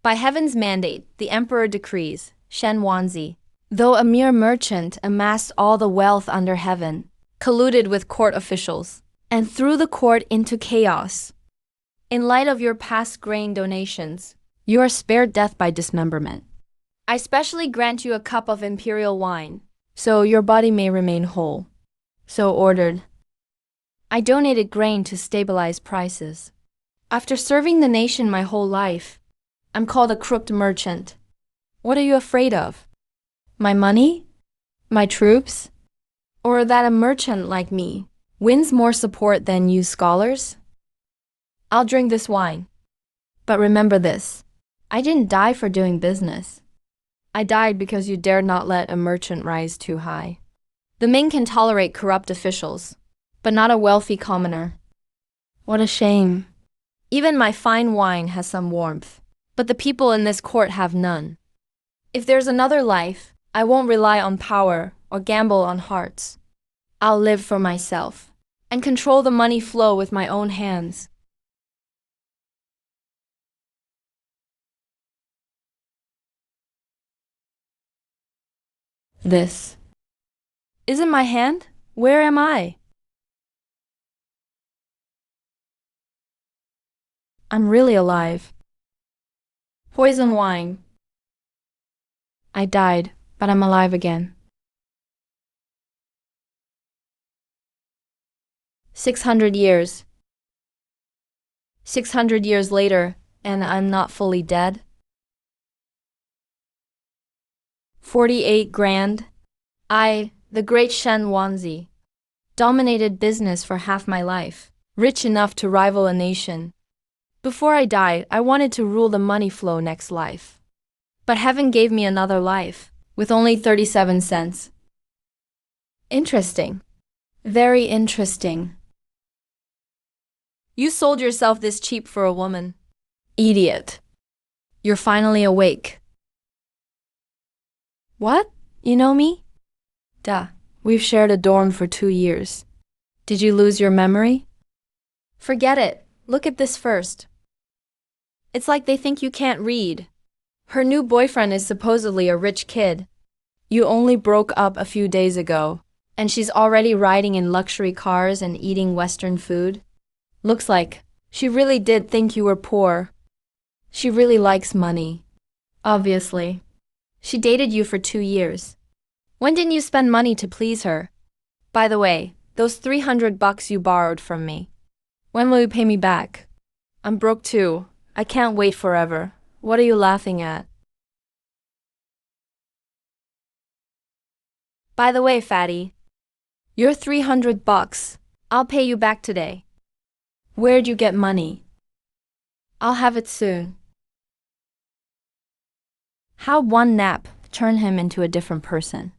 By heaven's mandate, the emperor decrees, Shen Wanzi, though a mere merchant, amassed all the wealth under heaven, colluded with court officials, and threw the court into chaos. In light of your past grain donations, you are spared death by dismemberment. I specially grant you a cup of imperial wine, so your body may remain whole. So ordered. I donated grain to stabilize prices. After serving the nation my whole life, I'm called a crooked merchant. What are you afraid of? My money? My troops? Or that a merchant like me wins more support than you scholars? I'll drink this wine. But remember this, I didn't die for doing business. I died because you dared not let a merchant rise too high. The Ming can tolerate corrupt officials, but not a wealthy commoner. What a shame. Even my fine wine has some warmth, but the people in this court have none. If there's another life, I won't rely on power or gamble on hearts. I'll live for myself and control the money flow with my own hands. This isn't my hand. Where am I? I'm really alive. Poison wine. I died, but I'm alive again. 600 years. 600 years later, and I'm not fully dead. 48 grand. I, the great Shen Wanzi, dominated business for half my life, rich enough to rival a nation. Before I died, I wanted to rule the money flow next life. But heaven gave me another life, with only 37 cents. Interesting. Very interesting. You sold yourself this cheap for a woman. Idiot. You're finally awake. What? You know me? Duh. We've shared a dorm for 2 years. Did you lose your memory? Forget it. Look at this first. It's like they think you can't read. Her new boyfriend is supposedly a rich kid. You only broke up a few days ago, and she's already riding in luxury cars and eating Western food. Looks like she really did think you were poor. She really likes money. Obviously. She dated you for 2 years. When didn't you spend money to please her? By the way, those $300 you borrowed from me. When will you pay me back? I'm broke too. I can't wait forever. What are you laughing at? By the way, fatty, your $300, I'll pay you back today. Where'd you get money? I'll have it soon. How one nap turned him into a different person.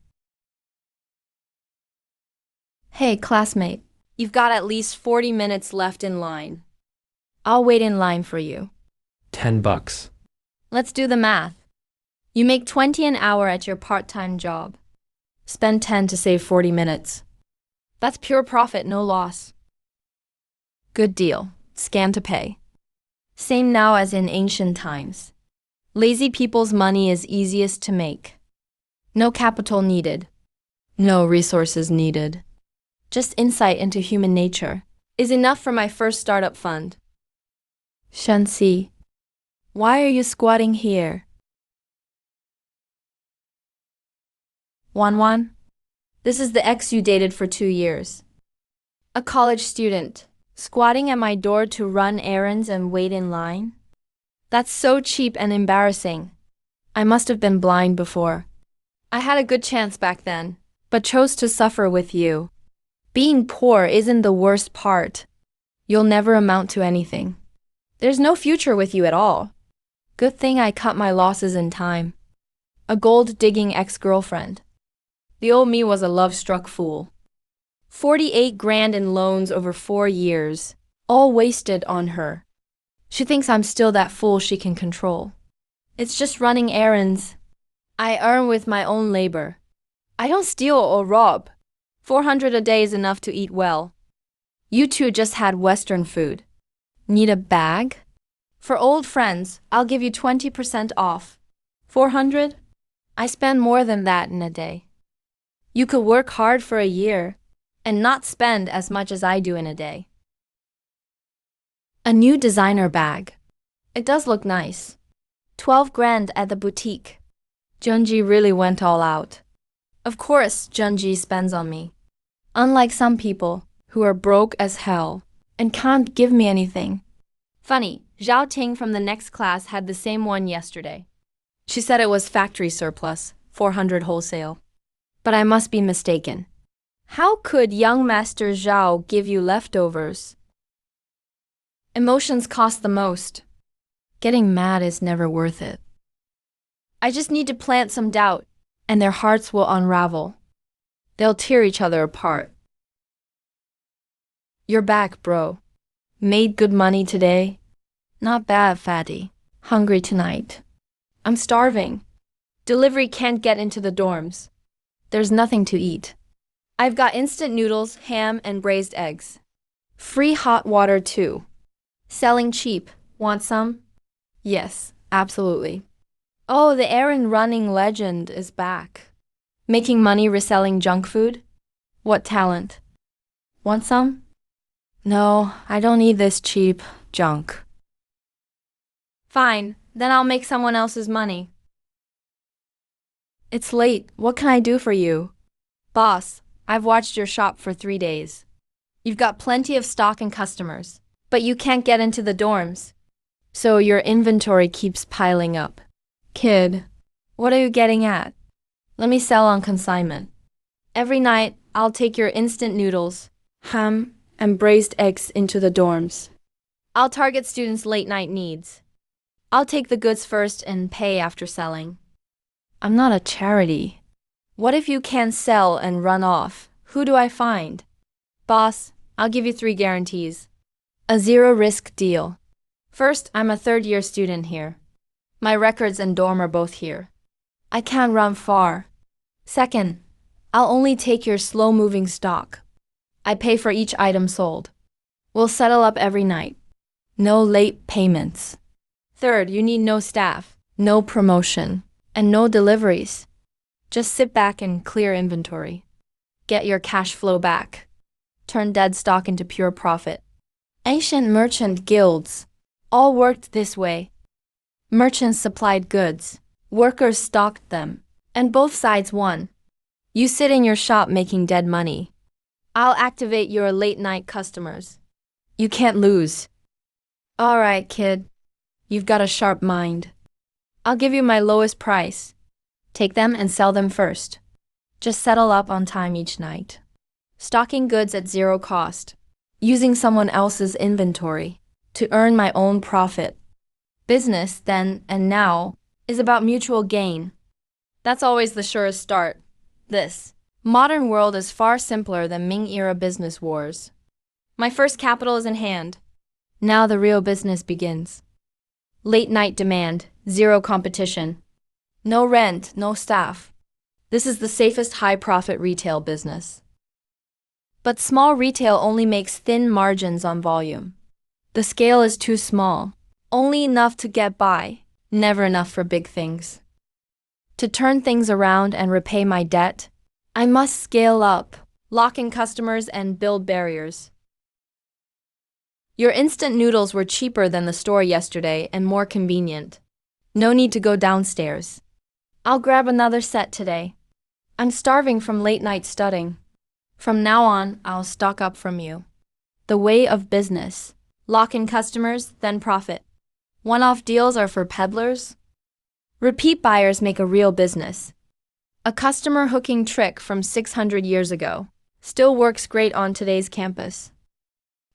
Hey, classmate, you've got at least 40 minutes left in line. I'll wait in line for you. $10. Let's do the math. You make 20 an hour at your part-time job. Spend 10 to save 40 minutes. That's pure profit, no loss. Good deal. Scan to pay. Same now as in ancient times. Lazy people's money is easiest to make. No capital needed. No resources needed. Just insight into human nature is enough for my first startup fund. Shanxi, why are you squatting here? Wanwan, this is the ex you dated for 2 years. A college student, squatting at my door to run errands and wait in line? That's so cheap and embarrassing. I must have been blind before. I had a good chance back then, but chose to suffer with you. Being poor isn't the worst part. You'll never amount to anything. There's no future with you at all. Good thing I cut my losses in time. A gold-digging ex-girlfriend. The old me was a love-struck fool. 48 grand in loans over 4 years, all wasted on her. She thinks I'm still that fool she can control. It's just running errands. I earn with my own labor. I don't steal or rob. 400 a day is enough to eat well. You two just had Western food. Need a bag? For old friends, I'll give you 20% off. 400? I spend more than that in a day. You could work hard for a year and not spend as much as I do in a day. A new designer bag. It does look nice. 12 grand at the boutique. Junji really went all out. Of course, Junji spends on me. Unlike some people who are broke as hell and can't give me anything. Funny, Zhao Ting from the next class had the same one yesterday. She said it was factory surplus, 400 wholesale. But I must be mistaken. How could young Master Zhao give you leftovers? Emotions cost the most. Getting mad is never worth it. I just need to plant some doubt, and their hearts will unravel. They'll tear each other apart. You're back, bro. Made good money today? Not bad, fatty. Hungry tonight. I'm starving. Delivery can't get into the dorms. There's nothing to eat. I've got instant noodles, ham, and braised eggs. Free hot water, too. Selling cheap. Want some? Yes, absolutely. Oh, the errand running legend is back. Making money reselling junk food? What talent? Want some? No, I don't need this cheap junk. Fine, then I'll make someone else's money. It's late. What can I do for you? Boss, I've watched your shop for 3 days. You've got plenty of stock and customers, but you can't get into the dorms. So your inventory keeps piling up. Kid, what are you getting at? Let me sell on consignment. Every night, I'll take your instant noodles, ham, and braised eggs into the dorms. I'll target students' late-night needs. I'll take the goods first and pay after selling. I'm not a charity. What if you can't sell and run off? Who do I find? Boss, I'll give you 3 guarantees. A zero-risk deal. First, I'm a third-year student here. My records and dorm are both here. I can't run far. Second, I'll only take your slow-moving stock. I pay for each item sold. We'll settle up every night. No late payments. Third, you need no staff, no promotion, and no deliveries. Just sit back and clear inventory. Get your cash flow back. Turn dead stock into pure profit. Ancient merchant guilds all worked this way. Merchants supplied goods, workers stocked them, and both sides won. You sit in your shop making dead money. I'll activate your late-night customers. You can't lose. All right, kid. You've got a sharp mind. I'll give you my lowest price. Take them and sell them first. Just settle up on time each night. Stocking goods at zero cost. Using someone else's inventory to earn my own profit. Business, then and now, is about mutual gain. That's always the surest start. This modern world is far simpler than Ming-era business wars. My first capital is in hand. Now the real business begins. Late night demand, zero competition. No rent, no staff. This is the safest high-profit retail business. But small retail only makes thin margins on volume. The scale is too small, only enough to get by, never enough for big things. To turn things around and repay my debt, I must scale up, lock in customers, and build barriers. Your instant noodles were cheaper than the store yesterday and more convenient. No need to go downstairs. I'll grab another set today. I'm starving from late-night studying. From now on, I'll stock up from you. The way of business. Lock in customers, then profit. One-off deals are for peddlers. Repeat buyers make a real business. A customer hooking trick from 600 years ago still works great on today's campus.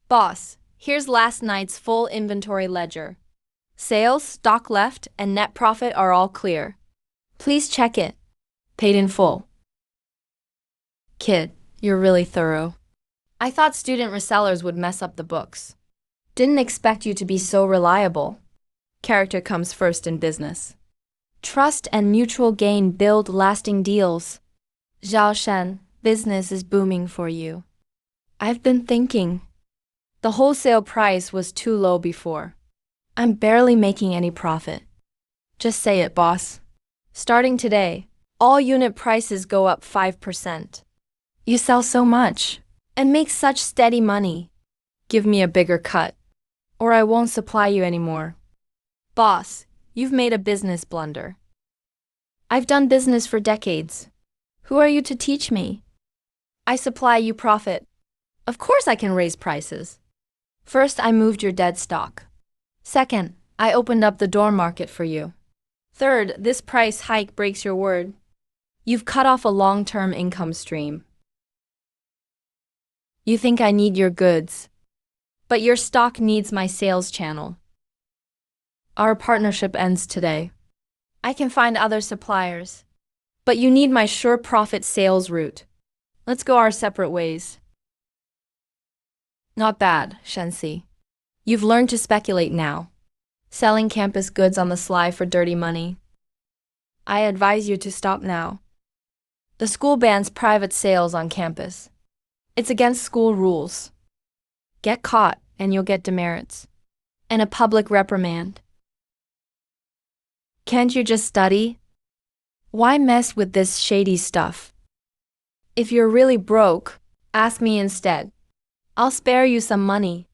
Boss, here's last night's full inventory ledger. Sales, stock left, and net profit are all clear. Please check it. Paid in full. Kid, you're really thorough. I thought student resellers would mess up the books. Didn't expect you to be so reliable. Character comes first in business. Trust and mutual gain build lasting deals. Zhao Shen, business is booming for you. I've been thinking. The wholesale price was too low before. I'm barely making any profit. Just say it, boss. Starting today, all unit prices go up 5%. You sell so much and make such steady money. Give me a bigger cut, or I won't supply you anymore. Boss, you've made a business blunder. I've done business for decades. Who are you to teach me? I supply you profit. Of course I can raise prices. First, I moved your dead stock. Second, I opened up the dorm market for you. Third, this price hike breaks your word. You've cut off a long-term income stream. You think I need your goods, but your stock needs my sales channel. Our partnership ends today. I can find other suppliers, but you need my sure profit sales route. Let's go our separate ways. Not bad, Shensi. You've learned to speculate now, selling campus goods on the sly for dirty money. I advise you to stop now. The school bans private sales on campus. It's against school rules. Get caught and you'll get demerits and a public reprimand. Can't you just study? Why mess with this shady stuff? If you're really broke, ask me instead. I'll spare you some money.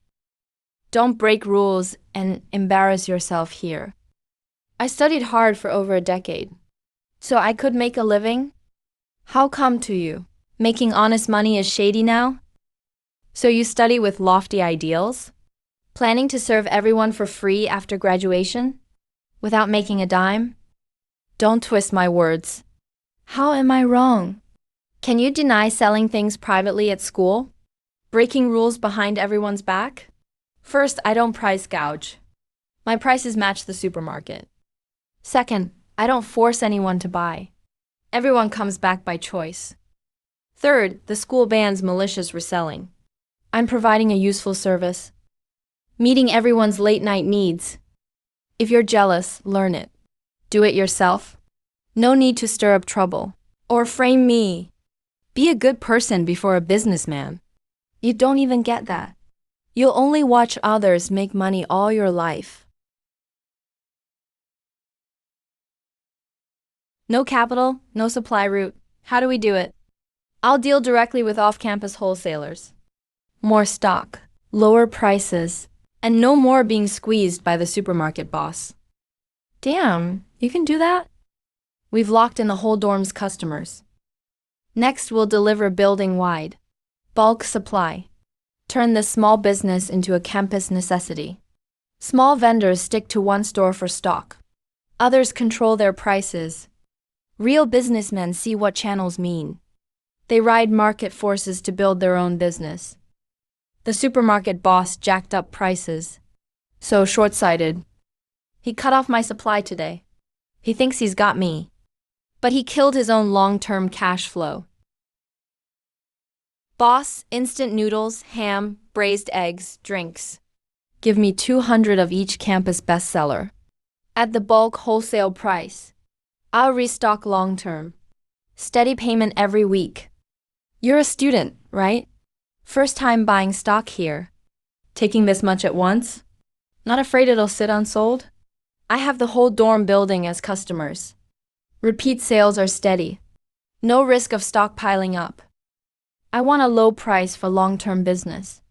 Don't break rules and embarrass yourself here. I studied hard for over a decade, so I could make a living. How come to you? Making honest money is shady now? So you study with lofty ideals? Planning to serve everyone for free after graduation? Without making a dime? Don't twist my words. How am I wrong? Can you deny selling things privately at school? Breaking rules behind everyone's back? First, I don't price gouge. My prices match the supermarket. Second, I don't force anyone to buy. Everyone comes back by choice. Third, the school bans malicious reselling. I'm providing a useful service, meeting everyone's late-night needs. If you're jealous, learn it. Do it yourself. No need to stir up trouble or frame me. Be a good person before a businessman. You don't even get that. You'll only watch others make money all your life. No capital, no supply route. How do we do it? I'll deal directly with off-campus wholesalers. More stock, lower prices, and no more being squeezed by the supermarket boss. Damn, you can do that? We've locked in the whole dorm's customers. Next, we'll deliver building-wide. Bulk supply. Turn this small business into a campus necessity. Small vendors stick to one store for stock. Others control their prices. Real businessmen see what channels mean. They ride market forces to build their own business. The supermarket boss jacked up prices. So short-sighted. He cut off my supply today. He thinks he's got me. But he killed his own long-term cash flow. Boss, instant noodles, ham, braised eggs, drinks. Give me 200 of each campus bestseller. At the bulk wholesale price. I'll restock long-term. Steady payment every week. You're a student, right? First time buying stock here. Taking this much at once? Not afraid it'll sit unsold? I have the whole dorm building as customers. Repeat sales are steady. No risk of stock piling up. I want a low price for long-term business.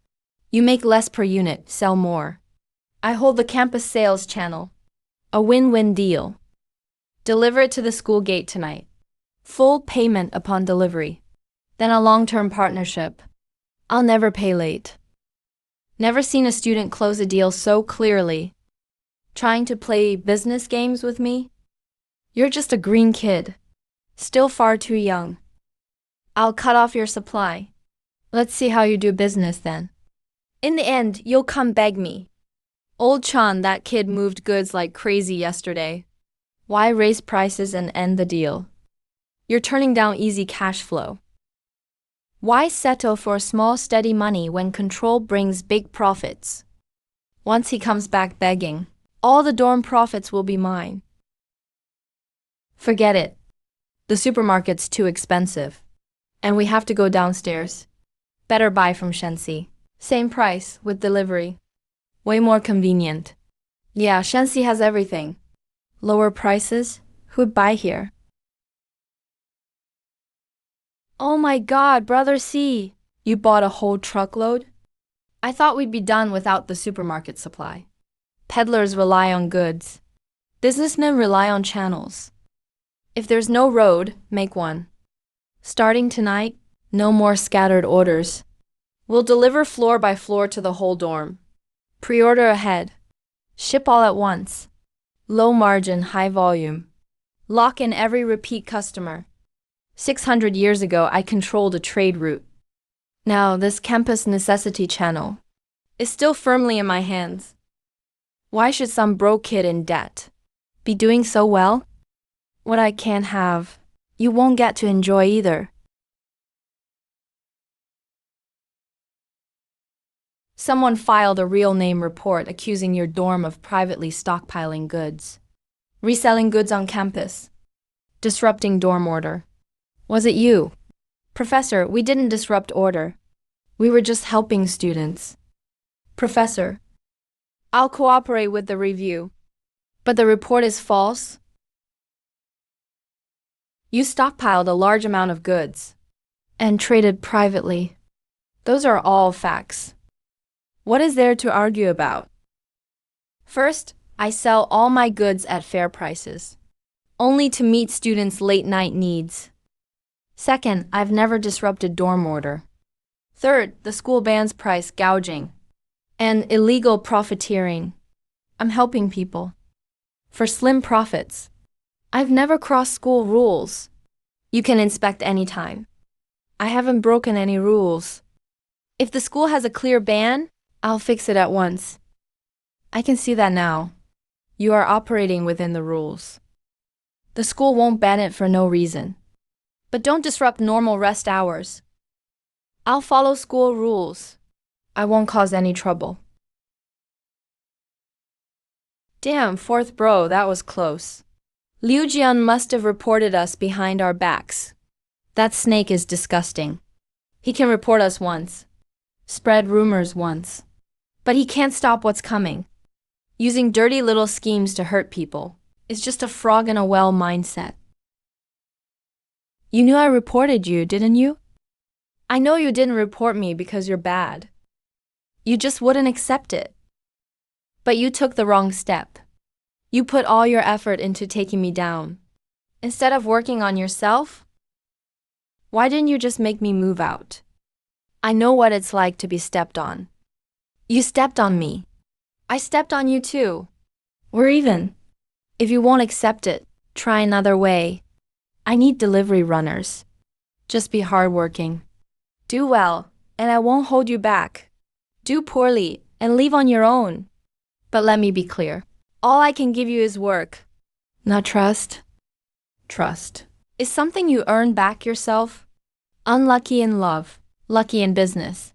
You make less per unit, sell more. I hold the campus sales channel. A win-win deal. Deliver it to the school gate tonight. Full payment upon delivery. Then a long-term partnership. I'll never pay late. Never seen a student close a deal so clearly. Trying to play business games with me? You're just a green kid. Still far too young. I'll cut off your supply. Let's see how you do business then. In the end, you'll come beg me. Old Chan, that kid moved goods like crazy yesterday. Why raise prices and end the deal? You're turning down easy cash flow. Why settle for small steady money when control brings big profits? Once he comes back begging, all the dorm profits will be mine. Forget it. The supermarket's too expensive. And we have to go downstairs. Better buy from Shensi. Same price with delivery. Way more convenient. Yeah, Shanxi has everything. Lower prices? Who'd buy here? Oh my god, brother C! You bought a whole truckload? I thought we'd be done without the supermarket supply. Peddlers rely on goods. Businessmen rely on channels. If there's no road, make one. Starting tonight, no more scattered orders. We'll deliver floor by floor to the whole dorm. Pre-order ahead. Ship all at once. Low margin, high volume. Lock in every repeat customer. 600 years ago, I controlled a trade route. Now, this campus necessity channel is still firmly in my hands. Why should some broke kid in debt be doing so well? What I can't have, you won't get to enjoy either. Someone filed a real name report accusing your dorm of privately stockpiling goods, reselling goods on campus, disrupting dorm order. Was it you? Professor, we didn't disrupt order. We were just helping students. Professor, I'll cooperate with the review. But the report is false? You stockpiled a large amount of goods and traded privately. Those are all facts. What is there to argue about? First, I sell all my goods at fair prices, only to meet students' late-night needs. Second, I've never disrupted dorm order. Third, the school bans price gouging and illegal profiteering. I'm helping people for slim profits. I've never crossed school rules. You can inspect anytime. I haven't broken any rules. If the school has a clear ban, I'll fix it at once. I can see that now. You are operating within the rules. The school won't ban it for no reason. But don't disrupt normal rest hours. I'll follow school rules. I won't cause any trouble. Damn, fourth bro, that was close. Liu Jian must have reported us behind our backs. That snake is disgusting. He can report us once, spread rumors once, but he can't stop what's coming. Using dirty little schemes to hurt people is just a frog in a well mindset. You knew I reported you, didn't you? I know you didn't report me because you're bad. You just wouldn't accept it. But you took the wrong step. You put all your effort into taking me down. Instead of working on yourself, why didn't you just make me move out? I know what it's like to be stepped on. You stepped on me. I stepped on you too. We're even. If you won't accept it, try another way. I need delivery runners. Just be hardworking. Do well, and I won't hold you back. Do poorly, and leave on your own. But let me be clear. All I can give you is work, not trust. Trust is something you earn back yourself. Unlucky in love, lucky in business.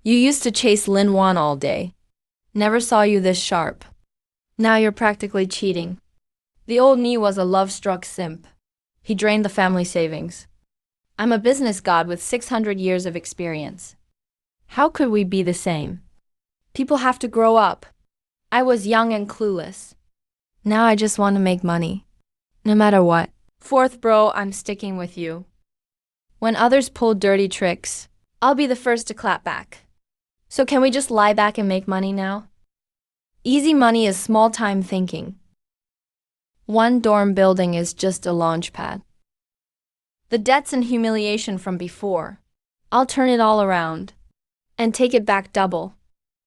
You used to chase Lin Wan all day. Never saw you this sharp. Now you're practically cheating. The old me was a love-struck simp. He drained the family savings. I'm a business god with 600 years of experience. How could we be the same? People have to grow up. I was young and clueless. Now I just want to make money. No matter what. Fourth bro, I'm sticking with you. When others pull dirty tricks, I'll be the first to clap back. So can we just lie back and make money now? Easy money is small-time thinking. One dorm building is just a launch pad. The debts and humiliation from before, I'll turn it all around and take it back double.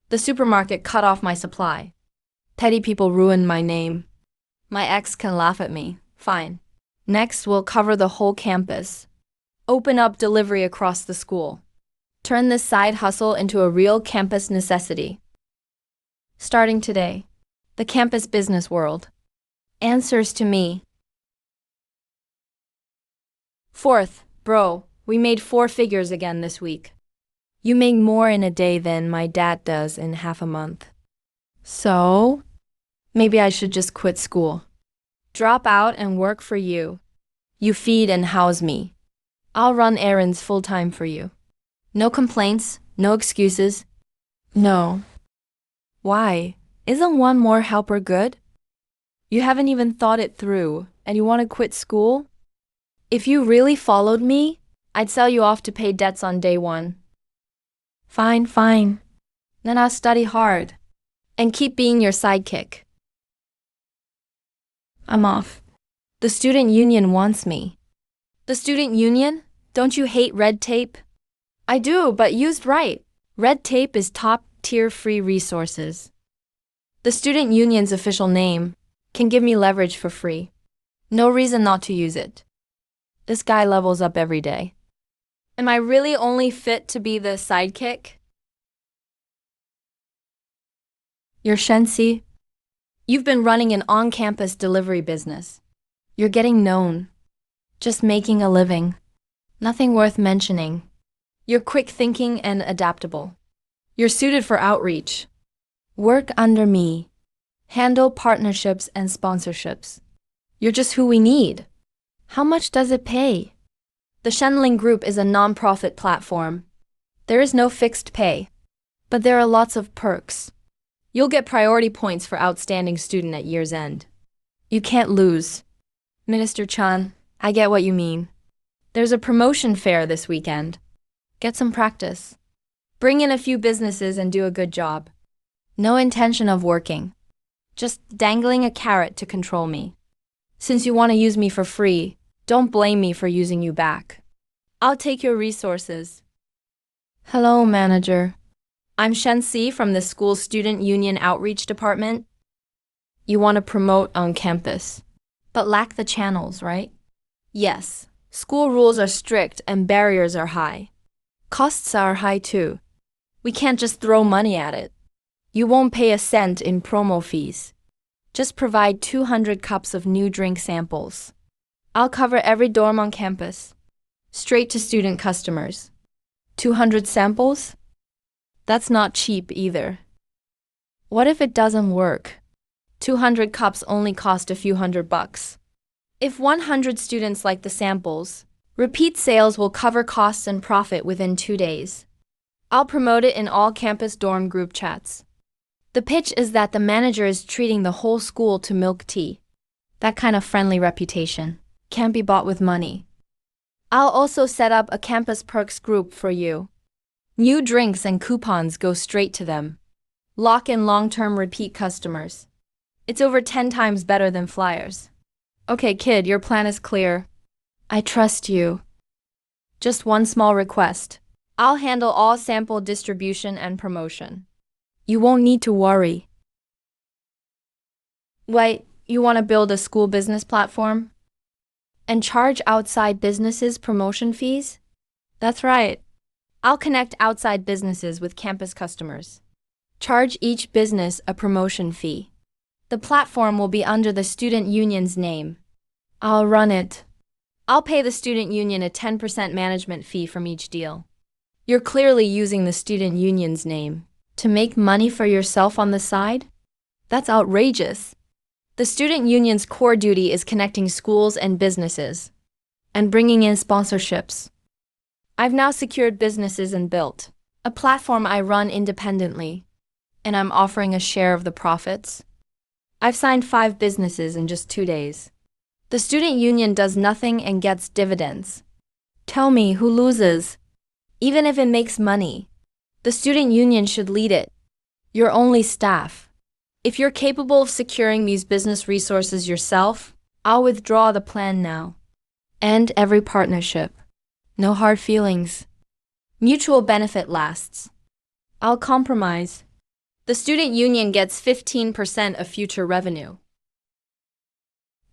The supermarket cut off my supply. Petty people ruined my name. My ex can laugh at me. Fine. Next, we'll cover the whole campus. Open up delivery across the school. Turn this side hustle into a real campus necessity. Starting today, the campus business world answers to me. Fourth, bro, we made 4 figures again this week. You make more in a day than my dad does in half a month. So, maybe I should just quit school. Drop out and work for you. You feed and house me. I'll run errands full-time for you. No complaints, no excuses. No. Why? Isn't one more helper good? You haven't even thought it through, and you want to quit school? If you really followed me, I'd sell you off to pay debts on day one. Fine, fine. Then I'll study hard and keep being your sidekick. I'm off. The student union wants me. The student union? Don't you hate red tape? I do, but used right. Red tape is top-tier free resources. The student union's official name can give me leverage for free. No reason not to use it. This guy levels up every day. Am I really only fit to be the sidekick? You're Shensi. You've been running an on-campus delivery business. You're getting known. Just making a living. Nothing worth mentioning. You're quick thinking and adaptable. You're suited for outreach. Work under me. Handle partnerships and sponsorships. You're just who we need. How much does it pay? The Shenling Group is a non-profit platform. There is no fixed pay, but there are lots of perks. You'll get priority points for outstanding student at year's end. You can't lose. Minister Chan, I get what you mean. There's a promotion fair this weekend. Get some practice. Bring in a few businesses and do a good job. No intention of working. Just dangling a carrot to control me. Since you want to use me for free, don't blame me for using you back. I'll take your resources. Hello, manager. I'm Shensi from the school student union outreach department. You want to promote on campus, but lack the channels, right? Yes, school rules are strict and barriers are high. Costs are high too. We can't just throw money at it. You won't pay a cent in promo fees. Just provide 200 cups of new drink samples. I'll cover every dorm on campus. Straight to student customers. 200 samples? That's not cheap either. What if it doesn't work? 200 cups only cost a few $100. If 100 students like the samples, repeat sales will cover costs and profit within 2 days. I'll promote it in all campus dorm group chats. The pitch is that the manager is treating the whole school to milk tea. That kind of friendly reputation can't be bought with money. I'll also set up a campus perks group for you. New drinks and coupons go straight to them. Lock in long-term repeat customers. It's over 10 times better than flyers. Okay, kid, your plan is clear. I trust you. Just one small request. I'll handle all sample distribution and promotion. You won't need to worry. Wait, you want to build a school business platform? And charge outside businesses promotion fees? That's right. I'll connect outside businesses with campus customers. Charge each business a promotion fee. The platform will be under the student union's name. I'll run it. I'll pay the student union a 10% management fee from each deal. You're clearly using the student union's name to make money for yourself on the side? That's outrageous. The student union's core duty is connecting schools and businesses and bringing in sponsorships. I've now secured businesses and built a platform I run independently, and I'm offering a share of the profits. I've signed 5 businesses in just 2 days. The student union does nothing and gets dividends. Tell me who loses. Even if it makes money, the student union should lead it. You're only staff. If you're capable of securing these business resources yourself, I'll withdraw the plan now. End every partnership. No hard feelings. Mutual benefit lasts. I'll compromise. The student union gets 15% of future revenue.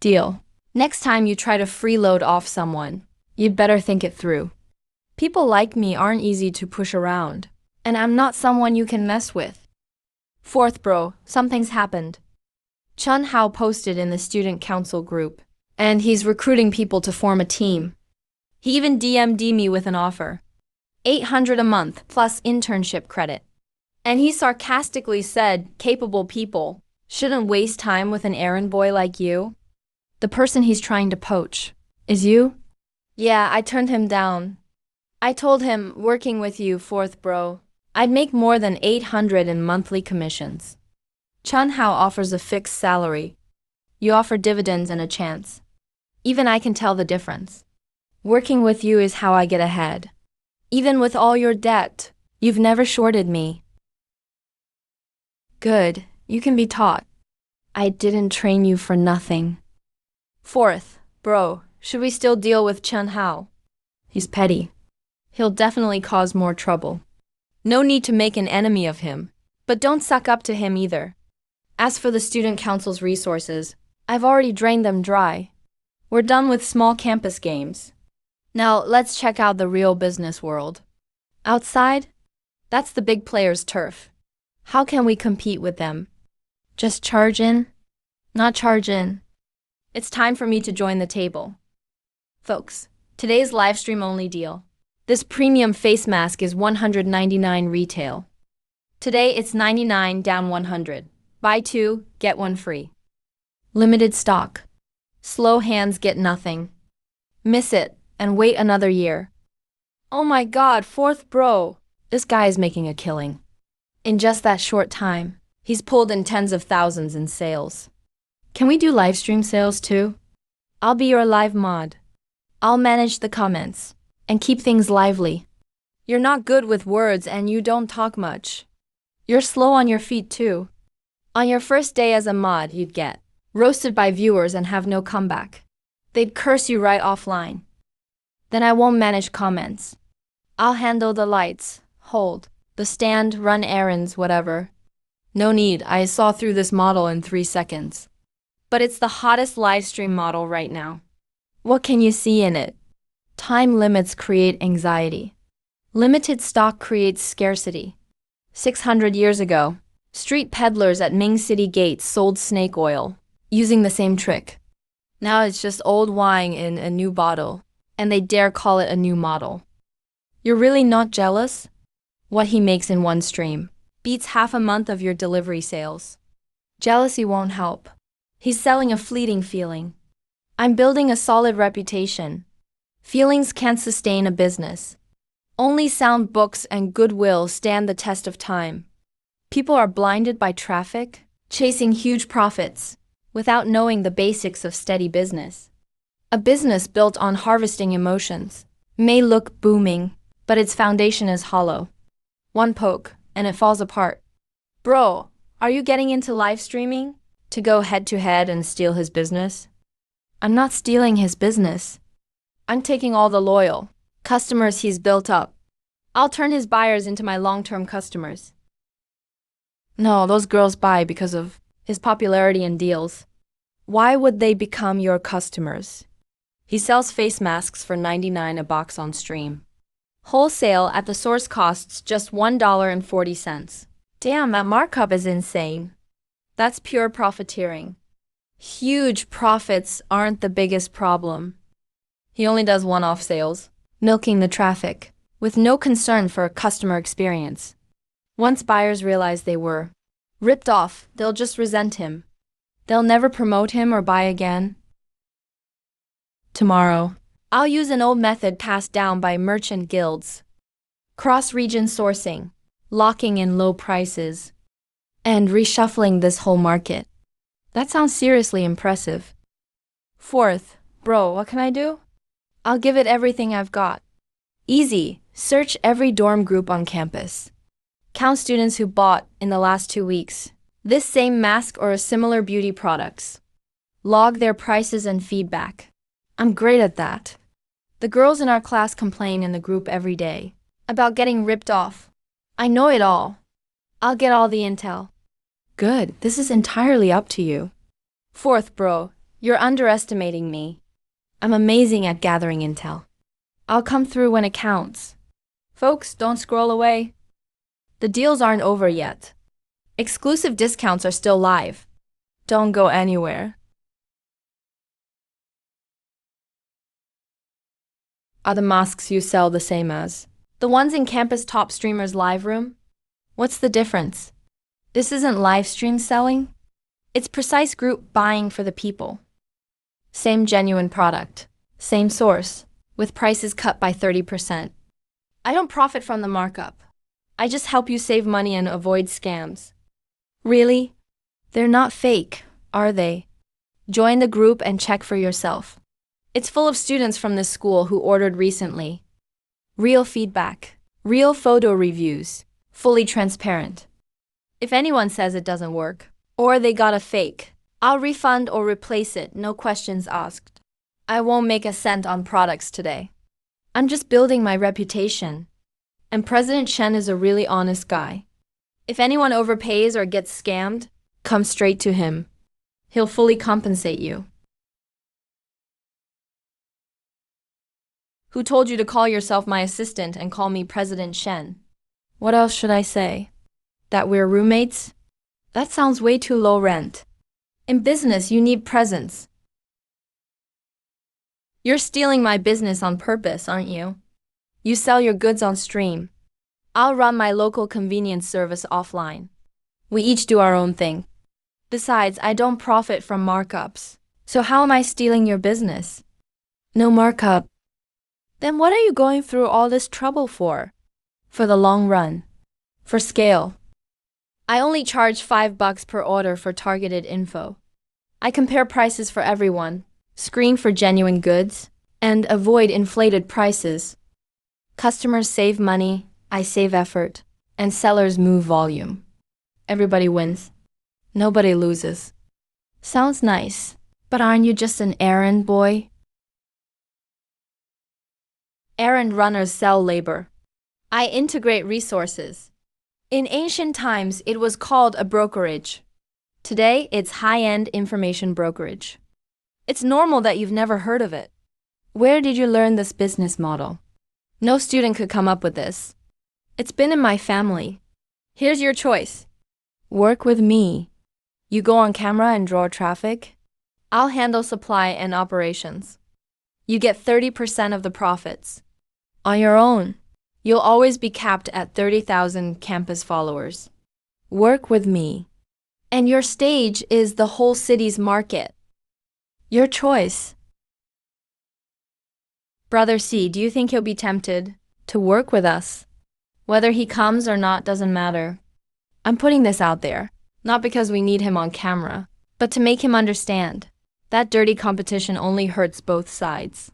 Deal. Next time you try to freeload off someone, you'd better think it through. People like me aren't easy to push around, and I'm not someone you can mess with. Fourth bro, something's happened. Chun Hao posted in the student council group, and he's recruiting people to form a team. He even DM'd me with an offer. $800 a month plus internship credit. And he sarcastically said capable people shouldn't waste time with an errand boy like you. The person he's trying to poach is you? Yeah, I turned him down. I told him, working with you, fourth bro, I'd make more than $800 in monthly commissions. Chun Hao offers a fixed salary. You offer dividends and a chance. Even I can tell the difference. Working with you is how I get ahead. Even with all your debt, you've never shorted me. Good, you can be taught. I didn't train you for nothing. Fourth, bro, should we still deal with Chun Hao? He's petty. He'll definitely cause more trouble. No need to make an enemy of him, but don't suck up to him either. As for the student council's resources, I've already drained them dry. We're done with small campus games. Now let's check out the real business world. Outside? That's the big players' turf. How can we compete with them? Just charge in? Not charge in. It's time for me to join the table. Folks, today's livestream only deal. This premium face mask is $199 retail. Today it's $99 down $100. Buy 2, get 1 free. Limited stock. Slow hands get nothing. Miss it and wait another year. Oh my god, fourth bro. This guy is making a killing. In just that short time, he's pulled in tens of thousands in sales. Can we do live stream sales too? I'll be your live mod. I'll manage the comments and keep things lively. You're not good with words and you don't talk much. You're slow on your feet too. On your first day as a mod, you'd get roasted by viewers and have no comeback. They'd curse you right offline. Then I won't manage comments. I'll handle the lights, hold, the stand, run errands, whatever. No need, I saw through this model in 3 seconds. But it's the hottest livestream model right now. What can you see in it? Time limits create anxiety. Limited stock creates scarcity. 600 years ago, street peddlers at Ming City gates sold snake oil, using the same trick. Now it's just old wine in a new bottle, and they dare call it a new model. You're really not jealous? What he makes in one stream beats half a month of your delivery sales. Jealousy won't help. He's selling a fleeting feeling. I'm building a solid reputation. Feelings can't sustain a business. Only sound books and goodwill stand the test of time. People are blinded by traffic, chasing huge profits, without knowing the basics of steady business. A business built on harvesting emotions may look booming, but its foundation is hollow. One poke, and it falls apart. Bro, are you getting into live streaming? To go head-to-head and steal his business? I'm not stealing his business. I'm taking all the loyal customers he's built up. I'll turn his buyers into my long-term customers. No, those girls buy because of his popularity and deals. Why would they become your customers? He sells face masks for $99 a box on stream. Wholesale at the source costs just $1.40. Damn, that markup is insane. That's pure profiteering. Huge profits aren't the biggest problem. He only does one-off sales, milking the traffic, with no concern for customer experience. Once buyers realize they were ripped off, they'll just resent him. They'll never promote him or buy again. Tomorrow, I'll use an old method passed down by merchant guilds. Cross-region sourcing, locking in low prices, and reshuffling this whole market. That sounds seriously impressive. Fourth, bro, what can I do? I'll give it everything I've got. Easy, search every dorm group on campus. Count students who bought, in the last 2 weeks, this same mask or a similar beauty products. Log their prices and feedback. I'm great at that. The girls in our class complain in the group every day about getting ripped off. I know it all. I'll get all the intel. Good, this is entirely up to you. Fourth, bro, you're underestimating me. I'm amazing at gathering intel. I'll come through when it counts. Folks, don't scroll away. The deals aren't over yet. Exclusive discounts are still live. Don't go anywhere. Are the masks you sell the same as the ones in campus top streamers' live room? What's the difference? This isn't live stream selling. It's precise group buying for the people. Same genuine product, same source, with prices cut by 30%. I don't profit from the markup. I just help you save money and avoid scams. Really? They're not fake, are they? Join the group and check for yourself. It's full of students from this school who ordered recently. Real feedback, real photo reviews, fully transparent. If anyone says it doesn't work, or they got a fake, I'll refund or replace it, no questions asked. I won't make a cent on products today. I'm just building my reputation. And President Shen is a really honest guy. If anyone overpays or gets scammed, come straight to him. He'll fully compensate you. Who told you to call yourself my assistant and call me President Shen? What else should I say? That we're roommates? That sounds way too low rent. In business, you need presence. You're stealing my business on purpose, aren't you? You sell your goods on stream. I'll run my local convenience service offline. We each do our own thing. Besides, I don't profit from markups. So how am I stealing your business? No markup. Then what are you going through all this trouble for? For the long run. For scale. I only charge $5 per order for targeted info. I compare prices for everyone, screen for genuine goods, and avoid inflated prices. Customers save money, I save effort, and sellers move volume. Everybody wins. Nobody loses. Sounds nice, but aren't you just an errand boy? Errand runners sell labor. I integrate resources. In ancient times, it was called a brokerage. Today, it's high-end information brokerage. It's normal that you've never heard of it. Where did you learn this business model? No student could come up with this. It's been in my family. Here's your choice. Work with me. You go on camera and draw traffic. I'll handle supply and operations. You get 30% of the profits. On your own, you'll always be capped at 30,000 campus followers. Work with me. And your stage is the whole city's market. Your choice. Brother C, do you think he'll be tempted to work with us? Whether he comes or not doesn't matter. I'm putting this out there, not because we need him on camera, but to make him understand that dirty competition only hurts both sides.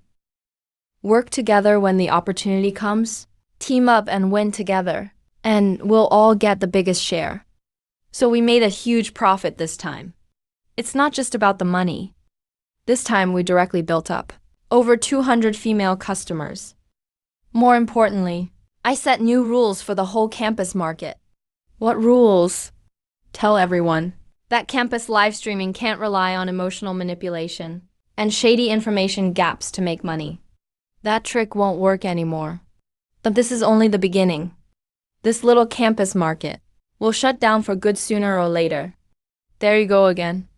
Work together when the opportunity comes, team up and win together, and we'll all get the biggest share. So we made a huge profit this time. It's not just about the money. This time we directly built up over 200 female customers. More importantly, I set new rules for the whole campus market. What rules? Tell everyone that campus live streaming can't rely on emotional manipulation and shady information gaps to make money. That trick won't work anymore. But this is only the beginning. This little campus market will shut down for good sooner or later. There you go again.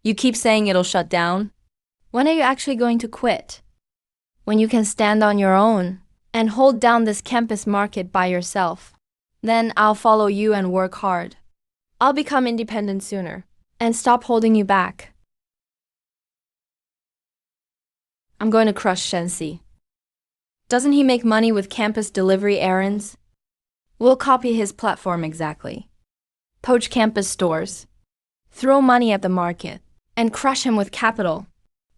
You keep saying it'll shut down. When are you actually going to quit? When you can stand on your own and hold down this campus market by yourself. Then I'll follow you and work hard. I'll become independent sooner and stop holding you back. I'm going to crush Shenxi. Doesn't he make money with campus delivery errands? We'll copy his platform exactly. Poach campus stores. Throw money at the market and crush him with capital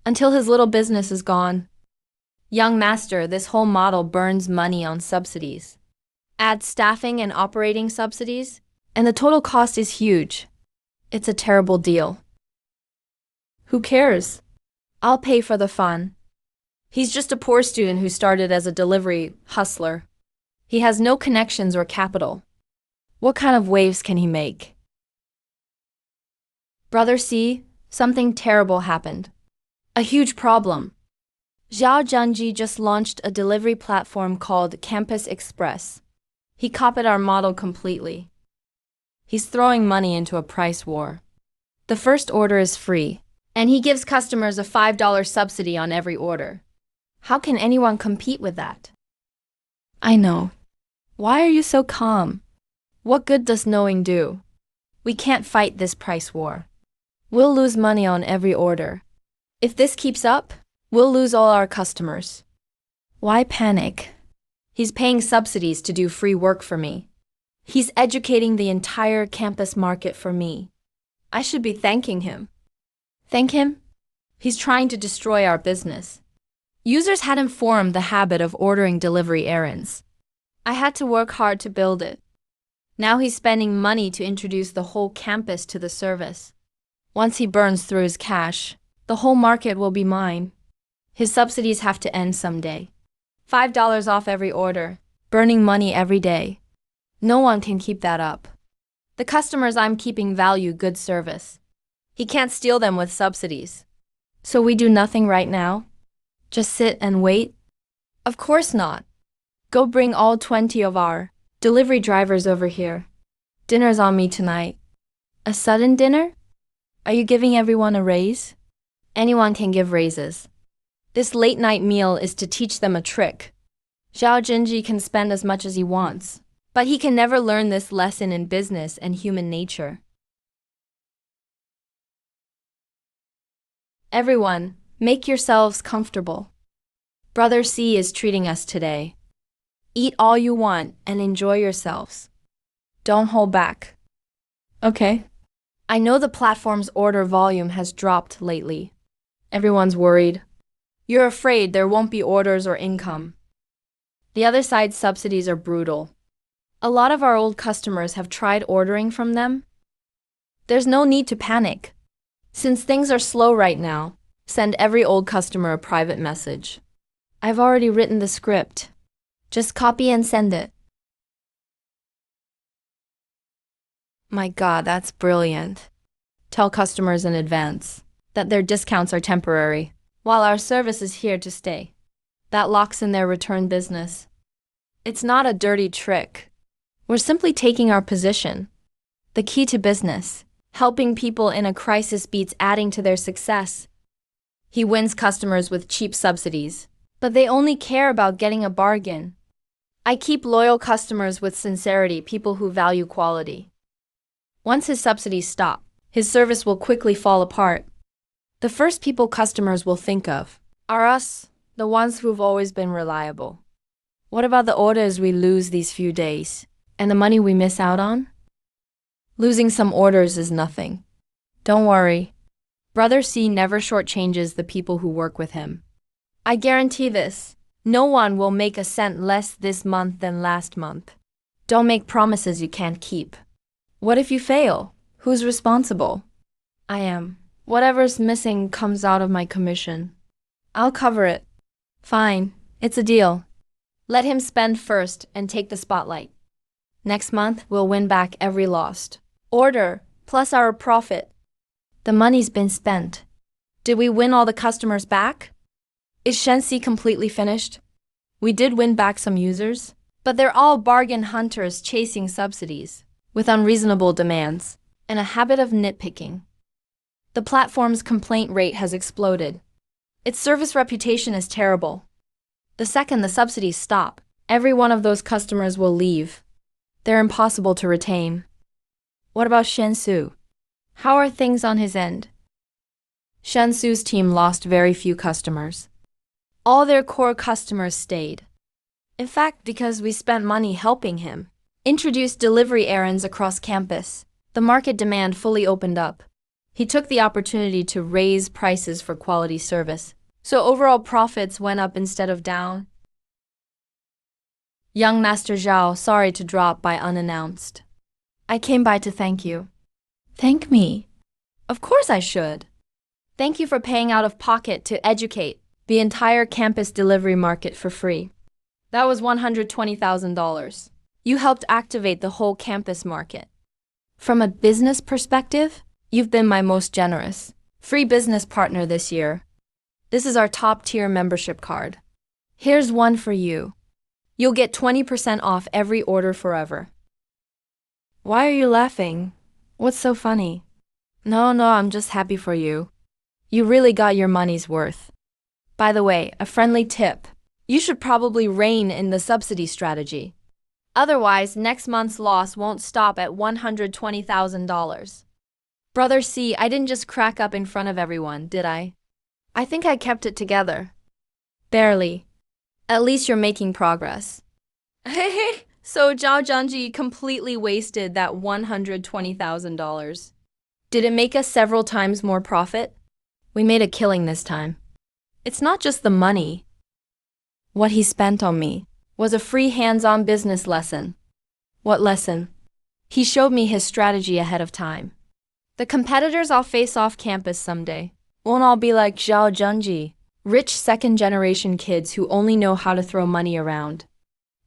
until his little business is gone. Young master, this whole model burns money on subsidies. Add staffing and operating subsidies, and the total cost is huge. It's a terrible deal. Who cares? I'll pay for the fun. He's just a poor student who started as a delivery hustler. He has no connections or capital. What kind of waves can he make? Brother C, something terrible happened. A huge problem. Zhao Zhangji just launched a delivery platform called Campus Express. He copied our model completely. He's throwing money into a price war. The first order is free, and he gives customers a $5 subsidy on every order. How can anyone compete with that? I know. Why are you so calm? What good does knowing do? We can't fight this price war. We'll lose money on every order. If this keeps up, we'll lose all our customers. Why panic? He's paying subsidies to do free work for me. He's educating the entire campus market for me. I should be thanking him. Thank him? He's trying to destroy our business. Users hadn't formed the habit of ordering delivery errands. I had to work hard to build it. Now he's spending money to introduce the whole campus to the service. Once he burns through his cash, the whole market will be mine. His subsidies have to end someday. $5 off every order, burning money every day. No one can keep that up. The customers I'm keeping value good service. He can't steal them with subsidies. So we do nothing right now? Just sit and wait? Of course not. Go bring all 20 of our delivery drivers over here. Dinner's on me tonight. A sudden dinner? Are you giving everyone a raise? Anyone can give raises. This late-night meal is to teach them a trick. Zhao Jinji can spend as much as he wants, but he can never learn this lesson in business and human nature. Everyone, make yourselves comfortable. Brother C is treating us today. Eat all you want and enjoy yourselves. Don't hold back. Okay. I know the platform's order volume has dropped lately. Everyone's worried. You're afraid there won't be orders or income. The other side's subsidies are brutal. A lot of our old customers have tried ordering from them. There's no need to panic. Since things are slow right now, send every old customer a private message. I've already written the script. Just copy and send it. My God, that's brilliant. Tell customers in advance that their discounts are temporary, while our service is here to stay. That locks in their return business. It's not a dirty trick. We're simply taking our position. The key to business, helping people in a crisis beats adding to their success. He wins customers with cheap subsidies, but they only care about getting a bargain. I keep loyal customers with sincerity, people who value quality. Once his subsidies stop, his service will quickly fall apart. The first people customers will think of are us, the ones who've always been reliable. What about the orders we lose these few days, and the money we miss out on? Losing some orders is nothing. Don't worry. Brother C never shortchanges the people who work with him. I guarantee this. No one will make a cent less this month than last month. Don't make promises you can't keep. What if you fail? Who's responsible? I am. Whatever's missing comes out of my commission. I'll cover it. Fine, it's a deal. Let him spend first and take the spotlight. Next month, we'll win back every lost order, plus our profit. The money's been spent. Did we win all the customers back? Is Shenxi completely finished? We did win back some users, but they're all bargain hunters chasing subsidies, with unreasonable demands, and a habit of nitpicking. The platform's complaint rate has exploded. Its service reputation is terrible. The second the subsidies stop, every one of those customers will leave. They're impossible to retain. What about Shensu? How are things on his end? Shensu's team lost very few customers. All their core customers stayed. In fact, because we spent money helping him introduce delivery errands across campus, the market demand fully opened up. He took the opportunity to raise prices for quality service, so overall profits went up instead of down. Young Master Zhao, sorry to drop by unannounced. I came by to thank you. Thank me? Of course I should. Thank you for paying out of pocket to educate the entire campus delivery market for free. That was $120,000. You helped activate the whole campus market. From a business perspective, you've been my most generous free business partner this year. This is our top-tier membership card. Here's one for you. You'll get 20% off every order forever. Why are you laughing? What's so funny? No, I'm just happy for you. You really got your money's worth. By the way, a friendly tip. You should probably rein in the subsidy strategy. Otherwise, next month's loss won't stop at $120,000. Brother C, I didn't just crack up in front of everyone, did I? I think I kept it together. Barely. At least you're making progress. So Zhao Zhangji completely wasted that $120,000. Did it make us several times more profit? We made a killing this time. It's not just the money. What he spent on me was a free hands-on business lesson. What lesson? He showed me his strategy ahead of time. The competitors I'll face off campus someday won't all be like Zhao Zhenji, rich second-generation kids who only know how to throw money around.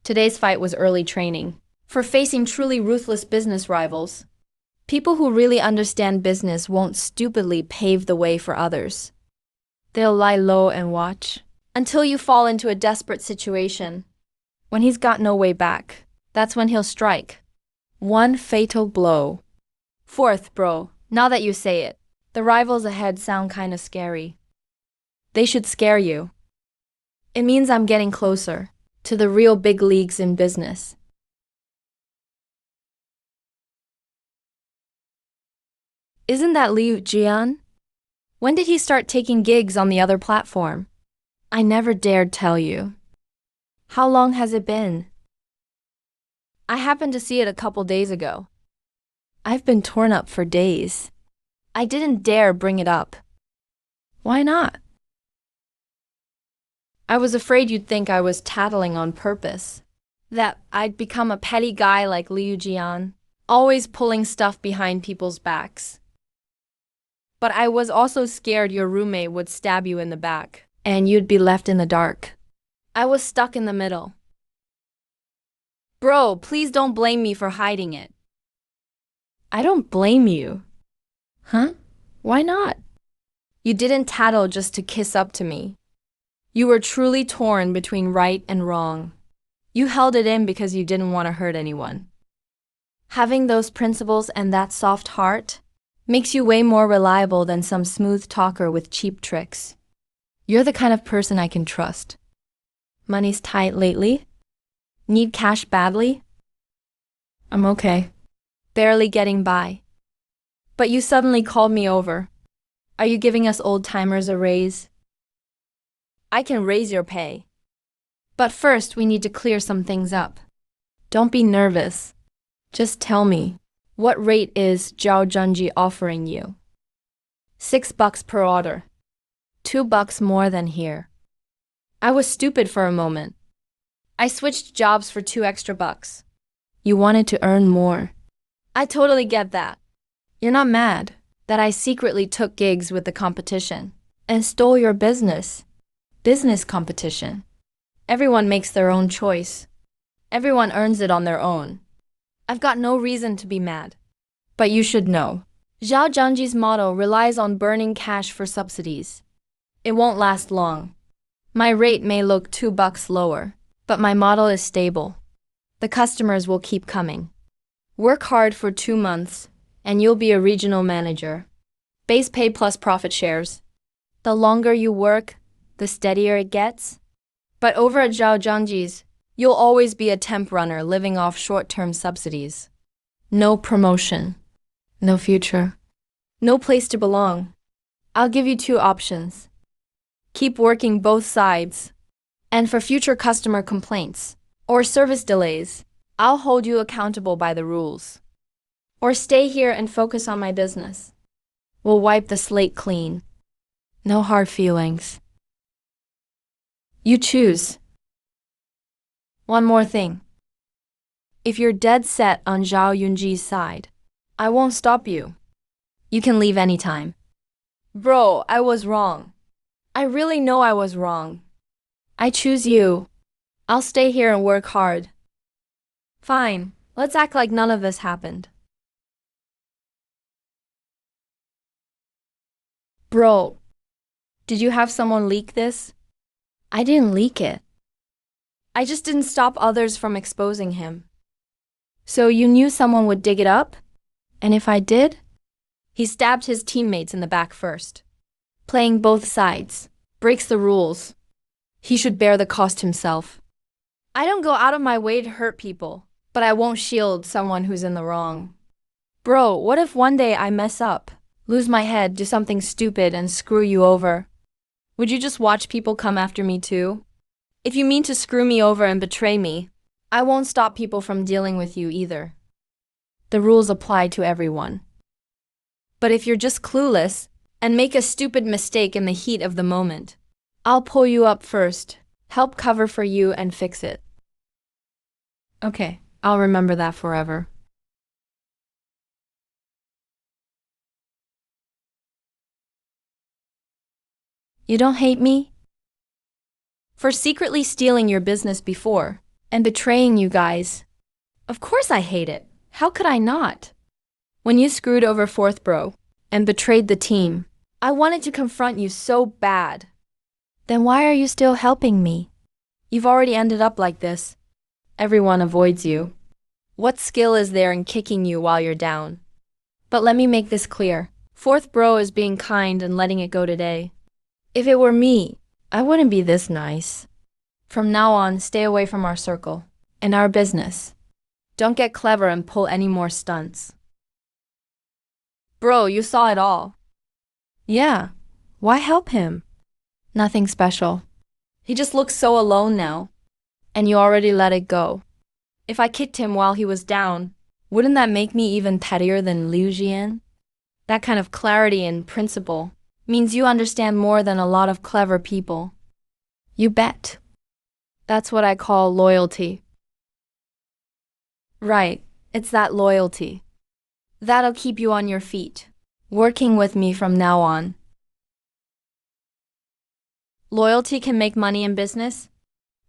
Today's fight was early training for facing truly ruthless business rivals. People who really understand business won't stupidly pave the way for others. They'll lie low and watch until you fall into a desperate situation. When he's got no way back, that's when he'll strike. One fatal blow. Fourth, bro, now that you say it, the rivals ahead sound kinda scary. They should scare you. It means I'm getting closer to the real big leagues in business. Isn't that Liu Jian? When did he start taking gigs on the other platform? I never dared tell you. How long has it been? I happened to see it a couple days ago. I've been torn up for days. I didn't dare bring it up. Why not? I was afraid you'd think I was tattling on purpose. That I'd become a petty guy like Liu Jian, always pulling stuff behind people's backs. But I was also scared your roommate would stab you in the back, and you'd be left in the dark. I was stuck in the middle. Bro, please don't blame me for hiding it. I don't blame you. Huh? Why not? You didn't tattle just to kiss up to me. You were truly torn between right and wrong. You held it in because you didn't want to hurt anyone. Having those principles and that soft heart makes you way more reliable than some smooth talker with cheap tricks. You're the kind of person I can trust. Money's tight lately? Need cash badly? I'm okay. Barely getting by. But you suddenly called me over. Are you giving us old-timers a raise? I can raise your pay. But first, we need to clear some things up. Don't be nervous. Just tell me, what rate is Zhao Zhenji offering you? $6 per order. $2 more than here. I was stupid for a moment. I switched jobs for $2 extra. You wanted to earn more. I totally get that. You're not mad that I secretly took gigs with the competition and stole your business. Business competition. Everyone makes their own choice. Everyone earns it on their own. I've got no reason to be mad. But you should know, Zhao Zhenji's model relies on burning cash for subsidies. It won't last long. My rate may look $2 lower, but my model is stable. The customers will keep coming. Work hard for 2 months, and you'll be a regional manager. Base pay plus profit shares. The longer you work, the steadier it gets. But over at Zhao Zhenji's, you'll always be a temp runner living off short-term subsidies. No promotion. No future. No place to belong. I'll give you 2 options. Keep working both sides. And for future customer complaints or service delays, I'll hold you accountable by the rules. Or stay here and focus on my business. We'll wipe the slate clean. No hard feelings. You choose. One more thing. If you're dead set on Zhao Yunji's side, I won't stop you. You can leave anytime. Bro, I was wrong. I really know I was wrong. I choose you. I'll stay here and work hard. Fine, let's act like none of this happened. Bro, did you have someone leak this? I didn't leak it. I just didn't stop others from exposing him. So you knew someone would dig it up? And if I did? He stabbed his teammates in the back first. Playing both sides breaks the rules. He should bear the cost himself. I don't go out of my way to hurt people, but I won't shield someone who's in the wrong. Bro, what if one day I mess up, lose my head, do something stupid, and screw you over? Would you just watch people come after me too? If you mean to screw me over and betray me, I won't stop people from dealing with you either. The rules apply to everyone. But if you're just clueless and make a stupid mistake in the heat of the moment, I'll pull you up first, help cover for you, and fix it. Okay, I'll remember that forever. You don't hate me? For secretly stealing your business before and betraying you guys. Of course I hate it. How could I not? When you screwed over Fourth Bro and betrayed the team, I wanted to confront you so bad. Then why are you still helping me? You've already ended up like this. Everyone avoids you. What skill is there in kicking you while you're down? But let me make this clear. Fourth Bro is being kind and letting it go today. If it were me, I wouldn't be this nice. From now on, stay away from our circle and our business. Don't get clever and pull any more stunts. Bro, you saw it all. Yeah, why help him? Nothing special. He just looks so alone now. And you already let it go. If I kicked him while he was down, wouldn't that make me even pettier than Liu Jian? That kind of clarity and principle means you understand more than a lot of clever people. You bet. That's what I call loyalty. Right, it's that loyalty. That'll keep you on your feet, working with me from now on. Loyalty can make money in business?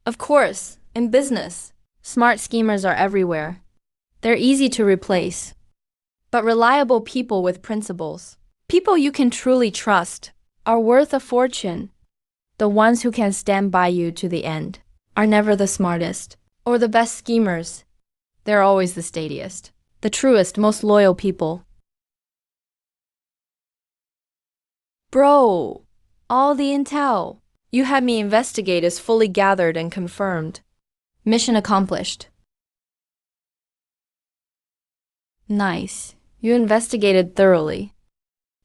Of course, in business. Smart schemers are everywhere. They're easy to replace. But reliable people with principles, people you can truly trust, are worth a fortune. The ones who can stand by you to the end are never the smartest or the best schemers. They're always the steadiest, the truest, most loyal people. Bro, all the intel you had me investigate is fully gathered and confirmed. Mission accomplished. Nice. You investigated thoroughly.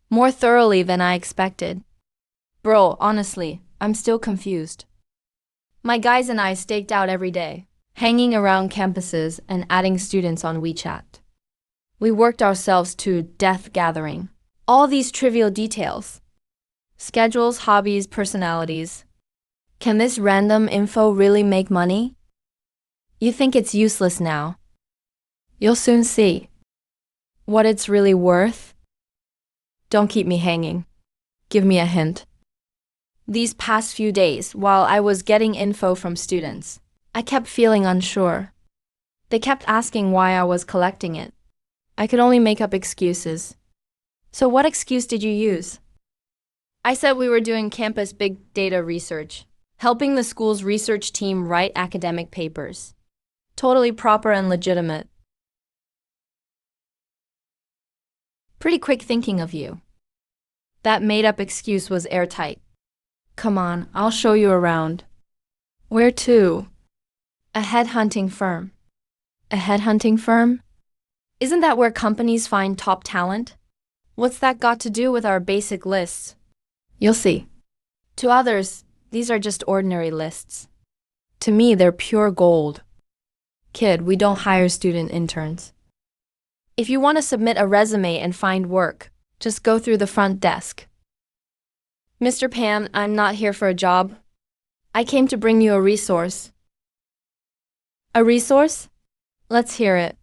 More thoroughly than I expected. Bro, honestly, I'm still confused. My guys and I staked out every day, hanging around campuses and adding students on WeChat. We worked ourselves to death gathering. All these trivial details. Schedules, hobbies, personalities. Can this random info really make money? You think it's useless now. You'll soon see. What it's really worth? Don't keep me hanging. Give me a hint. These past few days, while I was getting info from students, I kept feeling unsure. They kept asking why I was collecting it. I could only make up excuses. So what excuse did you use? I said we were doing campus big data research, helping the school's research team write academic papers. Totally proper and legitimate. Pretty quick thinking of you. That made-up excuse was airtight. Come on, I'll show you around. Where to? A headhunting firm. A headhunting firm? Isn't that where companies find top talent? What's that got to do with our basic lists? You'll see. To others, these are just ordinary lists. To me, they're pure gold. Kid, we don't hire student interns. If you want to submit a resume and find work, just go through the front desk. Mr. Pan, I'm not here for a job. I came to bring you a resource. A resource? Let's hear it.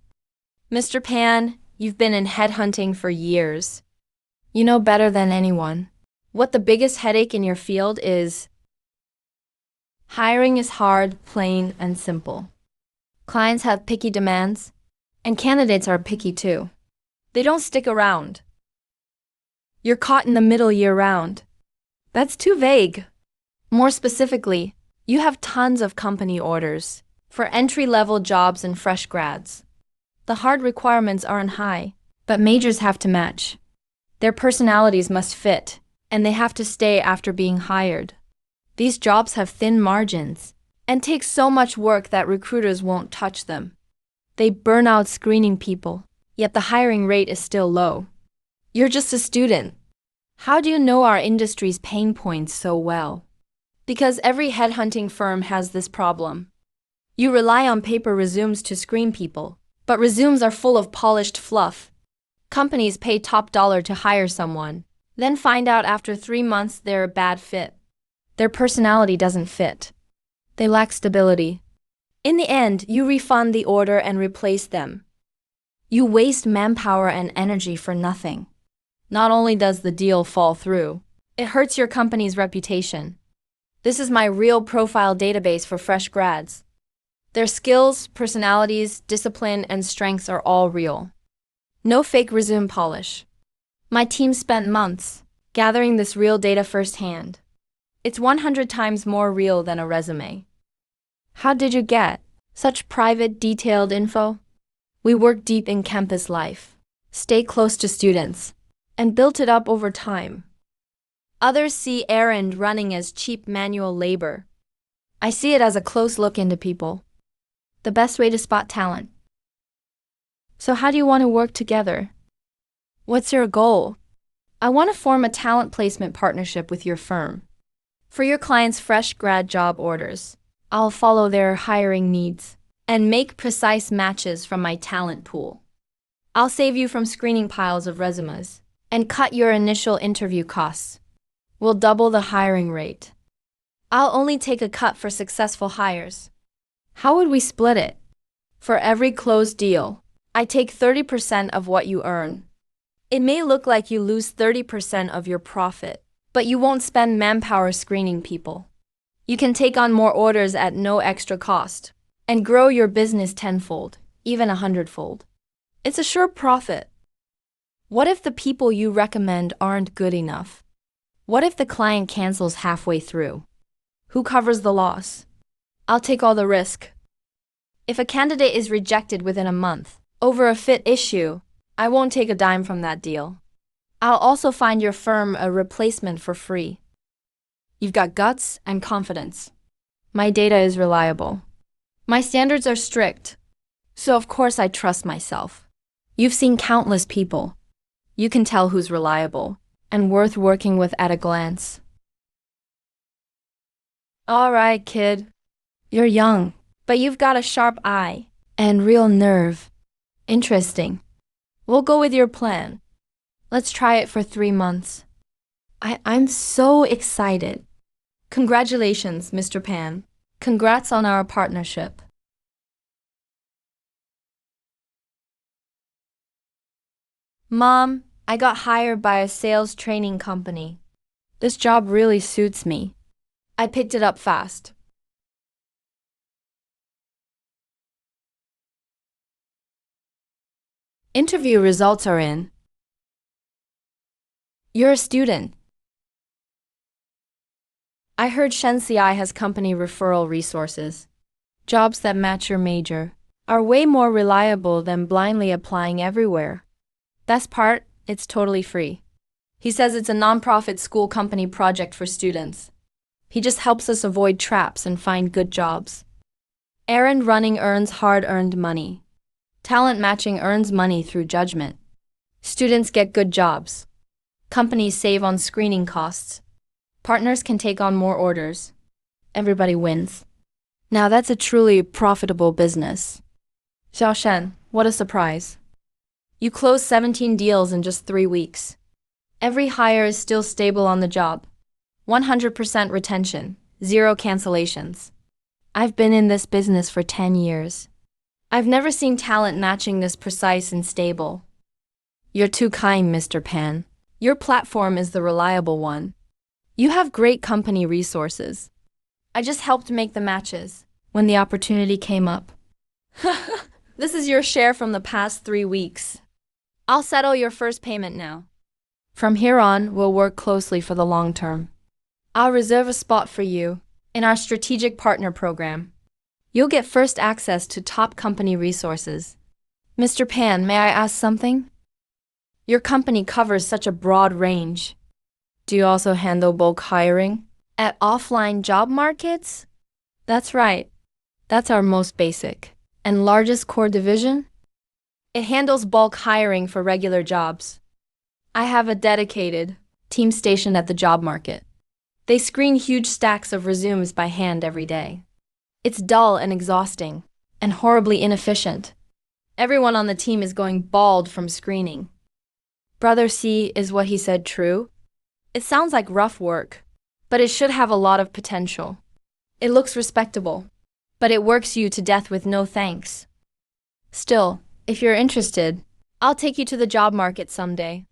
Mr. Pan, you've been in headhunting for years. You know better than anyone what the biggest headache in your field is. Hiring is hard, plain, and simple. Clients have picky demands, and candidates are picky too. They don't stick around. You're caught in the middle year-round. That's too vague. More specifically, you have tons of company orders for entry-level jobs and fresh grads. The hard requirements aren't high, but majors have to match. Their personalities must fit, and they have to stay after being hired. These jobs have thin margins and take so much work that recruiters won't touch them. They burn out screening people, yet the hiring rate is still low. You're just a student. How do you know our industry's pain points so well? Because every headhunting firm has this problem. You rely on paper resumes to screen people, but resumes are full of polished fluff. Companies pay top dollar to hire someone, then find out after 3 months they're a bad fit. Their personality doesn't fit. They lack stability. In the end, you refund the order and replace them. You waste manpower and energy for nothing. Not only does the deal fall through, it hurts your company's reputation. This is my real profile database for fresh grads. Their skills, personalities, discipline, and strengths are all real. No fake resume polish. My team spent months gathering this real data firsthand. It's 100 times more real than a resume. How did you get such private, detailed info? We work deep in campus life, stay close to students, and built it up over time. Others see errand running as cheap manual labor. I see it as a close look into people. The best way to spot talent. So how do you want to work together? What's your goal? I want to form a talent placement partnership with your firm. For your clients' fresh grad job orders, I'll follow their hiring needs and make precise matches from my talent pool. I'll save you from screening piles of resumes and cut your initial interview costs. We'll double the hiring rate. I'll only take a cut for successful hires. How would we split it? For every closed deal, I take 30% of what you earn. It may look like you lose 30% of your profit, but you won't spend manpower screening people. You can take on more orders at no extra cost and grow your business tenfold, even 100-fold. It's a sure profit. What if the people you recommend aren't good enough? What if the client cancels halfway through? Who covers the loss? I'll take all the risk. If a candidate is rejected within a month over a fit issue, I won't take a dime from that deal. I'll also find your firm a replacement for free. You've got guts and confidence. My data is reliable. My standards are strict, so of course I trust myself. You've seen countless people. You can tell who's reliable and worth working with at a glance. All right, kid. You're young, but you've got a sharp eye and real nerve. Interesting. We'll go with your plan. Let's try it for 3 months. I'm so excited. Congratulations, Mr. Pan. Congrats on our partnership. Mom, I got hired by a sales training company. This job really suits me. I picked it up fast. Interview results are in. You're a student. I heard ShenCI has company referral resources. Jobs that match your major are way more reliable than blindly applying everywhere. Best part, it's totally free. He says it's a nonprofit school company project for students. He just helps us avoid traps and find good jobs. Errand running earns hard-earned money. Talent matching earns money through judgment. Students get good jobs. Companies save on screening costs. Partners can take on more orders. Everybody wins. Now that's a truly profitable business. Xiaoshen, what a surprise. You closed 17 deals in just 3 weeks. Every hire is still stable on the job. 100% retention, 0 cancellations. I've been in this business for 10 years. I've never seen talent matching this precise and stable. You're too kind, Mr. Pan. Your platform is the reliable one. You have great company resources. I just helped make the matches when the opportunity came up. This is your share from the past 3 weeks. I'll settle your first payment now. From here on, we'll work closely for the long term. I'll reserve a spot for you in our strategic partner program. You'll get first access to top company resources. Mr. Pan, may I ask something? Your company covers such a broad range. Do you also handle bulk hiring at offline job markets? That's right. That's our most basic and largest core division. It handles bulk hiring for regular jobs. I have a dedicated team stationed at the job market. They screen huge stacks of resumes by hand every day. It's dull and exhausting, and horribly inefficient. Everyone on the team is going bald from screening. Brother C, is what he said true? It sounds like rough work, but it should have a lot of potential. It looks respectable, but it works you to death with no thanks. Still, if you're interested, I'll take you to the job market someday.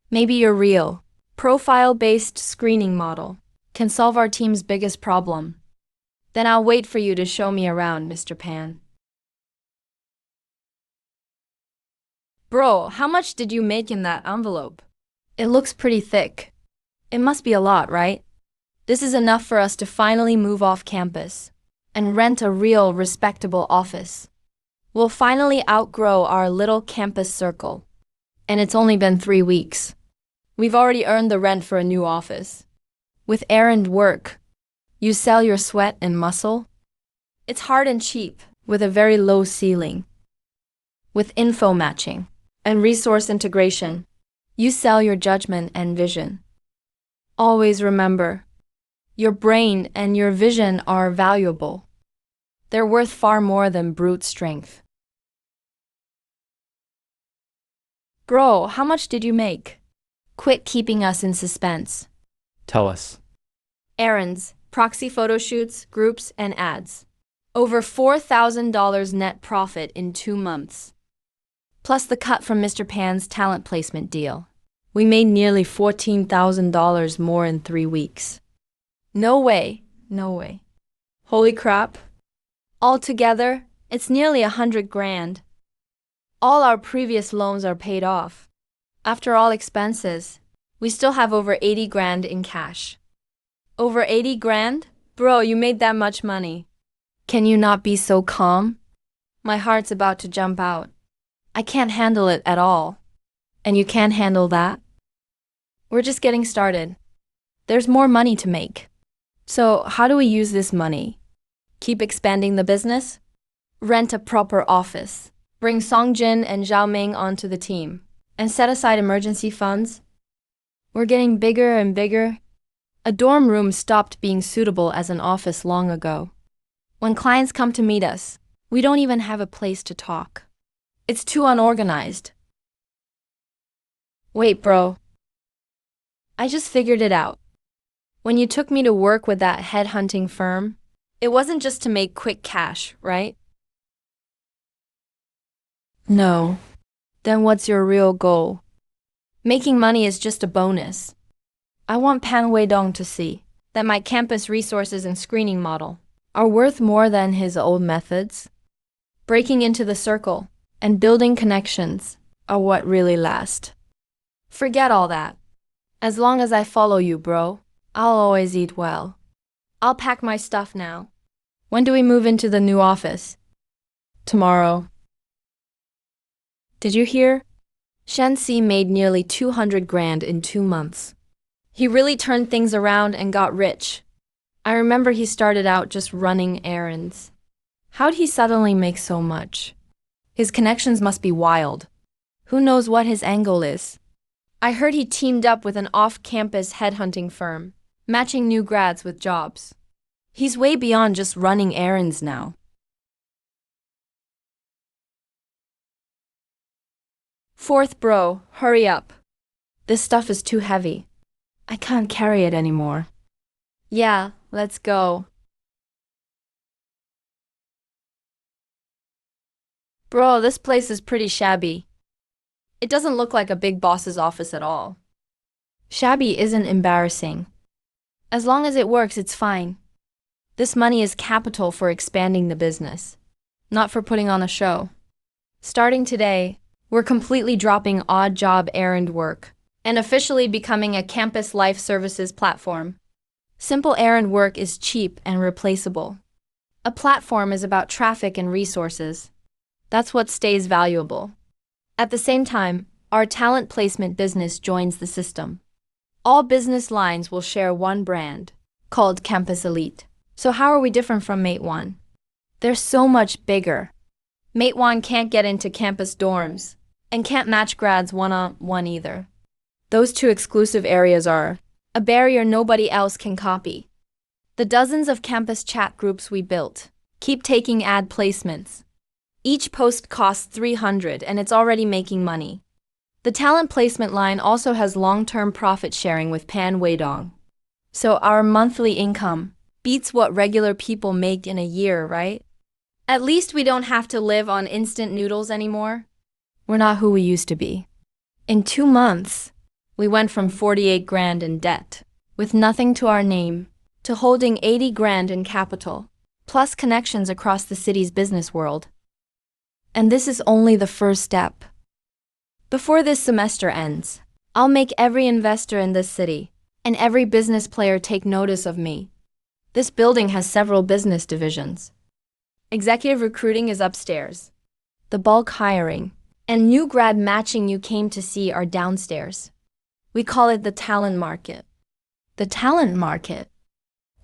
Maybe your real, profile-based screening model can solve our team's biggest problem. Then I'll wait for you to show me around, Mr. Pan. Bro, how much did you make in that envelope? It looks pretty thick. It must be a lot, right? This is enough for us to finally move off campus and rent a real, respectable office. We'll finally outgrow our little campus circle. And it's only been 3 weeks. We've already earned the rent for a new office. With errand work, you sell your sweat and muscle. It's hard and cheap, with a very low ceiling. With info matching and resource integration, you sell your judgment and vision. Always remember, your brain and your vision are valuable. They're worth far more than brute strength. Bro, how much did you make? Quit keeping us in suspense. Tell us. Errands, proxy photo shoots, groups, and ads. Over $4,000 net profit in 2 months. Plus the cut from Mr. Pan's talent placement deal. We made nearly $14,000 more in 3 weeks. No way, no way. Holy crap. Altogether, it's nearly 100 grand. All our previous loans are paid off. After all expenses, we still have over 80 grand in cash. Over 80 grand? Bro, you made that much money. Can you not be so calm? My heart's about to jump out. I can't handle it at all. And you can't handle that? We're just getting started. There's more money to make. So how do we use this money? Keep expanding the business? Rent a proper office. Bring Songjin and Xiaoming onto the team. And set aside emergency funds? We're getting bigger and bigger. A dorm room stopped being suitable as an office long ago. When clients come to meet us, we don't even have a place to talk. It's too unorganized. Wait, bro. I just figured it out. When you took me to work with that headhunting firm, it wasn't just to make quick cash, right? No. Then what's your real goal? Making money is just a bonus. I want Pan Weidong to see that my campus resources and screening model are worth more than his old methods. Breaking into the circle and building connections are what really last. Forget all that. As long as I follow you, bro, I'll always eat well. I'll pack my stuff now. When do we move into the new office? Tomorrow. Did you hear? Shen Si made nearly 200 grand in 2 months. He really turned things around and got rich. I remember he started out just running errands. How'd he suddenly make so much? His connections must be wild. Who knows what his angle is? I heard he teamed up with an off-campus headhunting firm, matching new grads with jobs. He's way beyond just running errands now. Fourth bro, hurry up. This stuff is too heavy. I can't carry it anymore. Yeah, let's go. Bro, this place is pretty shabby. It doesn't look like a big boss's office at all. Shabby isn't embarrassing. As long as it works, it's fine. This money is capital for expanding the business, not for putting on a show. Starting today, we're completely dropping odd job errand work and officially becoming a campus life services platform. Simple errand work is cheap and replaceable. A platform is about traffic and resources. That's what stays valuable. At the same time, our talent placement business joins the system. All business lines will share one brand, called Campus Elite. So how are we different from Mate One? They're so much bigger. Mate One can't get into campus dorms and can't match grads one-on-one either. Those two exclusive areas are a barrier nobody else can copy. The dozens of campus chat groups we built keep taking ad placements. Each post costs $300 and it's already making money. The talent placement line also has long-term profit sharing with Pan Weidong. So our monthly income beats what regular people make in a year, right? At least we don't have to live on instant noodles anymore. We're not who we used to be. In 2 months, we went from 48 grand in debt, with nothing to our name, to holding 80 grand in capital, plus connections across the city's business world. And this is only the first step. Before this semester ends, I'll make every investor in this city and every business player take notice of me. This building has several business divisions. Executive recruiting is upstairs. The bulk hiring and new grad matching you came to see are downstairs. We call it the talent market. The talent market?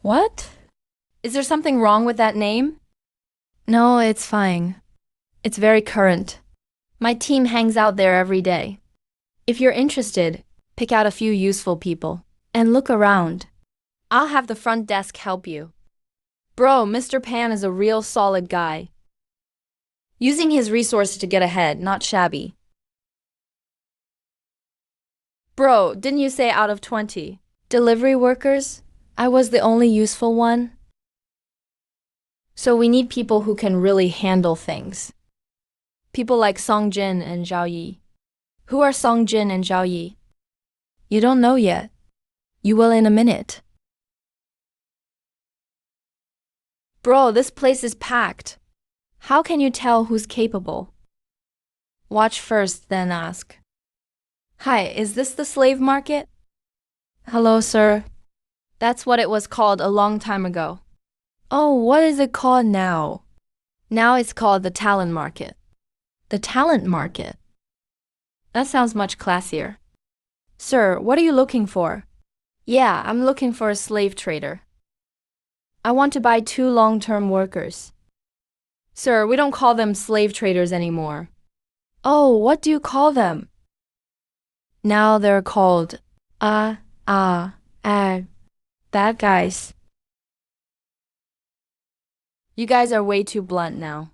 What? Is there something wrong with that name? No, it's fine. It's very current. My team hangs out there every day. If you're interested, pick out a few useful people and look around. I'll have the front desk help you. Bro, Mr. Pan is a real solid guy. Using his resources to get ahead, not shabby. Bro, didn't you say out of 20 delivery workers, I was the only useful one? So we need people who can really handle things. People like Song Jin and Zhao Yi. Who are Song Jin and Zhao Yi? You don't know yet. You will in a minute. Bro, this place is packed. How can you tell who's capable? Watch first, then ask. Hi, is this the slave market? Hello, sir. That's what it was called a long time ago. Oh, what is it called now? Now it's called the talent market. The talent market? That sounds much classier. Sir, what are you looking for? Yeah, I'm looking for a slave trader. I want to buy 2 long-term workers. Sir, we don't call them slave traders anymore. Oh, what do you call them? Now they're called bad guys. You guys are way too blunt now.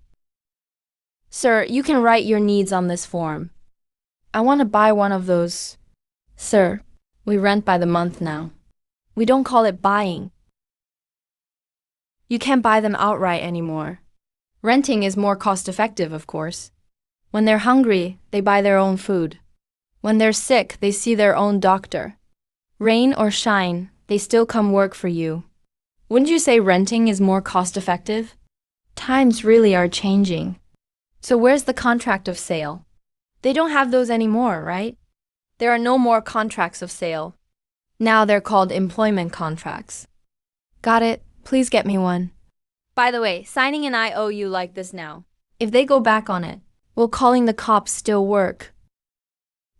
Sir, you can write your needs on this form. I want to buy one of those. Sir, we rent by the month now. We don't call it buying. You can't buy them outright anymore. Renting is more cost-effective, of course. When they're hungry, they buy their own food. When they're sick, they see their own doctor. Rain or shine, they still come work for you. Wouldn't you say renting is more cost-effective? Times really are changing. So where's the contract of sale? They don't have those anymore, right? There are no more contracts of sale. Now they're called employment contracts. Got it. Please get me one. By the way, signing an IOU like this now. If they go back on it, will calling the cops still work?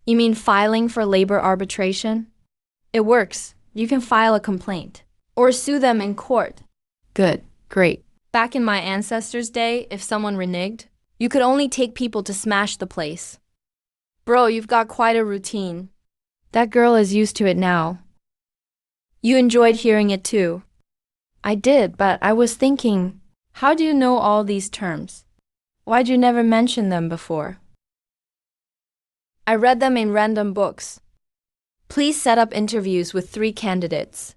You mean filing for labor arbitration? It works. You can file a complaint. Or sue them in court. Good. Great. Back in my ancestors' day, if someone reneged, you could only take people to smash the place. Bro, you've got quite a routine. That girl is used to it now. You enjoyed hearing it too. I did, but I was thinking, how do you know all these terms? Why'd you never mention them before? I read them in random books. Please set up interviews with 3 candidates.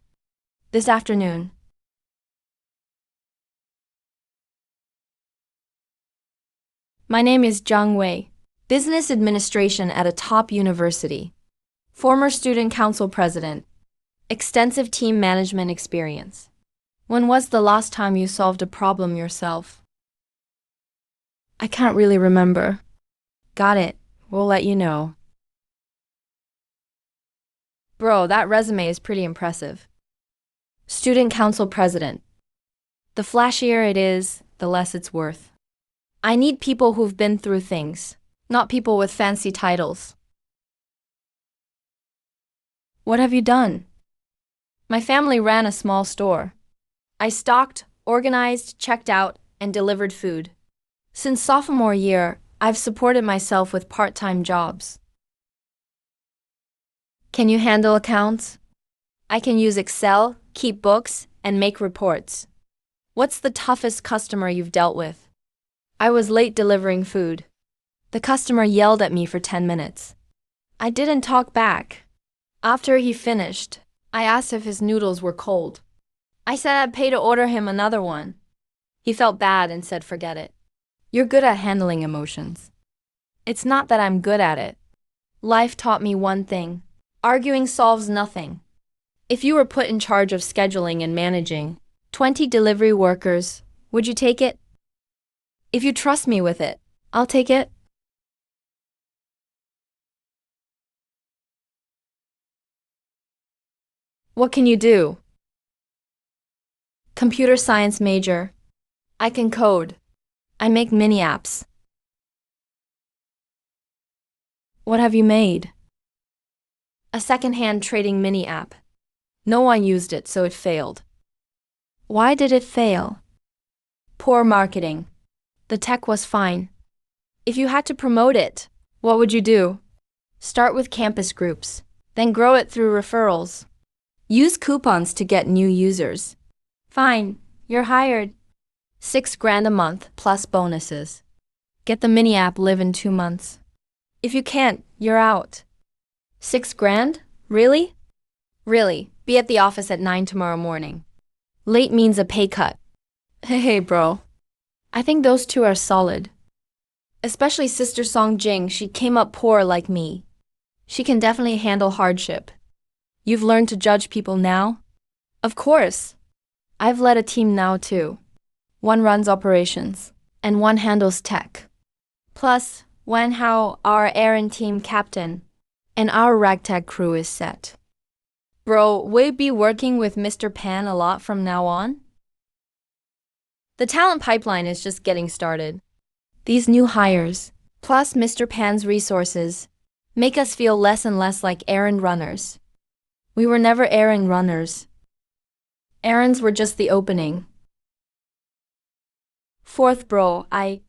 This afternoon. My name is Zhang Wei, Business Administration at a top university. Former student council president. Extensive team management experience. When was the last time you solved a problem yourself? I can't really remember. Got it. We'll let you know. Bro, that resume is pretty impressive. Student council president. The flashier it is, the less it's worth. I need people who've been through things, not people with fancy titles. What have you done? My family ran a small store. I stocked, organized, checked out, and delivered food. Since sophomore year, I've supported myself with part-time jobs. Can you handle accounts? I can use Excel, keep books, and make reports. What's the toughest customer you've dealt with? I was late delivering food. The customer yelled at me for 10 minutes. I didn't talk back. After he finished, I asked if his noodles were cold. I said I'd pay to order him another one. He felt bad and said forget it. You're good at handling emotions. It's not that I'm good at it. Life taught me one thing. Arguing solves nothing. If you were put in charge of scheduling and managing 20 delivery workers, would you take it? If you trust me with it, I'll take it. What can you do? Computer science major. I can code. I make mini apps. What have you made? A second-hand trading mini app. No one used it, so it failed. Why did it fail? Poor marketing. The tech was fine. If you had to promote it, what would you do? Start with campus groups, then grow it through referrals. Use coupons to get new users. Fine, you're hired. $6,000 a month plus bonuses. Get the mini app live in 2 months. If you can't, you're out. $6,000? Really? Really, be at the office at 9 tomorrow morning. Late means a pay cut. Hey bro. I think those two are solid. Especially Sister Song Jing, she came up poor like me. She can definitely handle hardship. You've learned to judge people now? Of course. I've led a team now too. One runs operations, and one handles tech. Plus, Wen Hao, our errand team captain, and our ragtag crew is set. Bro, will you be working with Mr. Pan a lot from now on? The talent pipeline is just getting started. These new hires, plus Mr. Pan's resources, make us feel less and less like errand runners. We were never errand runners. Errands were just the opening. Fourth bro, I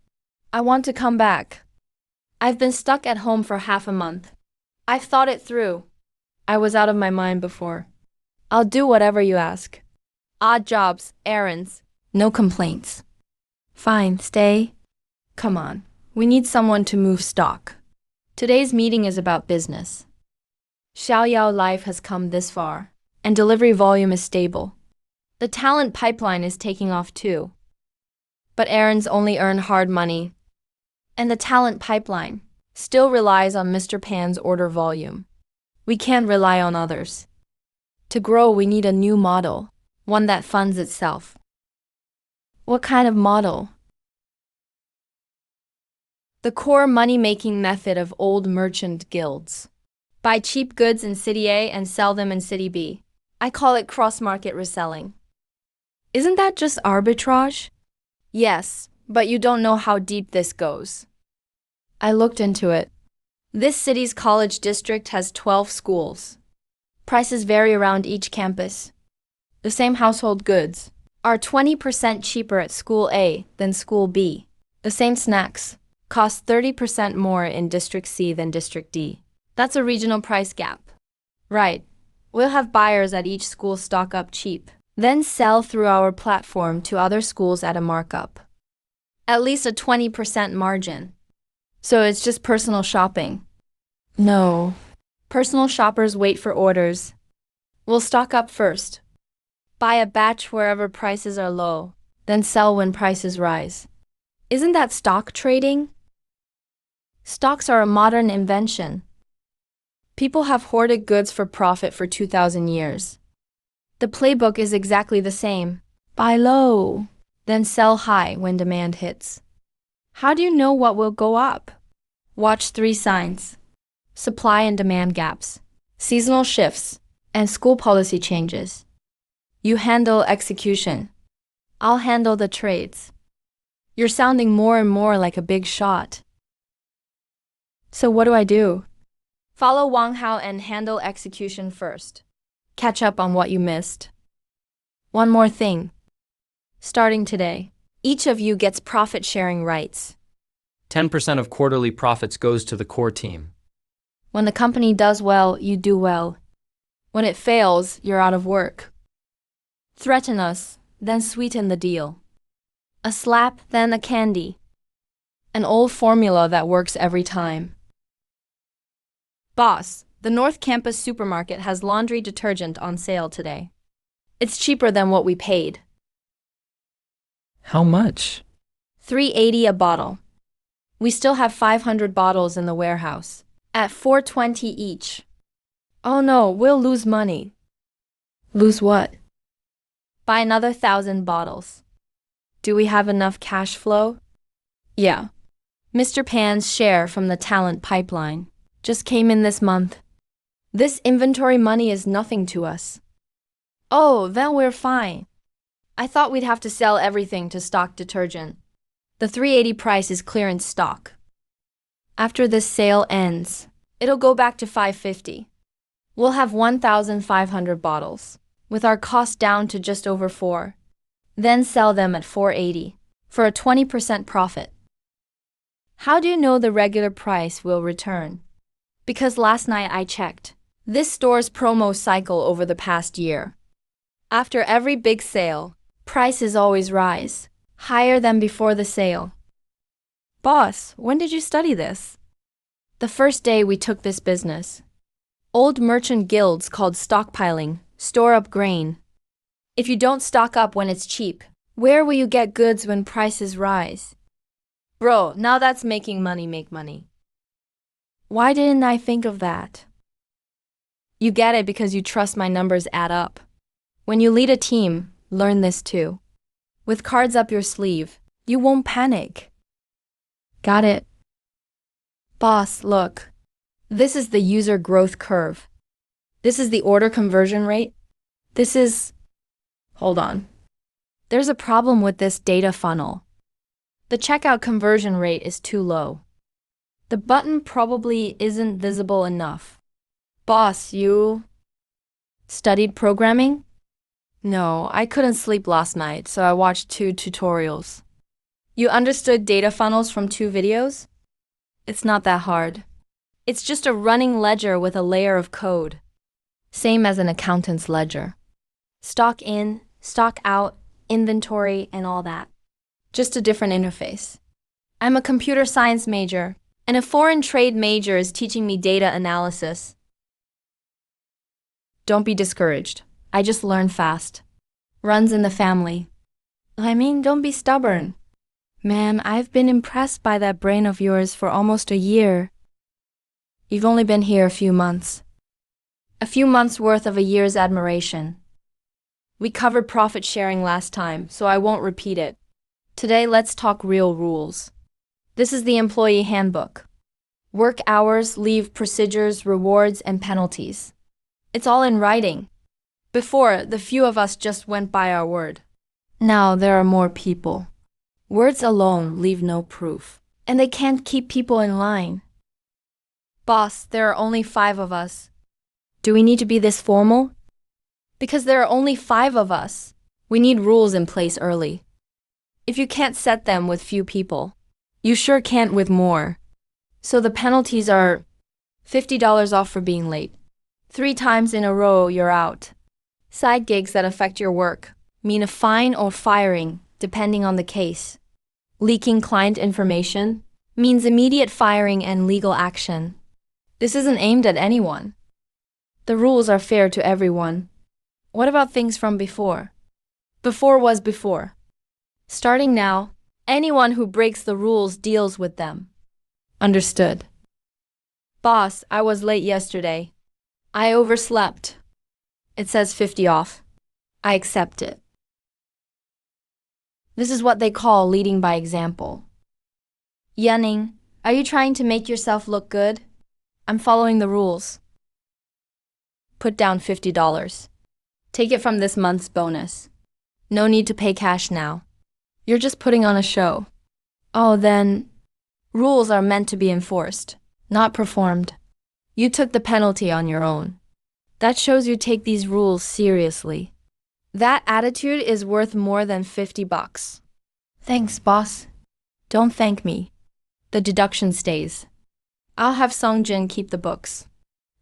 want to come back. I've been stuck at home for half a month. I've thought it through. I was out of my mind before. I'll do whatever you ask. Odd jobs, errands, no complaints. Fine, stay. Come on, we need someone to move stock. Today's meeting is about business. Xiaoyao life has come this far, and delivery volume is stable. The talent pipeline is taking off too. But errands only earn hard money. And the talent pipeline still relies on Mr. Pan's order volume. We can't rely on others. To grow, we need a new model, one that funds itself. What kind of model? The core money-making method of old merchant guilds. Buy cheap goods in City A and sell them in City B. I call it cross-market reselling. Isn't that just arbitrage? Yes, but you don't know how deep this goes. I looked into it. This city's college district has 12 schools. Prices vary around each campus. The same household goods are 20% cheaper at School A than School B. The same snacks cost 30% more in District C than District D. That's a regional price gap. Right. We'll have buyers at each school stock up cheap, then sell through our platform to other schools at a markup. At least a 20% margin. So it's just personal shopping. No. Personal shoppers wait for orders. We'll stock up first. Buy a batch wherever prices are low, then sell when prices rise. Isn't that stock trading? Stocks are a modern invention. People have hoarded goods for profit for 2,000 years. The playbook is exactly the same. Buy low, then sell high when demand hits. How do you know what will go up? Watch 3 signs: supply and demand gaps, seasonal shifts, and school policy changes. You handle execution. I'll handle the trades. You're sounding more and more like a big shot. So what do I do? Follow Wang Hao and handle execution first. Catch up on what you missed. One more thing. Starting today, each of you gets profit-sharing rights. 10% of quarterly profits goes to the core team. When the company does well, you do well. When it fails, you're out of work. Threaten us, then sweeten the deal. A slap, then a candy. An old formula that works every time. Boss, the North Campus supermarket has laundry detergent on sale today. It's cheaper than what we paid. How much? $3.80 a bottle. We still have 500 bottles in the warehouse, at $4.20 each. Oh no, we'll lose money. Lose what? Buy another 1,000 bottles. Do we have enough cash flow? Yeah. Mr. Pan's share from the talent pipeline just came in this month. This inventory money is nothing to us. Oh, then we're fine. I thought we'd have to sell everything to stock detergent. The $3.80 price is clearance stock. After this sale ends, it'll go back to $5.50. We'll have 1,500 bottles, with our cost down to just over $4. Then sell them at $4.80 for a 20% profit. How do you know the regular price will return? Because last night I checked this store's promo cycle over the past year. After every big sale, prices always rise, higher than before the sale. Boss, when did you study this? The first day we took this business. Old merchant guilds called stockpiling, store up grain. If you don't stock up when it's cheap, where will you get goods when prices rise? Bro, now that's making money make money. Why didn't I think of that? You get it because you trust my numbers add up. When you lead a team, learn this too. With cards up your sleeve, you won't panic. Got it? Boss, look. This is the user growth curve. This is the order conversion rate. This is... Hold on. There's a problem with this data funnel. The checkout conversion rate is too low. The button probably isn't visible enough. Boss, you studied programming? No, I couldn't sleep last night, so I watched 2 tutorials. You understood data funnels from 2 videos? It's not that hard. It's just a running ledger with a layer of code. Same as an accountant's ledger. Stock in, stock out, inventory, and all that. Just a different interface. I'm a computer science major, and a foreign trade major is teaching me data analysis. Don't be discouraged. I just learn fast. Runs in the family. Don't be stubborn. Man, I've been impressed by that brain of yours for almost a year. You've only been here a few months. A few months worth of a year's admiration. We covered profit sharing last time, so I won't repeat it. Today, let's talk real rules. This is the employee handbook. Work hours, leave procedures, rewards, and penalties. It's all in writing. Before, the few of us just went by our word. Now there are more people. Words alone leave no proof, and they can't keep people in line. Boss, there are only 5 of us. Do we need to be this formal? Because there are only 5 of us. We need rules in place early. If you can't set them with few people, you sure can't with more. So the penalties are $50 off for being late. 3 times in a row, you're out. Side gigs that affect your work mean a fine or firing, depending on the case. Leaking client information means immediate firing and legal action. This isn't aimed at anyone. The rules are fair to everyone. What about things from before? Before was before. Starting now, anyone who breaks the rules deals with them. Understood. Boss, I was late yesterday. I overslept. It says 50 off. I accept it. This is what they call leading by example. Yunning, are you trying to make yourself look good? I'm following the rules. Put down $50. Take it from this month's bonus. No need to pay cash now. You're just putting on a show. Oh, then, rules are meant to be enforced, not performed. You took the penalty on your own. That shows you take these rules seriously. That attitude is worth more than $50. Thanks, boss. Don't thank me. The deduction stays. I'll have Songjin keep the books.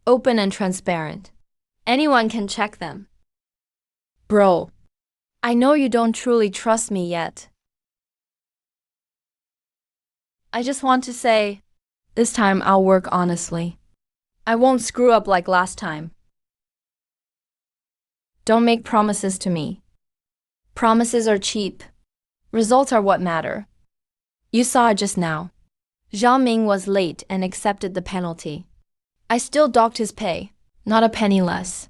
Open and transparent. Anyone can check them. Bro, I know you don't truly trust me yet. I just want to say, this time I'll work honestly. I won't screw up like last time. Don't make promises to me. Promises are cheap. Results are what matter. You saw it just now. Zhao Ming was late and accepted the penalty. I still docked his pay, not a penny less.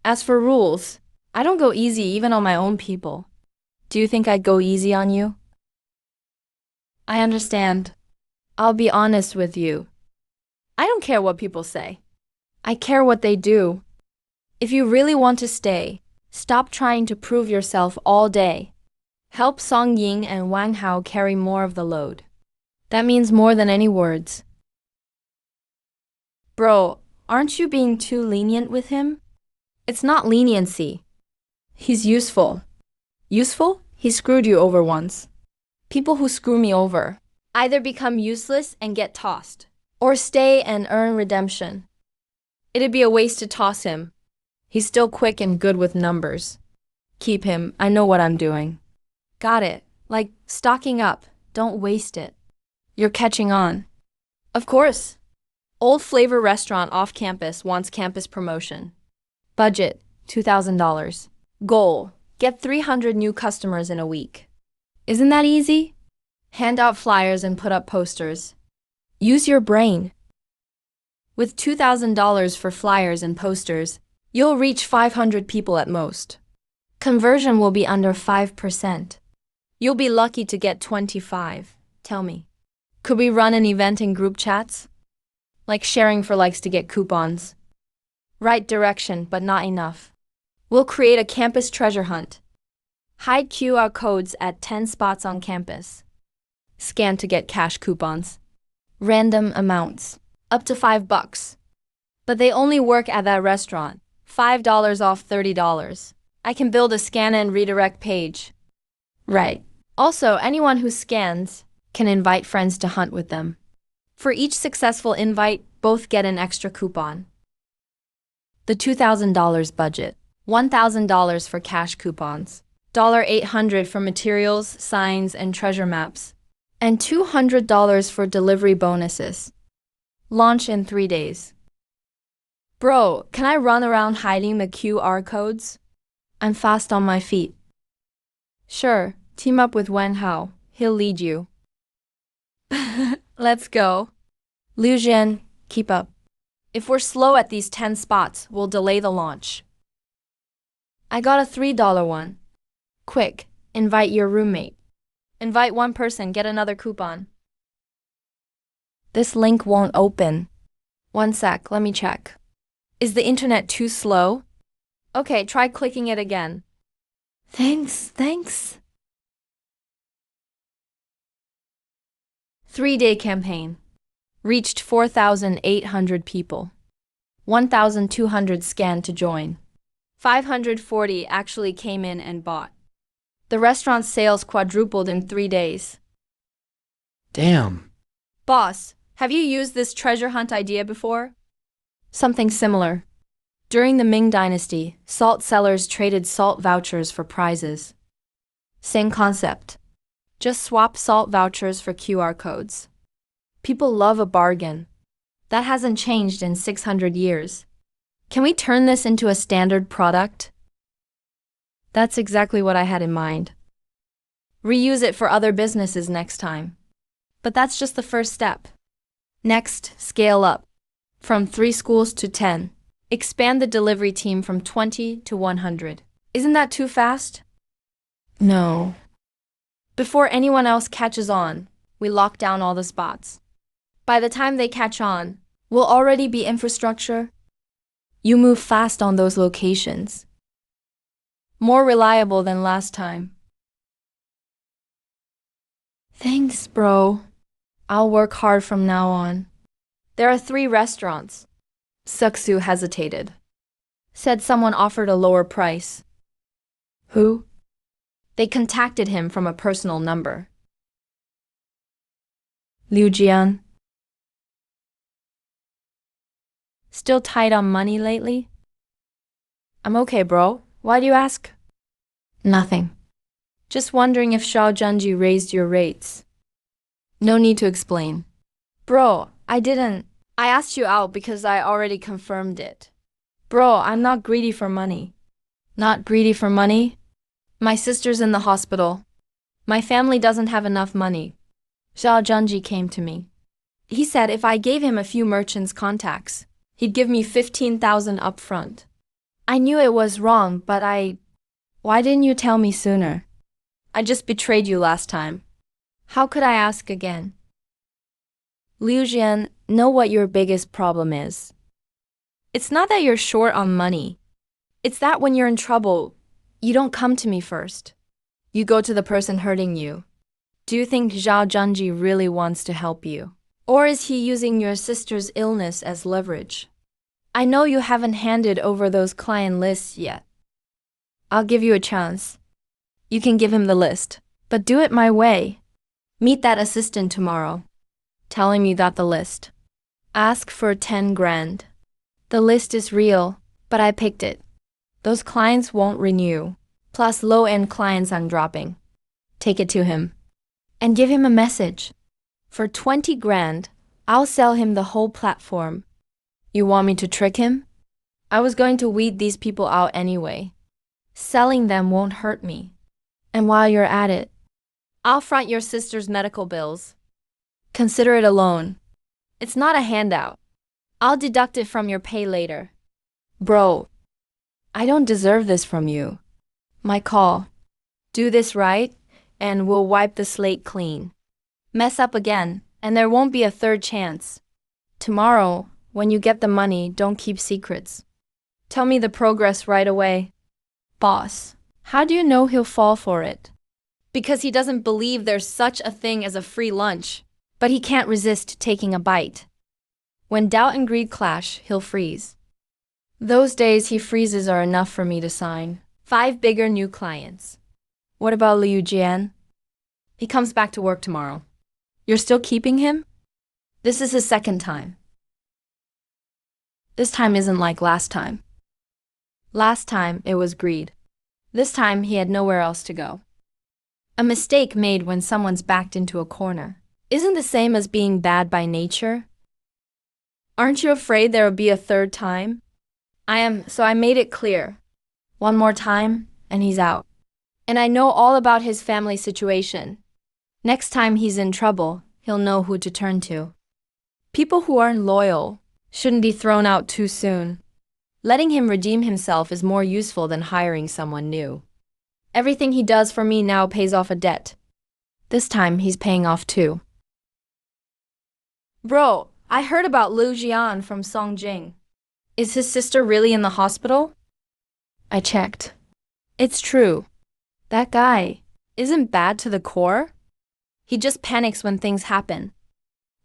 As for rules, I don't go easy even on my own people. Do you think I'd go easy on you? I understand. I'll be honest with you. I don't care what people say. I care what they do. If you really want to stay, stop trying to prove yourself all day. Help Song Ying and Wang Hao carry more of the load. That means more than any words. Bro, aren't you being too lenient with him? It's not leniency. He's useful. Useful? He screwed you over once. People who screw me over either become useless and get tossed, or stay and earn redemption. It'd be a waste to toss him. He's still quick and good with numbers. Keep him, I know what I'm doing. Got it. Like stocking up, don't waste it. You're catching on. Of course. Old Flavor Restaurant off campus wants campus promotion. Budget, $2,000. Goal, get 300 new customers in a week. Isn't that easy? Hand out flyers and put up posters. Use your brain. With $2,000 for flyers and posters, you'll reach 500 people at most. Conversion will be under 5%. You'll be lucky to get 25. Tell me, could we run an event in group chats? Like sharing for likes to get coupons. Right direction, but not enough. We'll create a campus treasure hunt. Hide QR codes at 10 spots on campus. Scan to get cash coupons. Random amounts, up to $5. But they only work at that restaurant. $5 off $30. I can build a scan and redirect page. Right. Also, anyone who scans can invite friends to hunt with them. For each successful invite, both get an extra coupon. The $2,000 budget. $1,000 for cash coupons. $800 for materials, signs, and treasure maps. And $200 for delivery bonuses. Launch in 3 days. Bro, can I run around hiding the QR codes? I'm fast on my feet. Sure, team up with Wen Hao. He'll lead you. Let's go. Liu Zhen, keep up. If we're slow at these 10 spots, we'll delay the launch. I got a $3 one. Quick, invite your roommate. Invite one person, get another coupon. This link won't open. One sec, let me check. Is the internet too slow? Okay, try clicking it again. Thanks. 3-day campaign. Reached 4,800 people. 1,200 scanned to join. 540 actually came in and bought. The restaurant's sales quadrupled in 3 days. Damn. Boss, have you used this treasure hunt idea before? Something similar. During the Ming Dynasty, salt sellers traded salt vouchers for prizes. Same concept. Just swap salt vouchers for QR codes. People love a bargain. That hasn't changed in 600 years. Can we turn this into a standard product? That's exactly what I had in mind. Reuse it for other businesses next time. But that's just the first step. Next, scale up. From 3 schools to 10. Expand the delivery team from 20 to 100. Isn't that too fast? No. Before anyone else catches on, we lock down all the spots. By the time they catch on, we'll already be infrastructure. You move fast on those locations. More reliable than last time. Thanks, bro. I'll work hard from now on. There are 3 restaurants. Suksu hesitated. Said someone offered a lower price. Who? They contacted him from a personal number. Liu Jian. Still tight on money lately? I'm okay, bro. Why do you ask? Nothing. Just wondering if Shao Zhenji raised your rates. No need to explain. Bro, I didn't. I asked you out because I already confirmed it. Bro, I'm not greedy for money. Not greedy for money? My sister's in the hospital. My family doesn't have enough money. Zhao Junji came to me. He said if I gave him a few merchants' contacts, he'd give me 15,000 upfront. I knew it was wrong, but why didn't you tell me sooner? I just betrayed you last time. How could I ask again? Liu Jian, know what your biggest problem is. It's not that you're short on money. It's that when you're in trouble, you don't come to me first. You go to the person hurting you. Do you think Zhao Junji really wants to help you? Or is he using your sister's illness as leverage? I know you haven't handed over those client lists yet. I'll give you a chance. You can give him the list, but do it my way. Meet that assistant tomorrow. Tell him you got the list. Ask for 10 grand. The list is real, but I picked it. Those clients won't renew. Plus low-end clients I'm dropping. Take it to him. And give him a message. For 20 grand, I'll sell him the whole platform. You want me to trick him? I was going to weed these people out anyway. Selling them won't hurt me. And while you're at it, I'll front your sister's medical bills. Consider it a loan. It's not a handout. I'll deduct it from your pay later. Bro, I don't deserve this from you. My call. Do this right, and we'll wipe the slate clean. Mess up again, and there won't be a third chance. Tomorrow, when you get the money, don't keep secrets. Tell me the progress right away. Boss, how do you know he'll fall for it? Because he doesn't believe there's such a thing as a free lunch, but he can't resist taking a bite. When doubt and greed clash, he'll freeze. Those days he freezes are enough for me to sign 5 bigger new clients. What about Liu Jian? He comes back to work tomorrow. You're still keeping him? This is his second time. This time isn't like last time. Last time, it was greed. This time, he had nowhere else to go. A mistake made when someone's backed into a corner isn't the same as being bad by nature. Aren't you afraid there will be a third time? I am, so I made it clear. One more time, and he's out. And I know all about his family situation. Next time he's in trouble, he'll know who to turn to. People who aren't loyal shouldn't be thrown out too soon. Letting him redeem himself is more useful than hiring someone new. Everything he does for me now pays off a debt. This time he's paying off too. Bro, I heard about Liu Jian from Songjing. Is his sister really in the hospital? I checked. It's true. That guy isn't bad to the core. He just panics when things happen.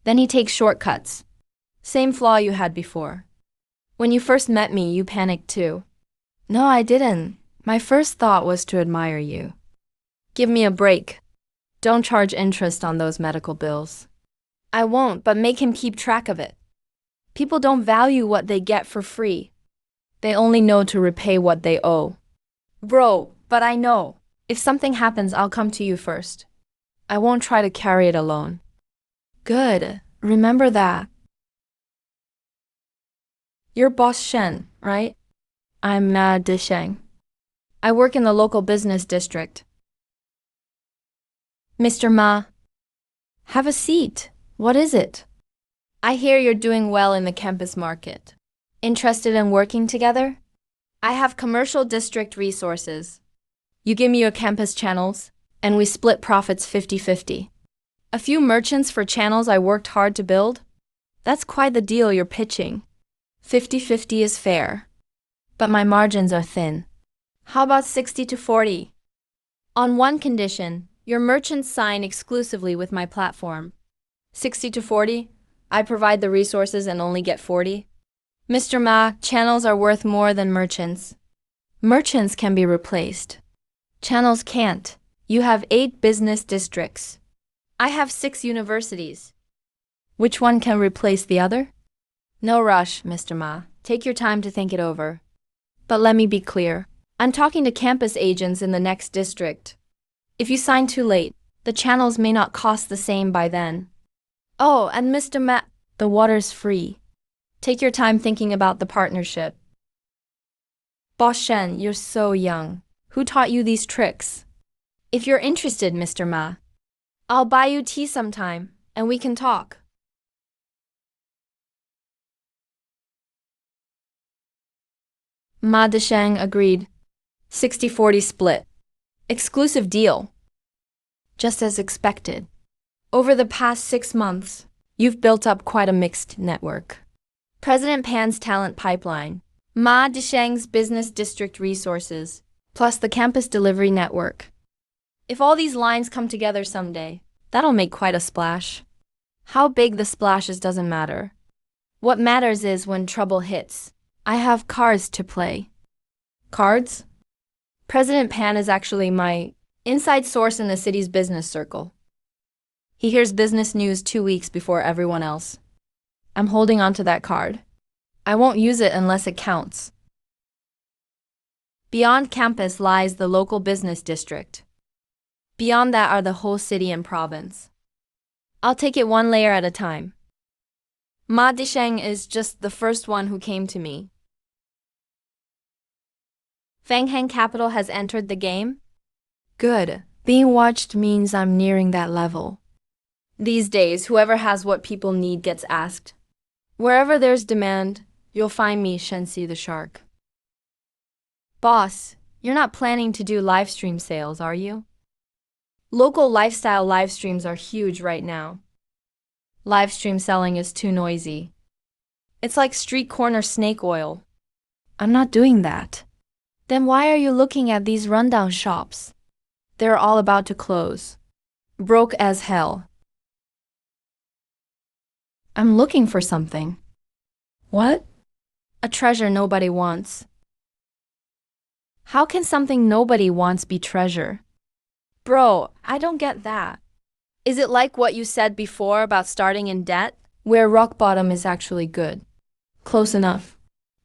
Then he takes shortcuts. Same flaw you had before. When you first met me, you panicked too. No, I didn't. My first thought was to admire you. Give me a break. Don't charge interest on those medical bills. I won't, but make him keep track of it. People don't value what they get for free. They only know to repay what they owe. Bro, but I know. If something happens, I'll come to you first. I won't try to carry it alone. Good. Remember that. You're Boss Shen, right? I'm Ma Disheng. I work in the local business district. Mr. Ma, have a seat. What is it? I hear you're doing well in the campus market. Interested in working together? I have commercial district resources. You give me your campus channels, and we split profits 50-50. A few merchants for channels I worked hard to build? That's quite the deal you're pitching. 50-50 is fair. But my margins are thin. How about 60-40? On one condition, your merchants sign exclusively with my platform. 60-40, I provide the resources and only get 40. Mr. Ma, channels are worth more than merchants. Merchants can be replaced. Channels can't. You have 8 business districts. I have 6 universities. Which one can replace the other? No rush, Mr. Ma. Take your time to think it over. But let me be clear. I'm talking to campus agents in the next district. If you sign too late, the channels may not cost the same by then. Oh, and Mr. Ma, The water's free. Take your time thinking about the partnership. Boss Shen, you're so young. Who taught you these tricks? If you're interested, Mr. Ma, I'll buy you tea sometime, and we can talk. Ma Desheng agreed. 60-40 split. Exclusive deal. Just as expected. Over the past 6 months, you've built up quite a mixed network. President Pan's talent pipeline, Ma Desheng's business district resources, plus the campus delivery network. If all these lines come together someday, that'll make quite a splash. How big the splash is doesn't matter. What matters is when trouble hits. I have cards to play. Cards? President Pan is actually my inside source in the city's business circle. He hears business news 2 weeks before everyone else. I'm holding on to that card. I won't use it unless it counts. Beyond campus lies the local business district. Beyond that are the whole city and province. I'll take it one layer at a time. Ma Desheng is just the first one who came to me. Fangheng Capital has entered the game? Good. Being watched means I'm nearing that level. These days, whoever has what people need gets asked. Wherever there's demand, you'll find me, Shensi the Shark. Boss, you're not planning to do live stream sales, are you? Local lifestyle live streams are huge right now. Live stream selling is too noisy. It's like street corner snake oil. I'm not doing that. Then why are you looking at these rundown shops? They're all about to close. Broke as hell. I'm looking for something. What? A treasure nobody wants. How can something nobody wants be treasure? Bro, I don't get that. Is it like what you said before about starting in debt, where rock bottom is actually good? Close enough.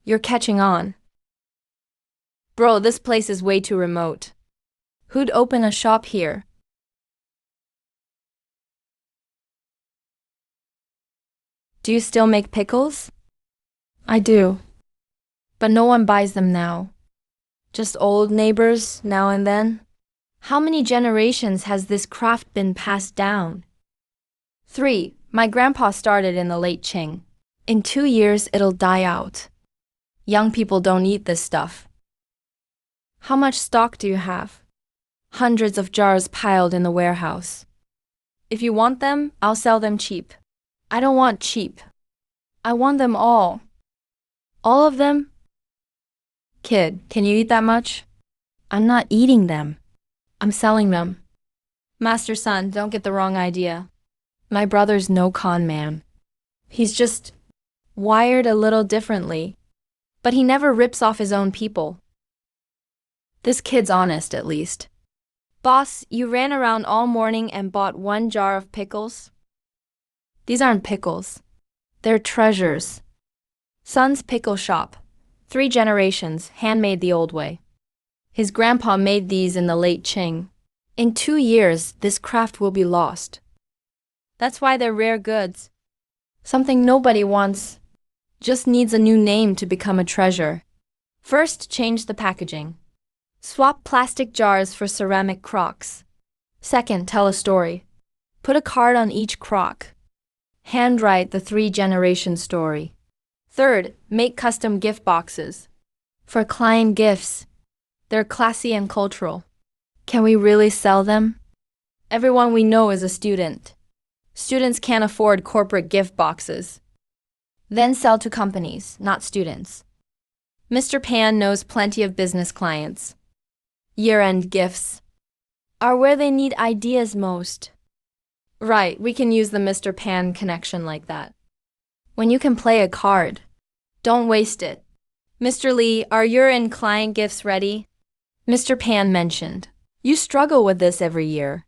You're catching on. Bro, this place is way too remote. Who'd open a shop here? Do you still make pickles? I do. But no one buys them now. Just old neighbors now and then. How many generations has this craft been passed down? 3. My grandpa started in the late Qing. In 2 years, it'll die out. Young people don't eat this stuff. How much stock do you have? Hundreds of jars piled in the warehouse. If you want them, I'll sell them cheap. I don't want cheap. I want them all. All of them? Kid, can you eat that much? I'm not eating them. I'm selling them. Master son, don't get the wrong idea. My brother's no con man. He's just wired a little differently. But he never rips off his own people. This kid's honest, at least. Boss, you ran around all morning and bought 1 jar of pickles? These aren't pickles. They're treasures. Son's pickle shop. 3 generations, handmade the old way. His grandpa made these in the late Qing. In 2 years, this craft will be lost. That's why they're rare goods. Something nobody wants. Just needs a new name to become a treasure. First, change the packaging. Swap plastic jars for ceramic crocks. Second, tell a story. Put a card on each crock. Handwrite the 3-generation story. Third, make custom gift boxes. For client gifts. They're classy and cultural. Can we really sell them? Everyone we know is a student. Students can't afford corporate gift boxes. Then sell to companies, not students. Mr. Pan knows plenty of business clients. Year-end gifts are where they need ideas most. Right, we can use the Mr. Pan connection like that. When you can play a card, don't waste it. Mr. Lee, are year-end client gifts ready? Mr. Pan mentioned. You struggle with this every year.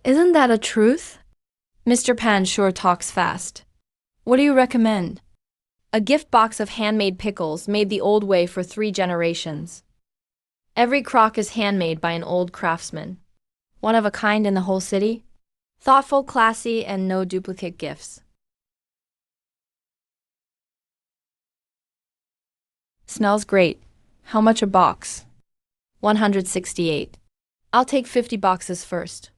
Isn't that a truth? Mr. Pan sure talks fast. What do you recommend? A gift box of handmade pickles made the old way for 3 generations. Every crock is handmade by an old craftsman. One of a kind in the whole city. Thoughtful, classy, and no duplicate gifts. Smells great. How much a box? 168. I'll take 50 boxes first.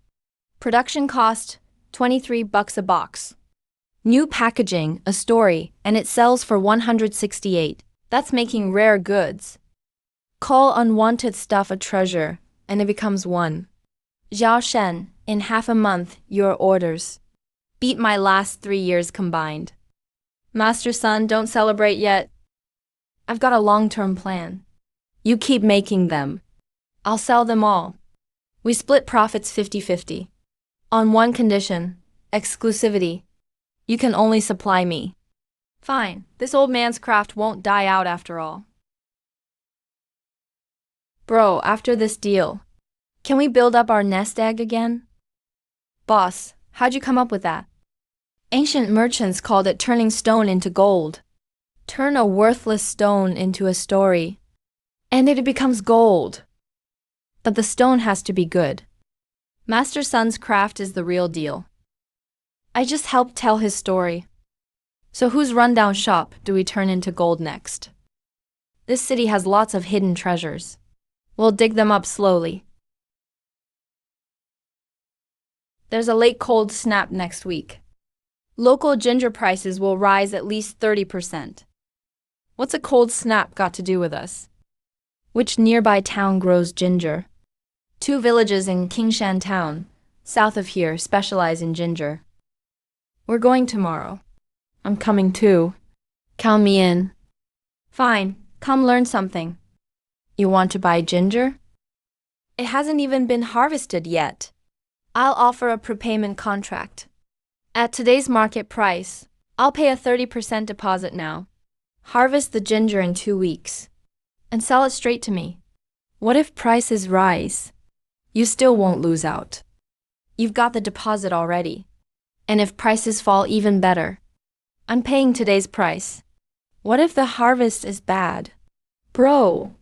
Production cost, 23 bucks a box. New packaging, a story, and it sells for 168. That's making rare goods. Call unwanted stuff a treasure, and it becomes one. Xiao Shen, in half a month, your orders. Beat my last 3 years combined. Master Son, don't celebrate yet. I've got a long-term plan. You keep making them. I'll sell them all. We split profits 50-50. On one condition, exclusivity. You can only supply me. Fine, this old man's craft won't die out after all. Bro, after this deal, can we build up our nest egg again? Boss, how'd you come up with that? Ancient merchants called it turning stone into gold. Turn a worthless stone into a story, and it becomes gold. But the stone has to be good. Master Son's craft is the real deal. I just helped tell his story. So whose rundown shop do we turn into gold next? This city has lots of hidden treasures. We'll dig them up slowly. There's a late cold snap next week. Local ginger prices will rise at least 30%. What's a cold snap got to do with us? Which nearby town grows ginger? 2 villages in Kingshan town, south of here, specialize in ginger. We're going tomorrow. I'm coming too. Count me in. Fine, come learn something. You want to buy ginger? It hasn't even been harvested yet. I'll offer a prepayment contract. At today's market price, I'll pay a 30% deposit now. Harvest the ginger in 2 weeks. And sell it straight to me. What if prices rise? You still won't lose out. You've got the deposit already. And if prices fall, even better. I'm paying today's price. What if the harvest is bad? Bro,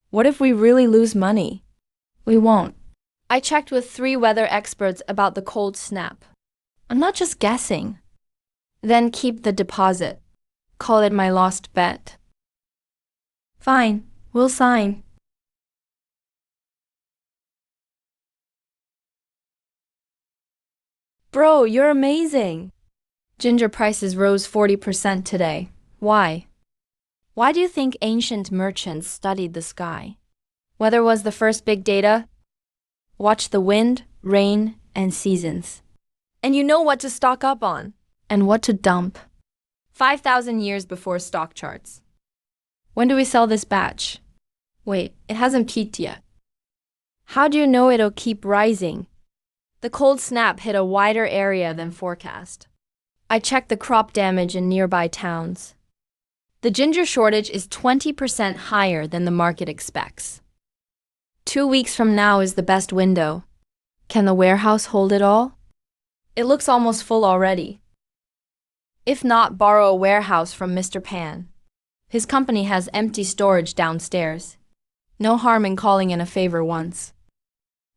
what if we really lose money? We won't. I checked with 3 weather experts about the cold snap. I'm not just guessing. Then keep the deposit. Call it my lost bet. Fine, we'll sign. Bro, you're amazing. Ginger prices rose 40% today. Why? Why do you think ancient merchants studied the sky? Weather was the first big data. Watch the wind, rain, and seasons. And you know what to stock up on. And what to dump. 5,000 years before stock charts. When do we sell this batch? Wait, it hasn't peaked yet. How do you know it'll keep rising? The cold snap hit a wider area than forecast. I checked the crop damage in nearby towns. The ginger shortage is 20% higher than the market expects. 2 weeks from now is the best window. Can the warehouse hold it all? It looks almost full already. If not, borrow a warehouse from Mr. Pan. His company has empty storage downstairs. No harm in calling in a favor once.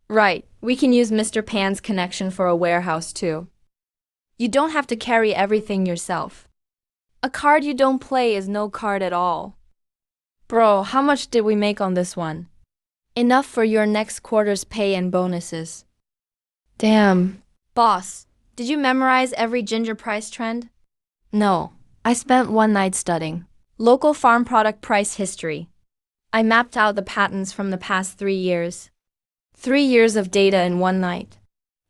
Right, we can use Mr. Pan's connection for a warehouse too. You don't have to carry everything yourself. A card you don't play is no card at all. Bro, how much did we make on this one? Enough for your next quarter's pay and bonuses. Damn. Boss, did you memorize every ginger price trend? No, I spent one night studying local farm product price history. I mapped out the patterns from the past 3 years. 3 years of data in one night.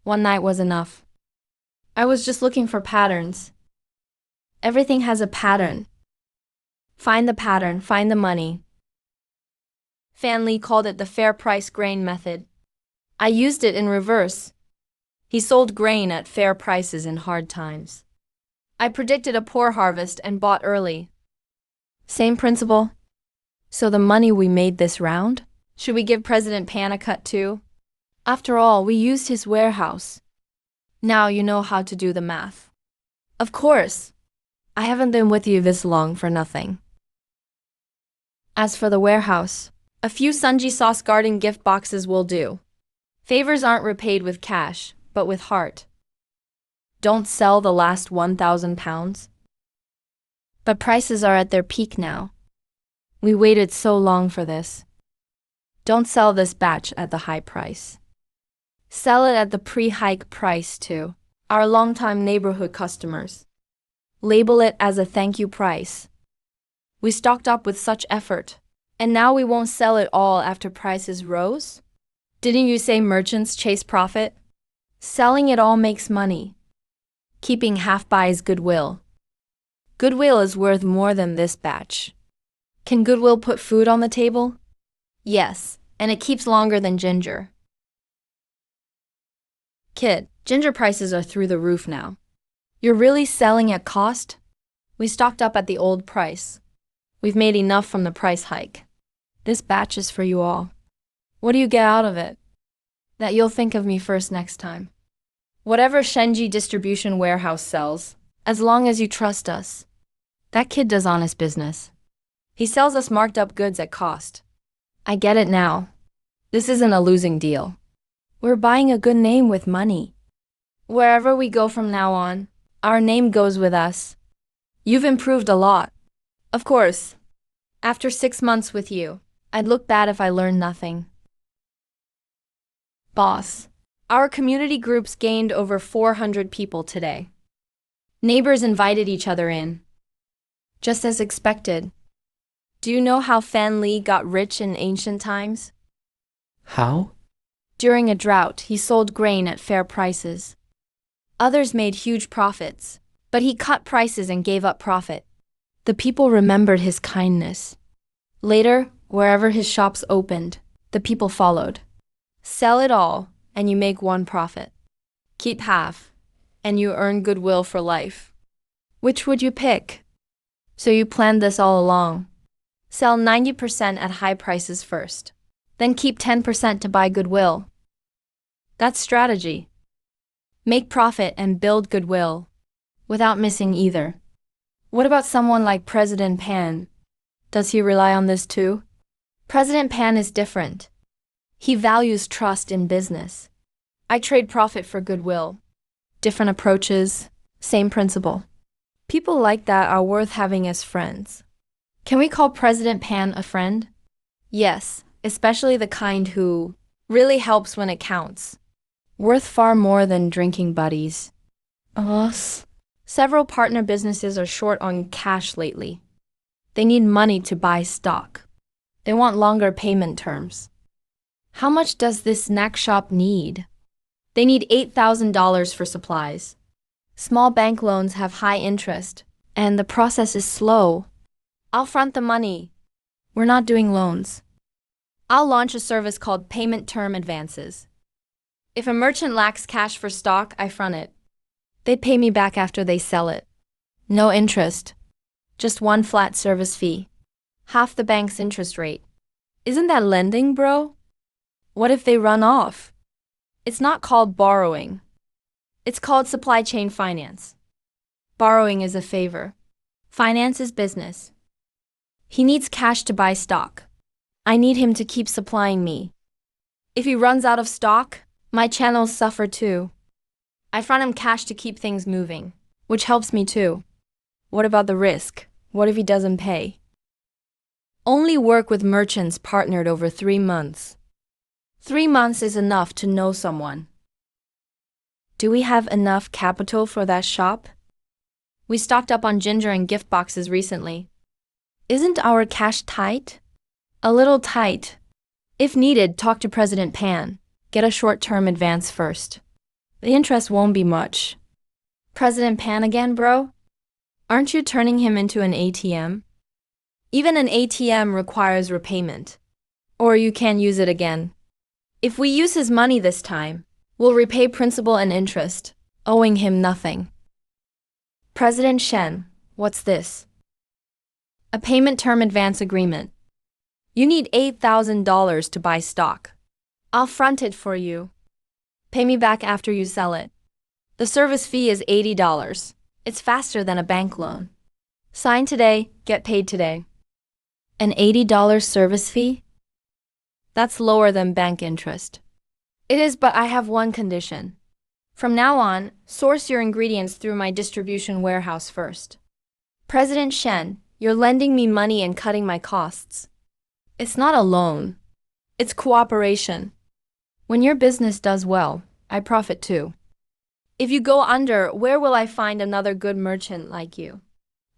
One night was enough. I was just looking for patterns. Everything has a pattern. Find the pattern, find the money. Fan Li called it the fair price grain method. I used it in reverse. He sold grain at fair prices in hard times. I predicted a poor harvest and bought early. Same principle. So the money we made this round? Should we give President Pan a cut too? After all, we used his warehouse. Now you know how to do the math. Of course. I haven't been with you this long for nothing. As for the warehouse, a few Sunji Sauce Garden gift boxes will do. Favors aren't repaid with cash, but with heart. Don't sell the last 1,000 pounds. But prices are at their peak now. We waited so long for this. Don't sell this batch at the high price. Sell it at the pre-hike price to our longtime neighborhood customers. Label it as a thank you price. We stocked up with such effort, and now we won't sell it all after prices rose? Didn't you say merchants chase profit? Selling it all makes money. Keeping half buys goodwill. Goodwill is worth more than this batch. Can goodwill put food on the table? Yes, and it keeps longer than ginger. Kid, ginger prices are through the roof now. You're really selling at cost? We stocked up at the old price. We've made enough from the price hike. This batch is for you all. What do you get out of it? That you'll think of me first next time. Whatever Shenji distribution warehouse sells, as long as you trust us. That kid does honest business. He sells us marked up goods at cost. I get it now. This isn't a losing deal. We're buying a good name with money. Wherever we go from now on, our name goes with us. You've improved a lot. Of course. After 6 months with you, I'd look bad if I learned nothing. Boss, our community groups gained over 400 people today. Neighbors invited each other in. Just as expected. Do you know how Fan Li got rich in ancient times? How? During a drought, he sold grain at fair prices. Others made huge profits, but he cut prices and gave up profit. The people remembered his kindness. Later, wherever his shops opened, the people followed. Sell it all, and you make one profit. Keep half, and you earn goodwill for life. Which would you pick? So you planned this all along. Sell 90% at high prices first. Then keep 10% to buy goodwill. That's strategy. Make profit and build goodwill, without missing either. What about someone like President Pan? Does he rely on this too? President Pan is different. He values trust in business. I trade profit for goodwill. Different approaches, same principle. People like that are worth having as friends. Can we call President Pan a friend? Yes, especially the kind who really helps when it counts. Worth far more than drinking buddies. Us? Several partner businesses are short on cash lately. They need money to buy stock. They want longer payment terms. How much does this snack shop need? They need $8,000 for supplies. Small bank loans have high interest, and the process is slow. I'll front the money. We're not doing loans. I'll launch a service called payment term advances. If a merchant lacks cash for stock, I front it. They pay me back after they sell it. No interest. Just one flat service fee. Half the bank's interest rate. Isn't that lending, bro? What if they run off? It's not called borrowing. It's called supply chain finance. Borrowing is a favor. Finance is business. He needs cash to buy stock. I need him to keep supplying me. If he runs out of stock, my channels suffer too. I front him cash to keep things moving, which helps me too. What about the risk? What if he doesn't pay? Only work with merchants partnered over 3 months. 3 months is enough to know someone. Do we have enough capital for that shop? We stocked up on ginger and gift boxes recently. Isn't our cash tight? A little tight. If needed, talk to President Pan. Get a short-term advance first. The interest won't be much. President Pan again, bro? Aren't you turning him into an ATM? Even an ATM requires repayment. Or you can't use it again. If we use his money this time, we'll repay principal and interest, owing him nothing. President Shen, what's this? A payment term advance agreement. You need $8,000 to buy stock. I'll front it for you. Pay me back after you sell it. The service fee is $80. It's faster than a bank loan. Sign today, get paid today. An $80 service fee? That's lower than bank interest. It is, but I have one condition. From now on, source your ingredients through my distribution warehouse first. President Shen, You're lending me money and cutting my costs. It's not a loan. It's cooperation. When your business does well, I profit too. If you go under, where will I find another good merchant like you?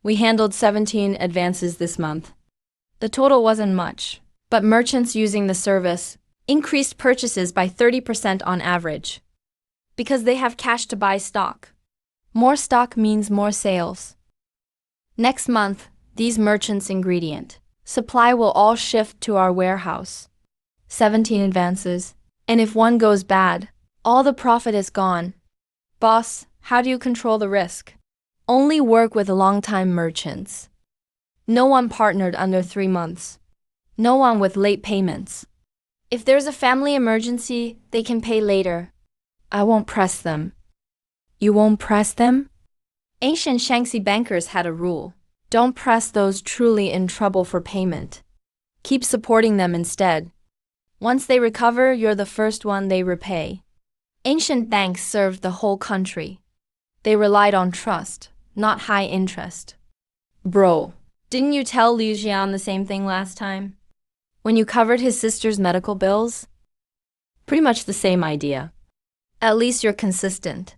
We handled 17 advances this month. The total wasn't much, but merchants using the service increased purchases by 30% on average. Because they have cash to buy stock. More stock means more sales. Next month, these merchants' ingredient supply will all shift to our warehouse. 17 advances. And if one goes bad, all the profit is gone. Boss, how do you control the risk? Only work with long-time merchants. No one partnered under 3 months. No one with late payments. If there's a family emergency, they can pay later. I won't press them. You won't press them? Ancient Shaanxi bankers had a rule. Don't press those truly in trouble for payment. Keep supporting them instead. Once they recover, you're the first one they repay. Ancient banks served the whole country. They relied on trust, not high interest. Bro, didn't you tell Liu Xian the same thing last time? When you covered his sister's medical bills? Pretty much the same idea. At least you're consistent.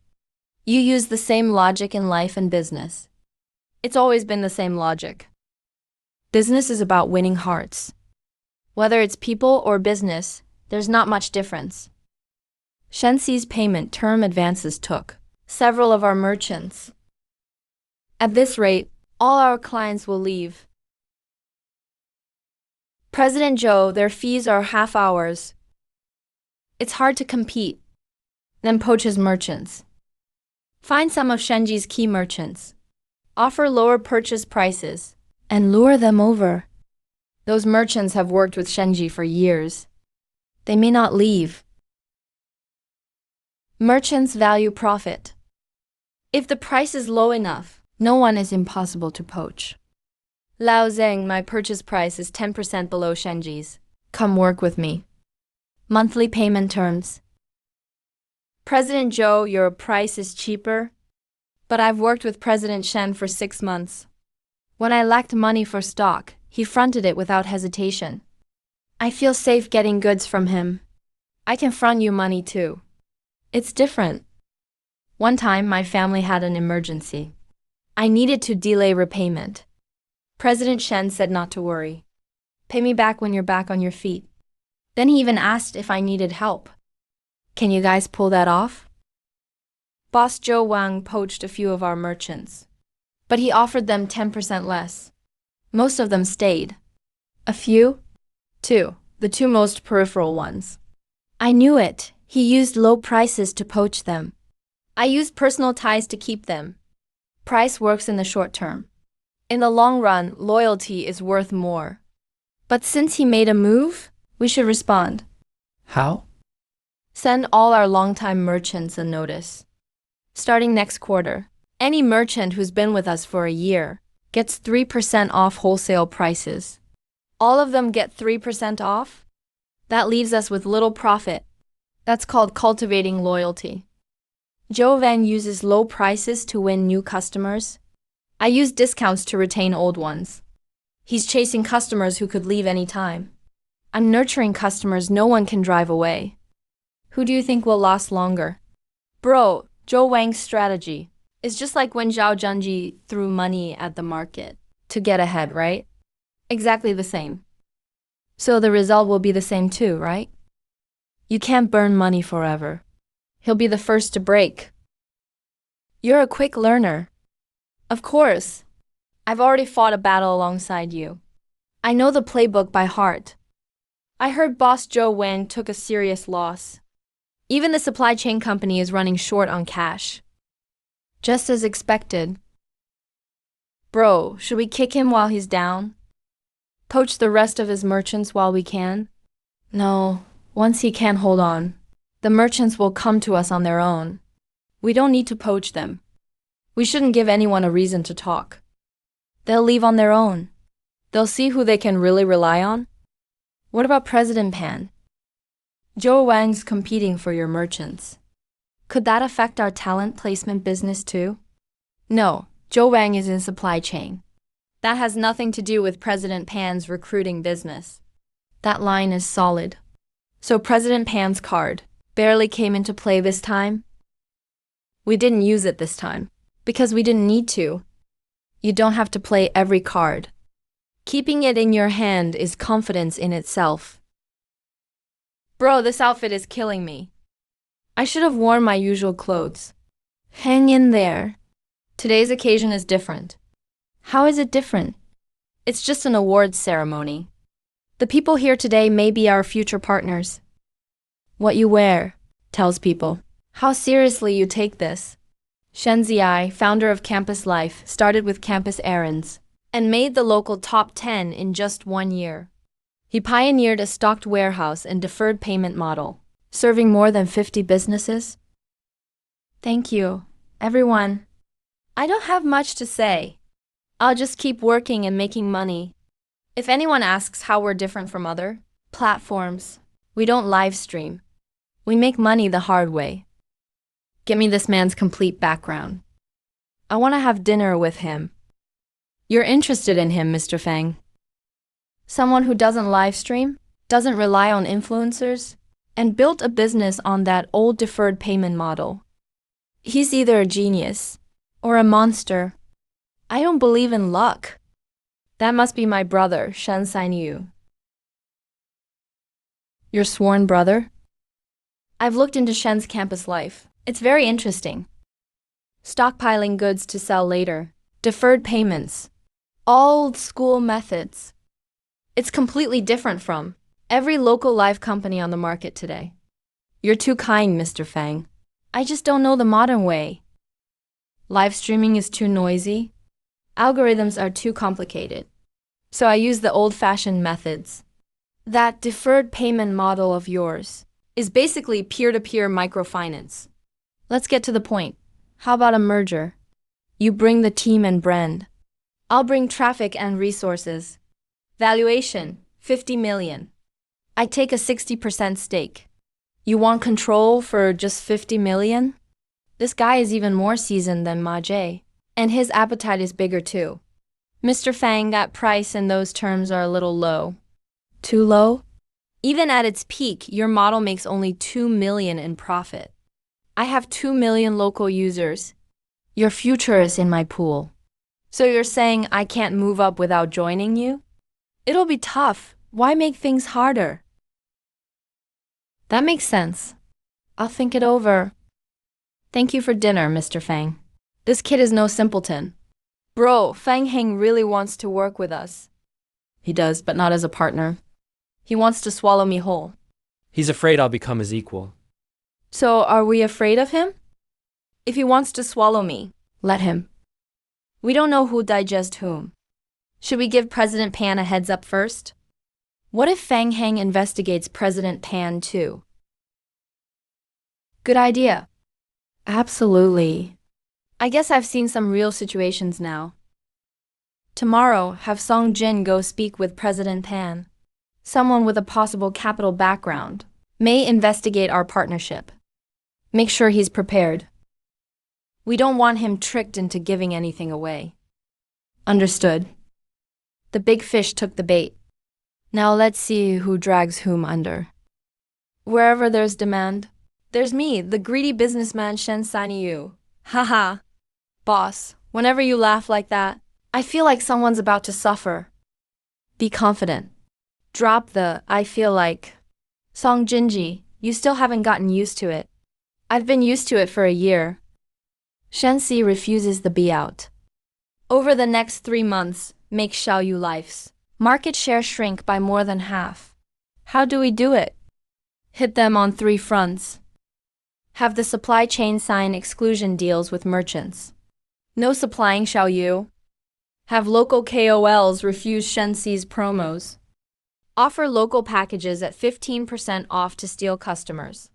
You use the same logic in life and business. It's always been the same logic. Business is about winning hearts. Whether it's people or business, there's not much difference. Shenxi's payment term advances took several of our merchants. At this rate, all our clients will leave. President Zhou, their fees are half hours. It's hard to compete. Then poach his merchants. Find some of Shenji's key merchants. Offer lower purchase prices and lure them over. Those merchants have worked with Shenji for years. They may not leave. Merchants value profit. If the price is low enough, no one is impossible to poach. Lao Zeng, my purchase price is 10% below Shenji's. Come work with me. Monthly payment terms. President Zhou, your price is cheaper, but I've worked with President Shen for 6 months. When I lacked money for stock, he fronted it without hesitation. I feel safe getting goods from him. I can front you money too. It's different. One time, my family had an emergency. I needed to delay repayment. President Shen said not to worry. Pay me back when you're back on your feet. Then he even asked if I needed help. Can you guys pull that off? Boss Zhou Wang poached a few of our merchants, but he offered them 10% less. Most of them stayed. A few? 2, the 2 most peripheral ones. I knew it. He used low prices to poach them. I used personal ties to keep them. Price works in the short term. In the long run, loyalty is worth more. But since he made a move, we should respond. How? Send all our longtime merchants a notice. Starting next quarter, any merchant who's been with us for a year gets 3% off wholesale prices. All of them get 3% off? That leaves us with little profit. That's called cultivating loyalty. Zhou Van uses low prices to win new customers. I use discounts to retain old ones. He's chasing customers who could leave any time. I'm nurturing customers no one can drive away. Who do you think will last longer? Bro, Zhou Wang's strategy is just like when Zhao Zhenji threw money at the market to get ahead, right? Exactly the same. So the result will be the same too, right? You can't burn money forever. He'll be the first to break. You're a quick learner. Of course. I've already fought a battle alongside you. I know the playbook by heart. I heard Boss Zhou Wang took a serious loss. Even the supply chain company is running short on cash. Just as expected. Bro, should we kick him while he's down? Poach the rest of his merchants while we can? No, once he can't hold on, the merchants will come to us on their own. We don't need to poach them. We shouldn't give anyone a reason to talk. They'll leave on their own. They'll see who they can really rely on. What about President Pan? Zhou Wang's competing for your merchants. Could that affect our talent placement business too? No, Zhou Wang is in supply chain. That has nothing to do with President Pan's recruiting business. That line is solid. So President Pan's card barely came into play this time? We didn't use it this time because we didn't need to. You don't have to play every card. Keeping it in your hand is confidence in itself. Bro, this outfit is killing me. I should have worn my usual clothes. Hang in there. Today's occasion is different. How is it different? It's just an awards ceremony. The people here today may be our future partners. What you wear tells people how seriously you take this. Shen Ziai, founder of Campus Life, started with campus errands and made the local top 10 in just 1 year. He pioneered a stocked warehouse and deferred payment model, serving more than 50 businesses. Thank you, everyone. I don't have much to say. I'll just keep working and making money. If anyone asks how we're different from other platforms, we don't live stream. We make money the hard way. Get me this man's complete background. I want to have dinner with him. You're interested in him, Mr. Fang. Someone who doesn't live stream, doesn't rely on influencers, and built a business on that old deferred payment model. He's either a genius or a monster. I don't believe in luck. That must be my brother, Shen Yu. Your sworn brother? I've looked into Shen's campus life. It's very interesting. Stockpiling goods to sell later, deferred payments, old school methods. It's completely different from every local live company on the market today. You're too kind, Mr. Fang. I just don't know the modern way. Live streaming is too noisy. Algorithms are too complicated. So I use the old-fashioned methods. That deferred payment model of yours is basically peer-to-peer microfinance. Let's get to the point. How about a merger? You bring the team and brand. I'll bring traffic and resources. Valuation, 50 million. I take a 60% stake. You want control for just 50 million? This guy is even more seasoned than Ma Jie, and his appetite is bigger too. Mr. Fang, that price and those terms are a little low. Too low? Even at its peak, your model makes only 2 million in profit. I have 2 million local users. Your future is in my pool. So you're saying I can't move up without joining you? It'll be tough. Why make things harder? That makes sense. I'll think it over. Thank you for dinner, Mr. Fang. This kid is no simpleton. Bro, Fang Heng really wants to work with us. He does, but not as a partner. He wants to swallow me whole. He's afraid I'll become his equal. So are we afraid of him? If he wants to swallow me, let him. We don't know who digests whom. Should we give President Pan a heads up first? What if Fang Heng investigates President Pan too? Good idea. Absolutely. I guess I've seen some real situations now. Tomorrow, have Song Jin go speak with President Pan. Someone with a possible capital background may investigate our partnership. Make sure he's prepared. We don't want him tricked into giving anything away. Understood. The big fish took the bait. Now let's see who drags whom under. Wherever there's demand, there's me, the greedy businessman Shen Yu. Haha. Boss, whenever you laugh like that, I feel like someone's about to suffer. Be confident. Drop the I feel like. Song Jinji, you still haven't gotten used to it. I've been used to it for a year. Shenxi refuses the buyout. Over the next 3 months, make Xiaoyu Life's market share shrink by more than half. How do we do it? Hit them on 3 fronts. Have the supply chain sign exclusion deals with merchants. No supplying Xiaoyu. Have local KOLs refuse Shenxi's promos. Offer local packages at 15% off to steal customers.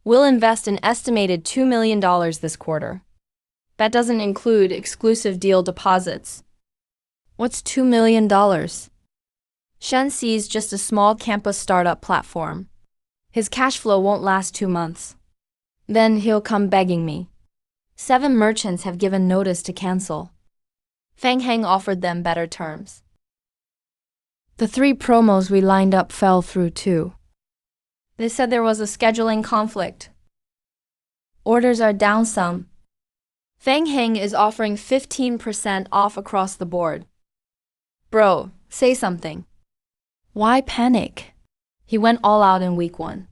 We'll invest an estimated $2 million this quarter. That doesn't include exclusive deal deposits. What's $2 million? Shenxi's just a small campus startup platform. His cash flow won't last 2 months. Then he'll come begging me. 7 merchants have given notice to cancel. Fang Heng offered them better terms. The 3 promos we lined up fell through too. They said there was a scheduling conflict. Orders are down some. Fang Heng is offering 15% off across the board. Bro, say something. Why panic? He went all out in week 1.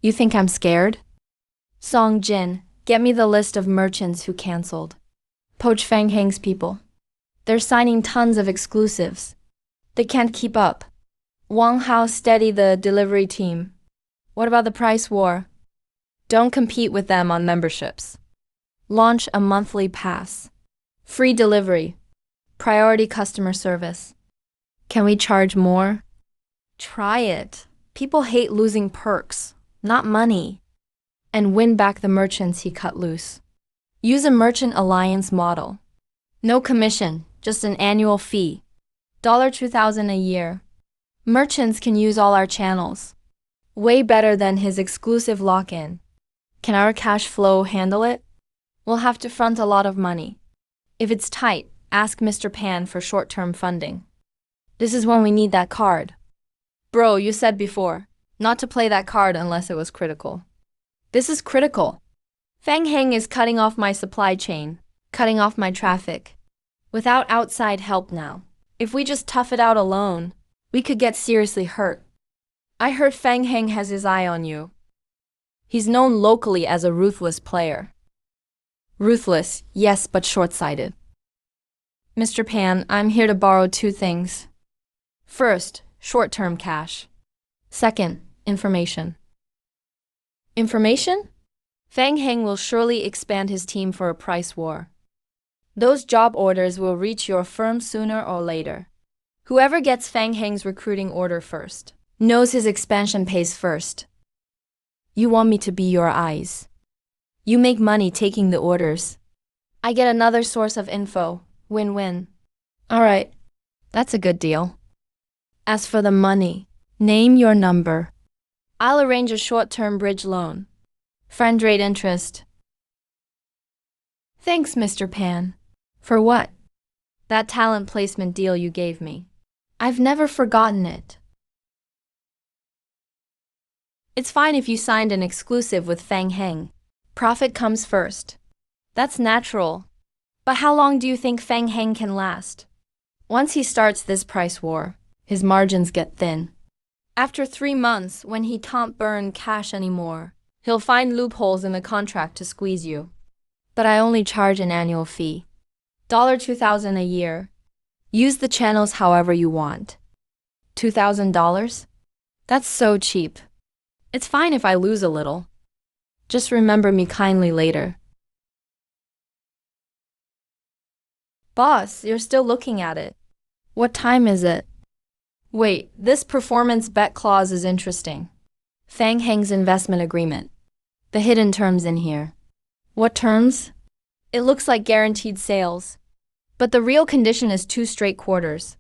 You think I'm scared? Song Jin, get me the list of merchants who canceled. Poach Fang Heng's people. They're signing tons of exclusives. They can't keep up. Wang Hao, steady the delivery team. What about the price war? Don't compete with them on memberships. Launch a monthly pass. Free delivery. Priority customer service. Can we charge more? Try it. People hate losing perks, not money. And win back the merchants he cut loose. Use a merchant alliance model. No commission, just an annual fee. $2,000 a year. Merchants can use all our channels. Way better than his exclusive lock-in. Can our cash flow handle it? We'll have to front a lot of money. If it's tight, ask Mr. Pan for short-term funding. This is when we need that card. Bro, you said before, not to play that card unless it was critical. This is critical. Fang Heng is cutting off my supply chain, cutting off my traffic. Without outside help now. If we just tough it out alone, we could get seriously hurt. I heard Fang Heng has his eye on you. He's known locally as a ruthless player. Ruthless, yes, but short-sighted. Mr. Pan, I'm here to borrow 2 things. First, short-term cash. Second, information. Information? Fang Heng will surely expand his team for a price war. Those job orders will reach your firm sooner or later. Whoever gets Fang Heng's recruiting order first knows his expansion pays first. You want me to be your eyes. You make money taking the orders. I get another source of info. Win-win. All right, that's a good deal. As for the money, name your number. I'll arrange a short-term bridge loan. Friend rate interest. Thanks, Mr. Pan. For what? That talent placement deal you gave me. I've never forgotten it. It's fine if you signed an exclusive with Fang Heng. Profit comes first. That's natural. But how long do you think Fang Heng can last? Once he starts this price war, his margins get thin. After 3 months, when he can't burn cash anymore, he'll find loopholes in the contract to squeeze you. But I only charge an annual fee. $2,000 a year. Use the channels however you want. $2,000? That's so cheap. It's fine if I lose a little. Just remember me kindly later. Boss, you're still looking at it. What time is it? Wait, this performance bet clause is interesting. Fang Heng's investment agreement. The hidden terms in here. What terms? It looks like guaranteed sales. But the real condition is 2 straight quarters.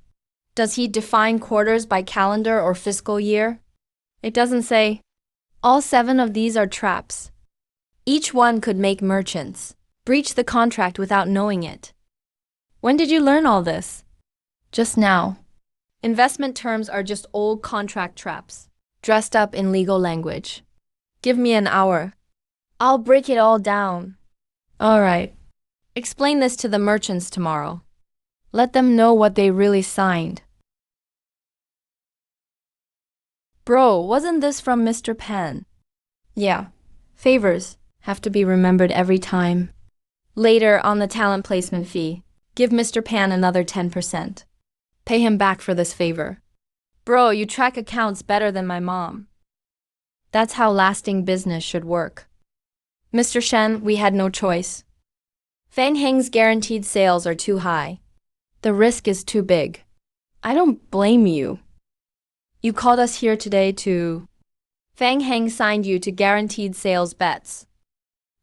Does he define quarters by calendar or fiscal year? It doesn't say. All 7 of these are traps. Each one could make merchants breach the contract without knowing it. When did you learn all this? Just now. Investment terms are just old contract traps, dressed up in legal language. Give me an hour. I'll break it all down. All right. Explain this to the merchants tomorrow. Let them know what they really signed. Bro, wasn't this from Mr. Pan? Yeah. Favors have to be remembered every time. Later, on the talent placement fee, give Mr. Pan another 10%. Pay him back for this favor. Bro, you track accounts better than my mom. That's how lasting business should work. Mr. Shen, we had no choice. Fang Heng's guaranteed sales are too high. The risk is too big. I don't blame you. You called us here today to... Fang Heng signed you to guaranteed sales bets.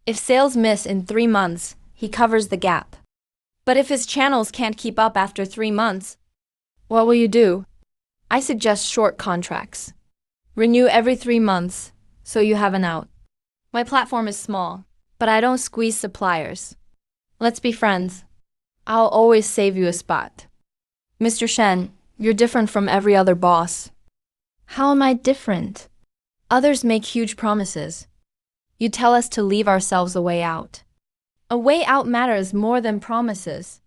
If sales miss in 3 months, he covers the gap. But if his channels can't keep up after 3 months, what will you do? I suggest short contracts. Renew every 3 months, so you have an out. My platform is small, but I don't squeeze suppliers. Let's be friends. I'll always save you a spot. Mr. Shen, you're different from every other boss. How am I different? Others make huge promises. You tell us to leave ourselves a way out. A way out matters more than promises.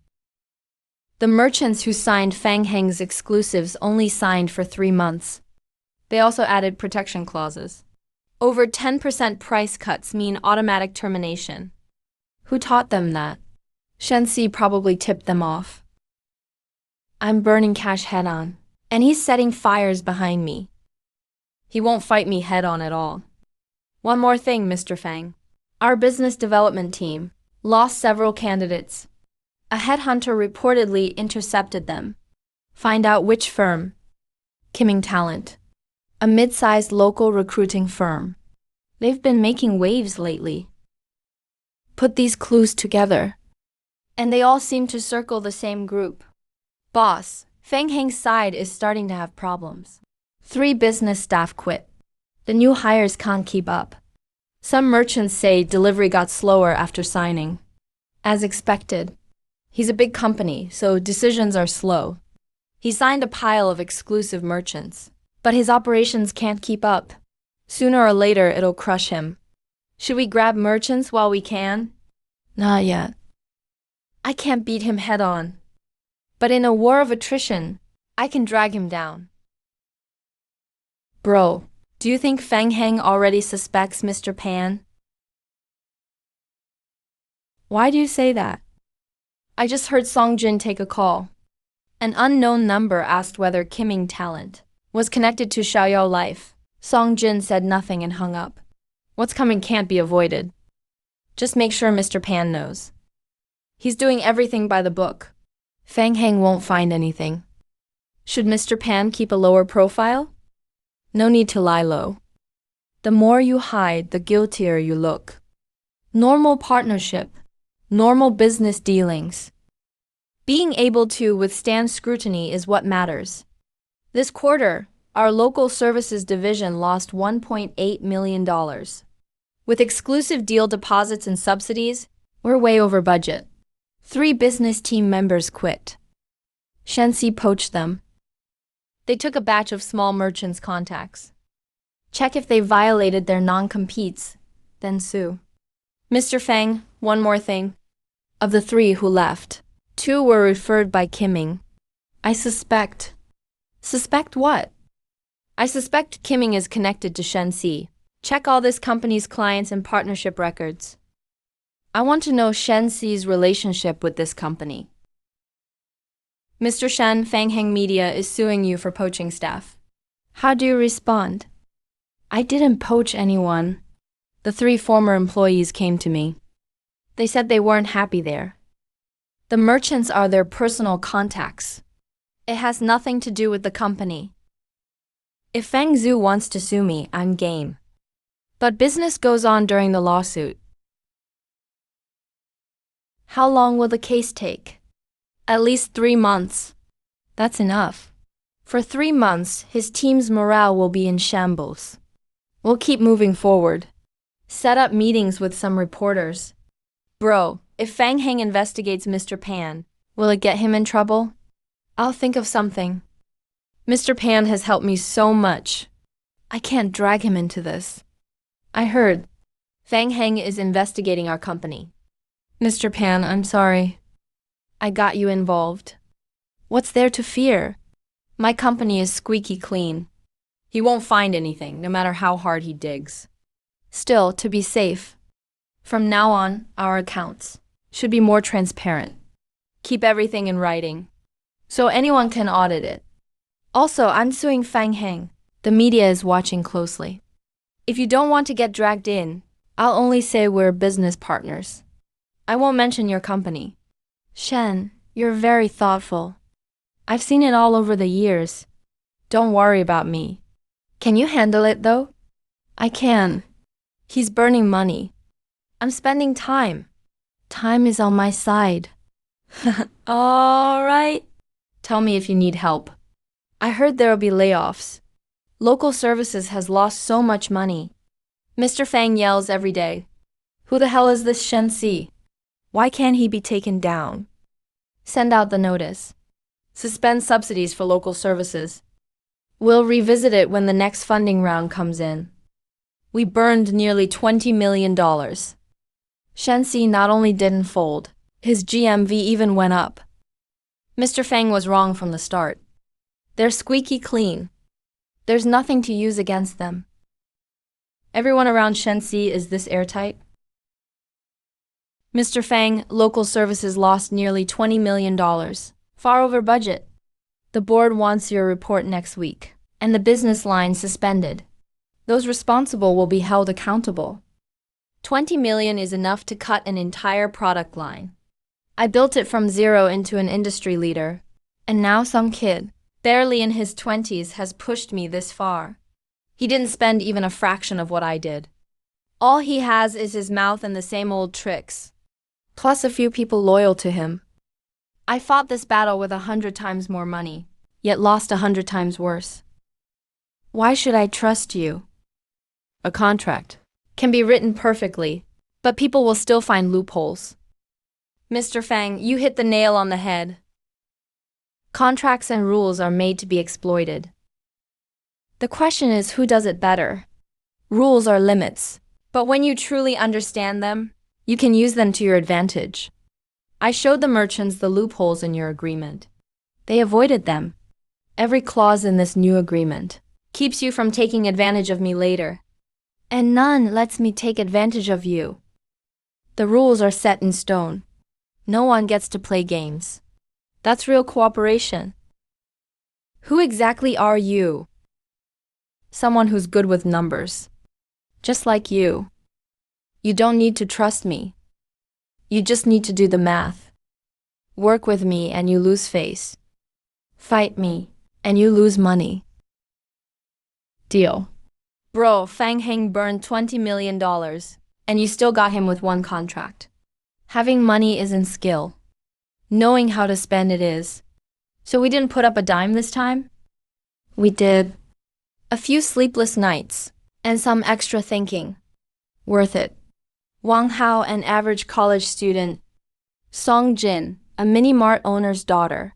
The merchants who signed Fang Heng's exclusives only signed for 3 months. They also added protection clauses. Over 10% price cuts mean automatic termination. Who taught them that? Shenxi probably tipped them off. I'm burning cash head on, and he's setting fires behind me. He won't fight me head on at all. One more thing, Mr. Fang. Our business development team lost several candidates. A headhunter reportedly intercepted them. Find out which firm. Kimming Talent, a mid-sized local recruiting firm. They've been making waves lately. Put these clues together, and they all seem to circle the same group. Boss, Fang Heng's side is starting to have problems. 3 business staff quit. The new hires can't keep up. Some merchants say delivery got slower after signing. As expected. He's a big company, so decisions are slow. He signed a pile of exclusive merchants, but his operations can't keep up. Sooner or later, it'll crush him. Should we grab merchants while we can? Not yet. I can't beat him head on. But in a war of attrition, I can drag him down. Bro, do you think Fang Heng already suspects Mr. Pan? Why do you say that? I just heard Song Jin take a call. An unknown number asked whether Kimming Talent was connected to Xiaoyao Life. Song Jin said nothing and hung up. What's coming can't be avoided. Just make sure Mr. Pan knows. He's doing everything by the book. Fang Heng won't find anything. Should Mr. Pan keep a lower profile? No need to lie low. The more you hide, the guiltier you look. Normal partnership, normal business dealings. Being able to withstand scrutiny is what matters. This quarter, our local services division lost $1.8 million. With exclusive deal deposits and subsidies, we're way over budget. 3 business team members quit. Shenxi poached them. They took a batch of small merchants' contacts. Check if they violated their non-competes, then sue. Mr. Fang, one more thing. Of the 3 who left, 2 were referred by Kimming. I suspect. Suspect what? I suspect Kimming is connected to Shenxi. Check all this company's clients and partnership records. I want to know Shenxi's relationship with this company. Mr. Shen, Fang Heng Media is suing you for poaching staff. How do you respond? I didn't poach anyone. The 3 former employees came to me. They said they weren't happy there. The merchants are their personal contacts. It has nothing to do with the company. If Fang Zhu wants to sue me, I'm game. But business goes on during the lawsuit. How long will the case take? At least 3 months. That's enough. For 3 months, his team's morale will be in shambles. We'll keep moving forward. Set up meetings with some reporters. Bro, if Fang Heng investigates Mr. Pan, will it get him in trouble? I'll think of something. Mr. Pan has helped me so much. I can't drag him into this. I heard. Fang Heng is investigating our company. Mr. Pan, I'm sorry. I got you involved. What's there to fear? My company is squeaky clean. He won't find anything, no matter how hard he digs. Still, to be safe, from now on, our accounts should be more transparent. Keep everything in writing, so anyone can audit it. Also, I'm suing Fang Heng. The media is watching closely. If you don't want to get dragged in, I'll only say we're business partners. I won't mention your company. Shen, you're very thoughtful. I've seen it all over the years. Don't worry about me. Can you handle it, though? I can. He's burning money. I'm spending time. Time is on my side. All right. Tell me if you need help. I heard there'll be layoffs. Local services has lost so much money. Mr. Fang yells every day. Who the hell is this Shenxi? Why can't he be taken down? Send out the notice. Suspend subsidies for local services. We'll revisit it when the next funding round comes in. We burned nearly $20 million. Shenxi not only didn't fold, his GMV even went up. Mr. Fang was wrong from the start. They're squeaky clean. There's nothing to use against them. Everyone around Shenxi is this airtight? Mr. Fang, local services lost nearly $20 million. Far over budget. The board wants your report next week, and the business line suspended. Those responsible will be held accountable. 20 million is enough to cut an entire product line. I built it from zero into an industry leader, and now some kid, barely in his 20s, has pushed me this far. He didn't spend even a fraction of what I did. All he has is his mouth and the same old tricks, plus a few people loyal to him. I fought this battle with 100 times more money, yet lost 100 times worse. Why should I trust you? A contract can be written perfectly, but people will still find loopholes. Mr. Fang, you hit the nail on the head. Contracts and rules are made to be exploited. The question is who does it better? Rules are limits, but when you truly understand them, you can use them to your advantage. I showed the merchants the loopholes in your agreement. They avoided them. Every clause in this new agreement keeps you from taking advantage of me later, and none lets me take advantage of you. The rules are set in stone. No one gets to play games. That's real cooperation. Who exactly are you? Someone who's good with numbers. Just like you. You don't need to trust me. You just need to do the math. Work with me and you lose face. Fight me and you lose money. Deal. Bro, Fang Heng burned $20 million, and you still got him with one contract. Having money isn't skill. Knowing how to spend it is. So we didn't put up a dime this time? We did. A few sleepless nights, and some extra thinking. Worth it. Wang Hao, an average college student. Song Jin, a mini-mart owner's daughter.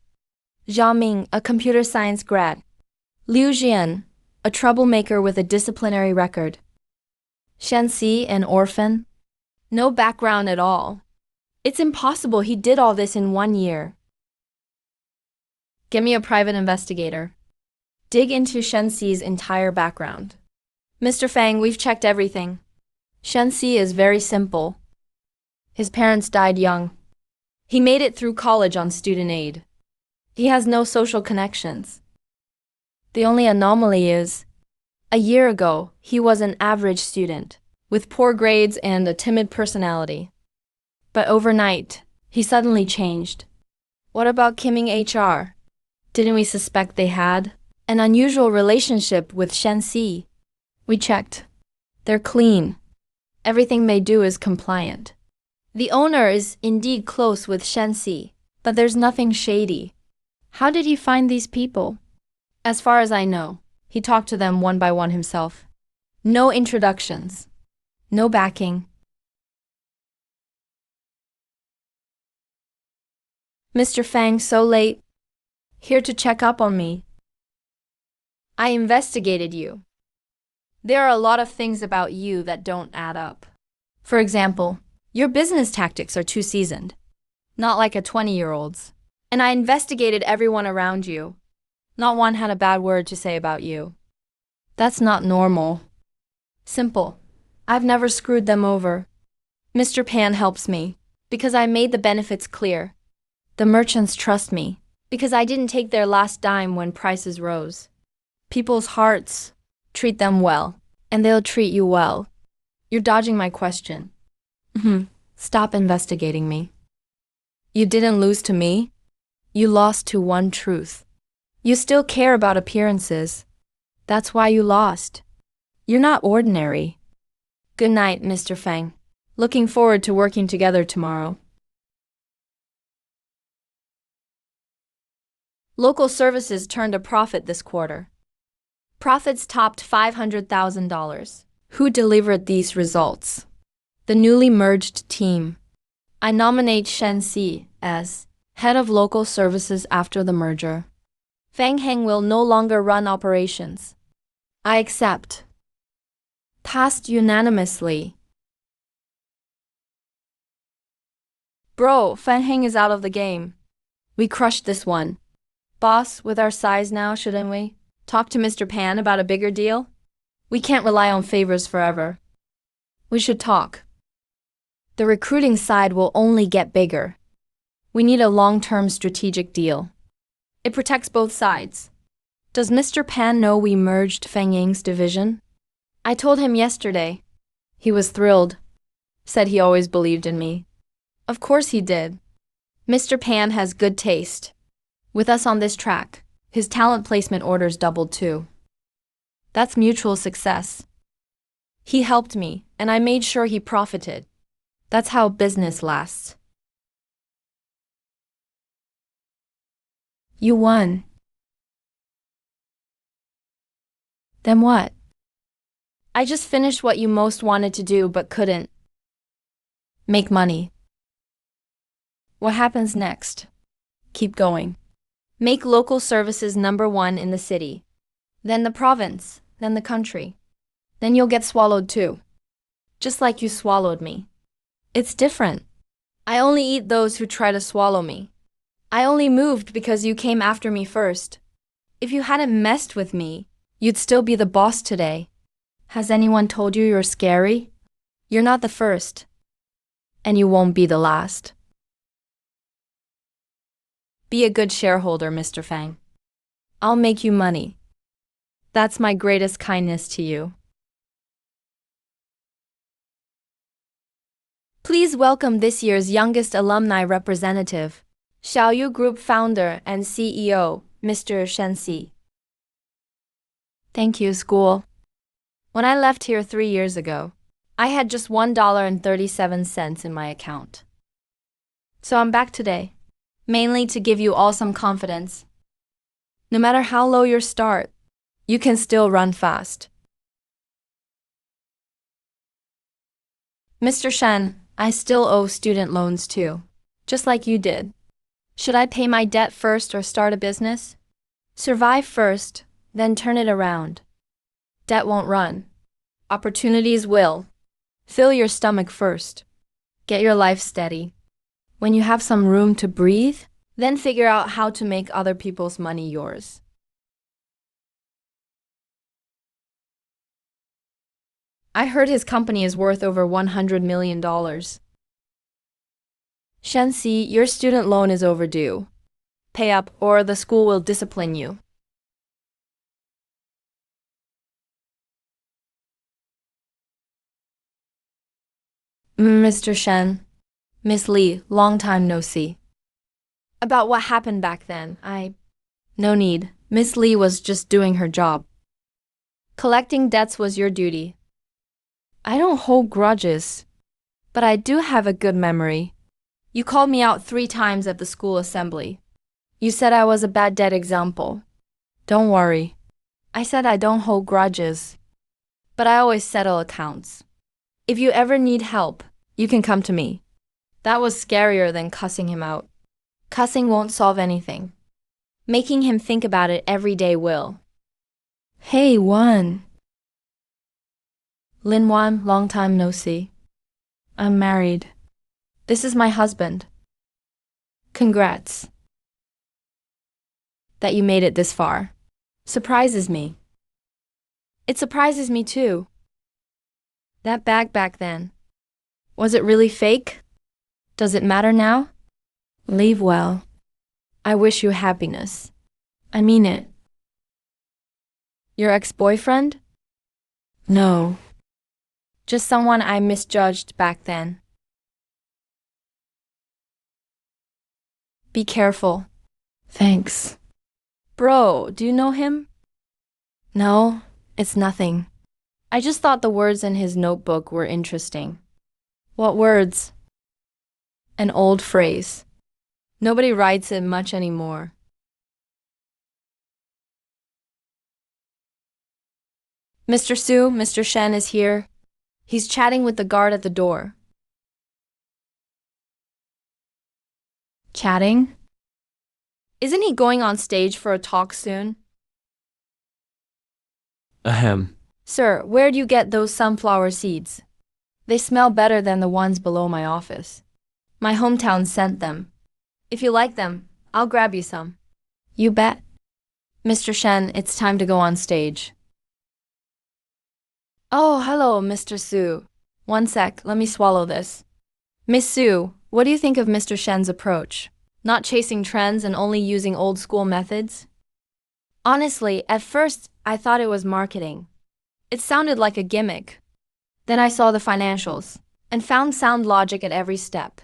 Zhao Ming, a computer science grad. Liu Jian, a troublemaker with a disciplinary record. Shenxi, an orphan. No background at all. It's impossible he did all this in 1 year. Give me a private investigator. Dig into Shenxi's entire background. Mr. Fang, we've checked everything. Shenxi is very simple. His parents died young. He made it through college on student aid. He has no social connections. The only anomaly is, a year ago, he was an average student, with poor grades and a timid personality. But overnight, he suddenly changed. What about Kimming HR? Didn't we suspect they had an unusual relationship with Shenxi? We checked. They're clean. Everything they do is compliant. The owner is indeed close with Shenxi, but there's nothing shady. How did he find these people? As far as I know, he talked to them one by one himself. No introductions. No backing. Mr. Fang, so late. Here to check up on me. I investigated you. There are a lot of things about you that don't add up. For example, your business tactics are too seasoned, not like a 20-year-old's. And I investigated everyone around you. Not one had a bad word to say about you. That's not normal. Simple. I've never screwed them over. Mr. Pan helps me because I made the benefits clear. The merchants trust me because I didn't take their last dime when prices rose. People's hearts, treat them well, and they'll treat you well. You're dodging my question. Stop investigating me. You didn't lose to me. You lost to one truth. You still care about appearances. That's why you lost. You're not ordinary. Good night, Mr. Fang. Looking forward to working together tomorrow. Local services turned a profit this quarter. Profits topped $500,000. Who delivered these results? The newly merged team. I nominate Shenxi as head of local services after the merger. Fang Heng will no longer run operations. I accept. Passed unanimously. Bro, Fang Heng is out of the game. We crushed this one. Boss, with our size now, shouldn't we talk to Mr. Pan about a bigger deal? We can't rely on favors forever. We should talk. The recruiting side will only get bigger. We need a long-term strategic deal. It protects both sides. Does Mr. Pan know we merged Fang Ying's division? I told him yesterday. He was thrilled. Said he always believed in me. Of course he did. Mr. Pan has good taste. With us on this track, his talent placement orders doubled too. That's mutual success. He helped me, and I made sure he profited. That's how business lasts. You won. Then what? I just finished what you most wanted to do but couldn't. Make money. What happens next? Keep going. Make local services #1 in the city. Then the province, then the country. Then you'll get swallowed too. Just like you swallowed me. It's different. I only eat those who try to swallow me. I only moved because you came after me first. If you hadn't messed with me, you'd still be the boss today. Has anyone told you you're scary? You're not the first. And you won't be the last. Be a good shareholder, Mr. Fang. I'll make you money. That's my greatest kindness to you. Please welcome this year's youngest alumni representative, Xiaoyu Group founder and CEO, Mr. Shen Si. Thank you, school. When I left here 3 years ago, I had just $1.37 in my account. So I'm back today, mainly to give you all some confidence. No matter how low your start, you can still run fast. Mr. Shen, I still owe student loans too, just like you did. Should I pay my debt first or start a business? Survive first, then turn it around. Debt won't run. Opportunities will. Fill your stomach first. Get your life steady. When you have some room to breathe, then figure out how to make other people's money yours. I heard his company is worth over $100 million. Shen Si, your student loan is overdue. Pay up or the school will discipline you. Mr. Shen, Miss Li, long time no see. About what happened back then, No need. Miss Li was just doing her job. Collecting debts was your duty. I don't hold grudges, but I do have a good memory. You called me out 3 times at the school assembly. You said I was a bad debt example. Don't worry. I said I don't hold grudges, but I always settle accounts. If you ever need help, you can come to me. That was scarier than cussing him out. Cussing won't solve anything. Making him think about it every day will. Hey, Wan. Lin Wan, long time no see. I'm married. This is my husband. Congrats. That you made it this far. Surprises me. It surprises me too. That bag back then. Was it really fake? Does it matter now? Leave well. I wish you happiness. I mean it. Your ex-boyfriend? No. Just someone I misjudged back then. Be careful. Thanks. Bro, do you know him? No, it's nothing. I just thought the words in his notebook were interesting. What words? An old phrase. Nobody writes it much anymore. Mr. Su, Mr. Shen is here. He's chatting with the guard at the door. Chatting? Isn't he going on stage for a talk soon? Ahem. Sir, where do you get those sunflower seeds? They smell better than the ones below my office. My hometown sent them. If you like them, I'll grab you some. You bet. Mr. Shen, it's time to go on stage. Oh, hello, Mr. Su. One sec, let me swallow this. Miss Su, what do you think of Mr. Shen's approach? Not chasing trends and only using old school methods? Honestly, at first, I thought it was marketing. It sounded like a gimmick. Then I saw the financials and found sound logic at every step.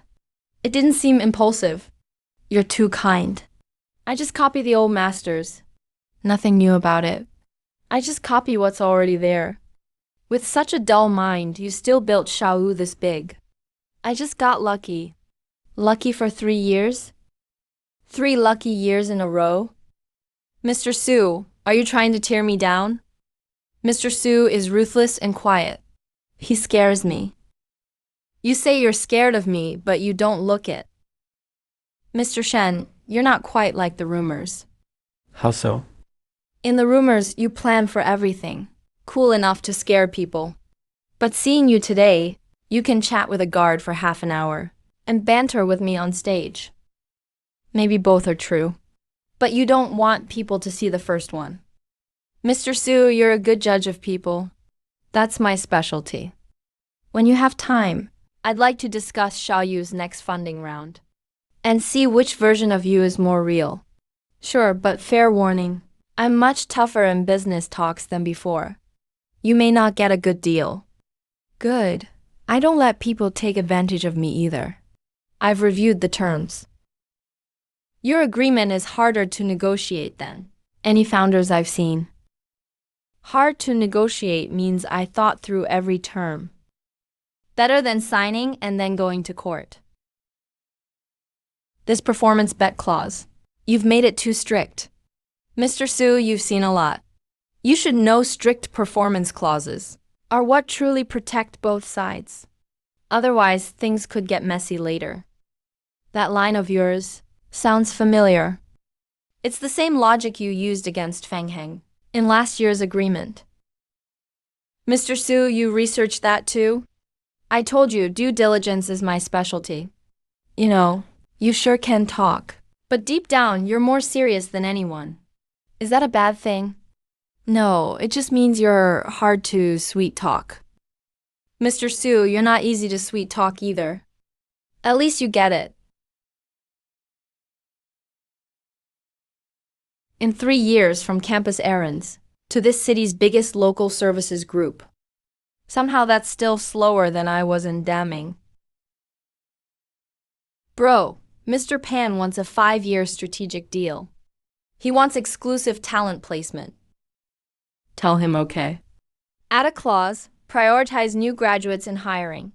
It didn't seem impulsive. You're too kind. I just copy the old masters. Nothing new about it. I just copy what's already there. With such a dull mind, you still built Xiaoyu this big. I just got lucky. Lucky for 3 years? 3 lucky years in a row? Mr. Su, are you trying to tear me down? Mr. Su is ruthless and quiet. He scares me. You say you're scared of me, but you don't look it. Mr. Shen, you're not quite like the rumors. How so? In the rumors, you plan for everything, cool enough to scare people. But seeing you today, you can chat with a guard for half an hour and banter with me on stage. Maybe both are true. But you don't want people to see the first one. Mr. Su, you're a good judge of people. That's my specialty. When you have time, I'd like to discuss Xiaoyu's next funding round and see which version of you is more real. Sure, but fair warning, I'm much tougher in business talks than before. You may not get a good deal. Good. I don't let people take advantage of me either. I've reviewed the terms. Your agreement is harder to negotiate than any founders I've seen. Hard to negotiate means I thought through every term. Better than signing and then going to court. This performance bet clause. You've made it too strict. Mr. Su, you've seen a lot. You should know strict performance clauses are what truly protect both sides. Otherwise, things could get messy later. That line of yours sounds familiar. It's the same logic you used against Feng Heng in last year's agreement. Mr. Su, you researched that too? I told you, due diligence is my specialty. You know, you sure can talk. But deep down, you're more serious than anyone. Is that a bad thing? No, it just means you're hard to sweet talk. Mr. Su, you're not easy to sweet talk either. At least you get it. In 3 years from campus errands to this city's biggest local services group. Somehow that's still slower than I was in damning. Bro, Mr. Pan wants a 5-year strategic deal. He wants exclusive talent placement. Tell him okay. Add a clause, prioritize new graduates in hiring.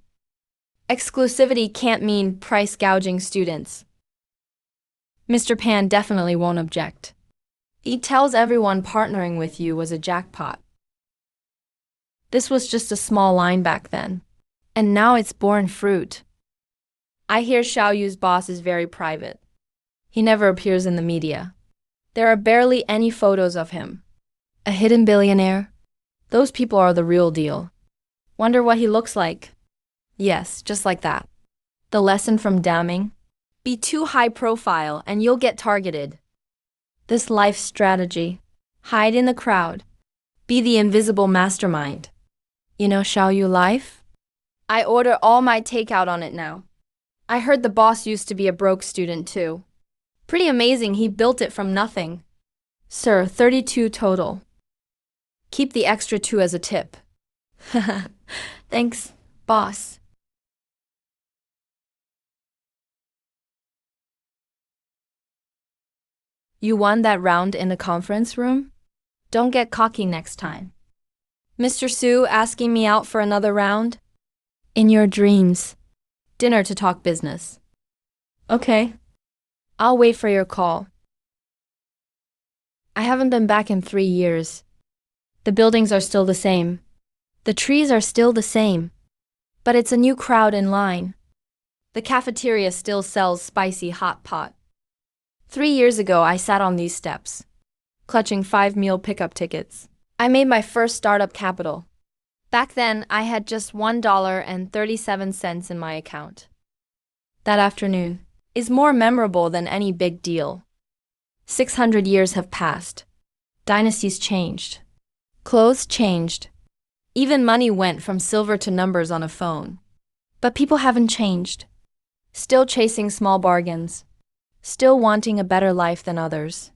Exclusivity can't mean price gouging students. Mr. Pan definitely won't object. He tells everyone partnering with you was a jackpot. This was just a small line back then, and now it's borne fruit. I hear Xiaoyu's boss is very private. He never appears in the media. There are barely any photos of him. A hidden billionaire? Those people are the real deal. Wonder what he looks like. Yes, just like that. The lesson from damning? Be too high profile and you'll get targeted. This life strategy. Hide in the crowd. Be the invisible mastermind. You know Xiaoyu Life? I order all my takeout on it now. I heard the boss used to be a broke student too. Pretty amazing he built it from nothing. Sir, 32 total. Keep the extra 2 as a tip. Thanks, boss. You won that round in the conference room? Don't get cocky next time. Mr. Su asking me out for another round? In your dreams. Dinner to talk business. Okay. I'll wait for your call. I haven't been back in 3 years. The buildings are still the same. The trees are still the same. But it's a new crowd in line. The cafeteria still sells spicy hot pot. 3 years ago, I sat on these steps, clutching 5 meal pickup tickets. I made my first startup capital. Back then, I had just $1.37 in my account. That afternoon is more memorable than any big deal. 600 years have passed. Dynasties changed. Clothes changed. Even money went from silver to numbers on a phone. But people haven't changed. Still chasing small bargains. Still wanting a better life than others.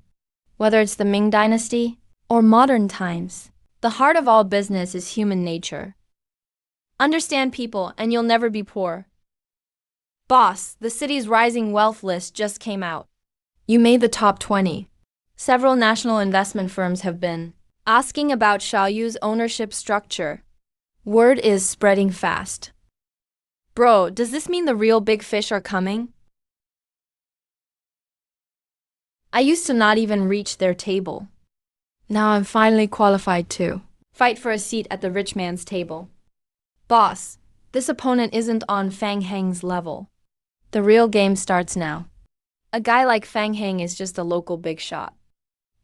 Whether it's the Ming Dynasty or modern times, the heart of all business is human nature. Understand people and you'll never be poor. Boss, the city's rising wealth list just came out. You made the top 20. Several national investment firms have been asking about Xiaoyu's ownership structure. Word is spreading fast. Bro, does this mean the real big fish are coming? I used to not even reach their table. Now I'm finally qualified to fight for a seat at the rich man's table. Boss, this opponent isn't on Fang Heng's level. The real game starts now. A guy like Fang Heng is just a local big shot.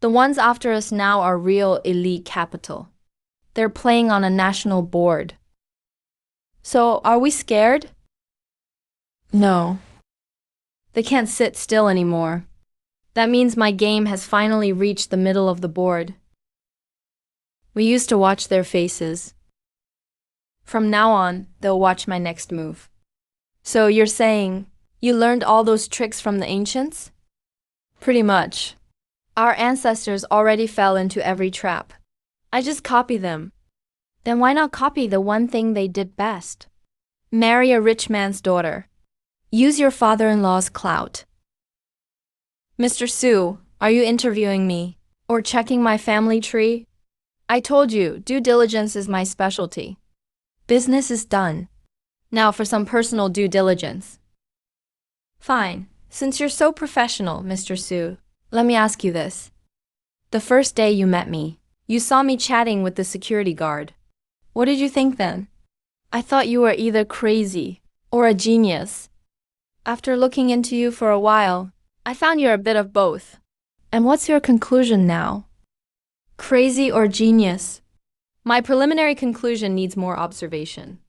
The ones after us now are real elite capital. They're playing on a national board. So, are we scared? No. They can't sit still anymore. That means my game has finally reached the middle of the board. We used to watch their faces. From now on, they'll watch my next move. So you're saying you learned all those tricks from the ancients? Pretty much. Our ancestors already fell into every trap. I just copy them. Then why not copy the one thing they did best? Marry a rich man's daughter. Use your father-in-law's clout. Mr. Su, are you interviewing me? Or checking my family tree? I told you, due diligence is my specialty. Business is done. Now for some personal due diligence. Fine. Since you're so professional, Mr. Su, let me ask you this. The first day you met me, you saw me chatting with the security guard. What did you think then? I thought you were either crazy or a genius. After looking into you for a while, I found you're a bit of both. And what's your conclusion now? Crazy or genius? My preliminary conclusion needs more observation.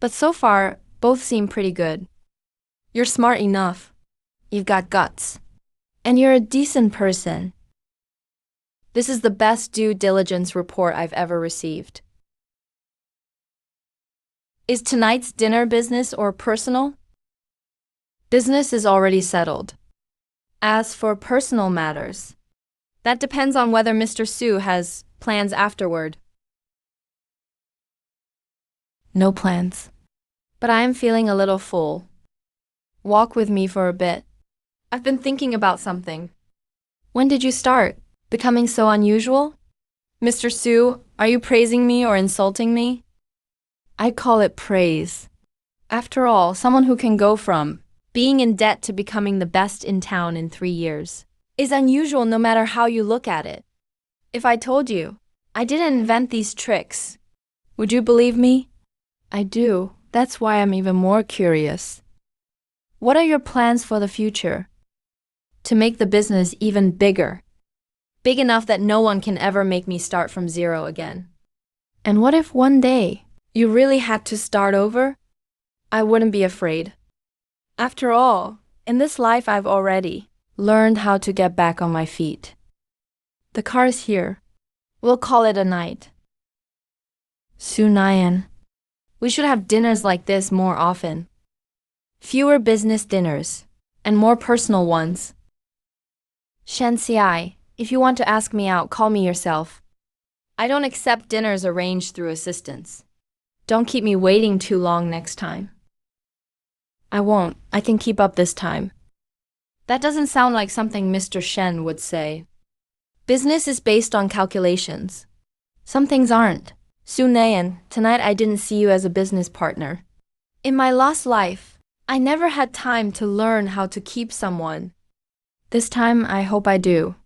But so far, both seem pretty good. You're smart enough. You've got guts. And you're a decent person. This is the best due diligence report I've ever received. Is tonight's dinner business or personal? Business is already settled. As for personal matters, that depends on whether Mr. Su has plans afterward. No plans. But I am feeling a little full. Walk with me for a bit. I've been thinking about something. When did you start becoming so unusual? Mr. Su, are you praising me or insulting me? I call it praise. After all, someone who can go from being in debt to becoming the best in town in 3 years is unusual no matter how you look at it. If I told you I didn't invent these tricks, would you believe me? I do. That's why I'm even more curious. What are your plans for the future? To make the business even bigger. Big enough that no one can ever make me start from zero again. And what if one day you really had to start over? I wouldn't be afraid. After all, in this life I've already learned how to get back on my feet. The car is here. We'll call it a night. Sunayan. We should have dinners like this more often. Fewer business dinners, and more personal ones. Shen Xiai, if you want to ask me out, call me yourself. I don't accept dinners arranged through assistants. Don't keep me waiting too long next time. I won't. I can keep up this time. That doesn't sound like something Mr. Shen would say. Business is based on calculations. Some things aren't. Su Nayan, tonight I didn't see you as a business partner. In my lost life, I never had time to learn how to keep someone. This time, I hope I do.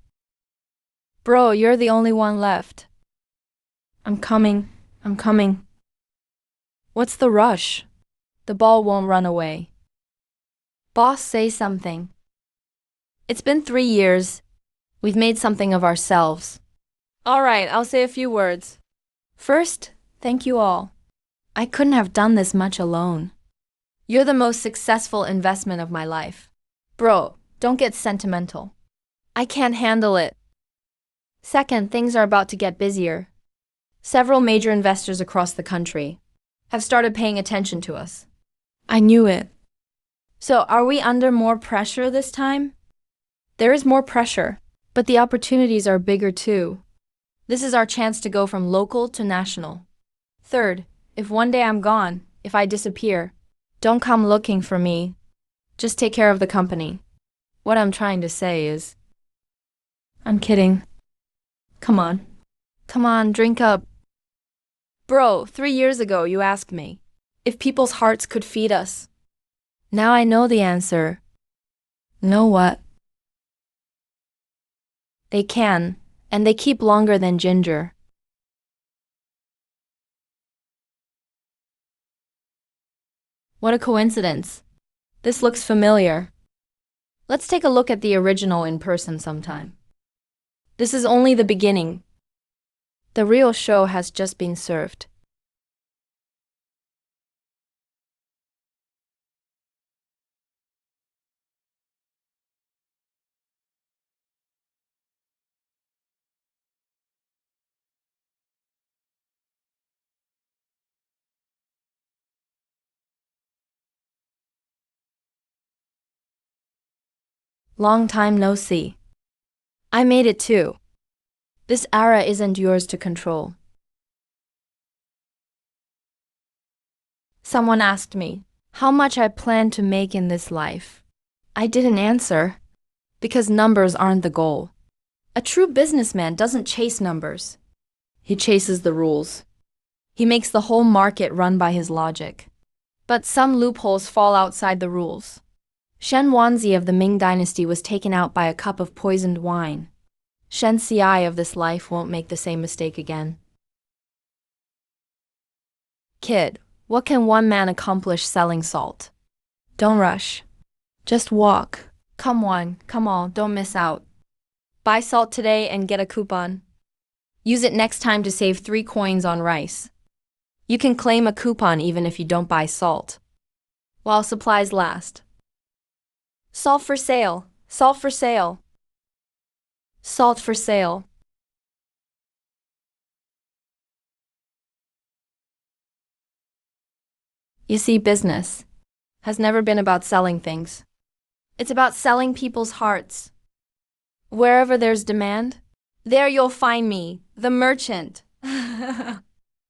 Bro, you're the only one left. I'm coming. What's the rush? The ball won't run away. Boss, say something. It's been 3 years. We've made something of ourselves. All right, I'll say a few words. First, thank you all. I couldn't have done this much alone. You're the most successful investment of my life. Bro, don't get sentimental. I can't handle it. Second, things are about to get busier. Several major investors across the country have started paying attention to us. I knew it. So, are we under more pressure this time? There is more pressure, but the opportunities are bigger too. This is our chance to go from local to national. Third, if one day I'm gone, if I disappear, don't come looking for me. Just take care of the company. What I'm trying to say is, I'm kidding. Come on. Come on, drink up. Bro, 3 years ago you asked me if people's hearts could feed us. Now I know the answer. Know what? They can, and they keep longer than ginger. What a coincidence. This looks familiar. Let's take a look at the original in person sometime. This is only the beginning. The real show has just been served. Long time no see. I made it too. This era isn't yours to control. Someone asked me how much I plan to make in this life. I didn't answer, because numbers aren't the goal. A true businessman doesn't chase numbers. He chases the rules. He makes the whole market run by his logic. But some loopholes fall outside the rules. Shen Wanzi of the Ming Dynasty was taken out by a cup of poisoned wine. Shen Xiai of this life won't make the same mistake again. Kid, what can one man accomplish selling salt? Don't rush. Just walk. Come on, come all, don't miss out. Buy salt today and get a coupon. Use it next time to save 3 coins on rice. You can claim a coupon even if you don't buy salt, while supplies last. Salt for sale, salt for sale. Salt for sale. You see, business has never been about selling things. It's about selling people's hearts. Wherever there's demand, there you'll find me, the merchant.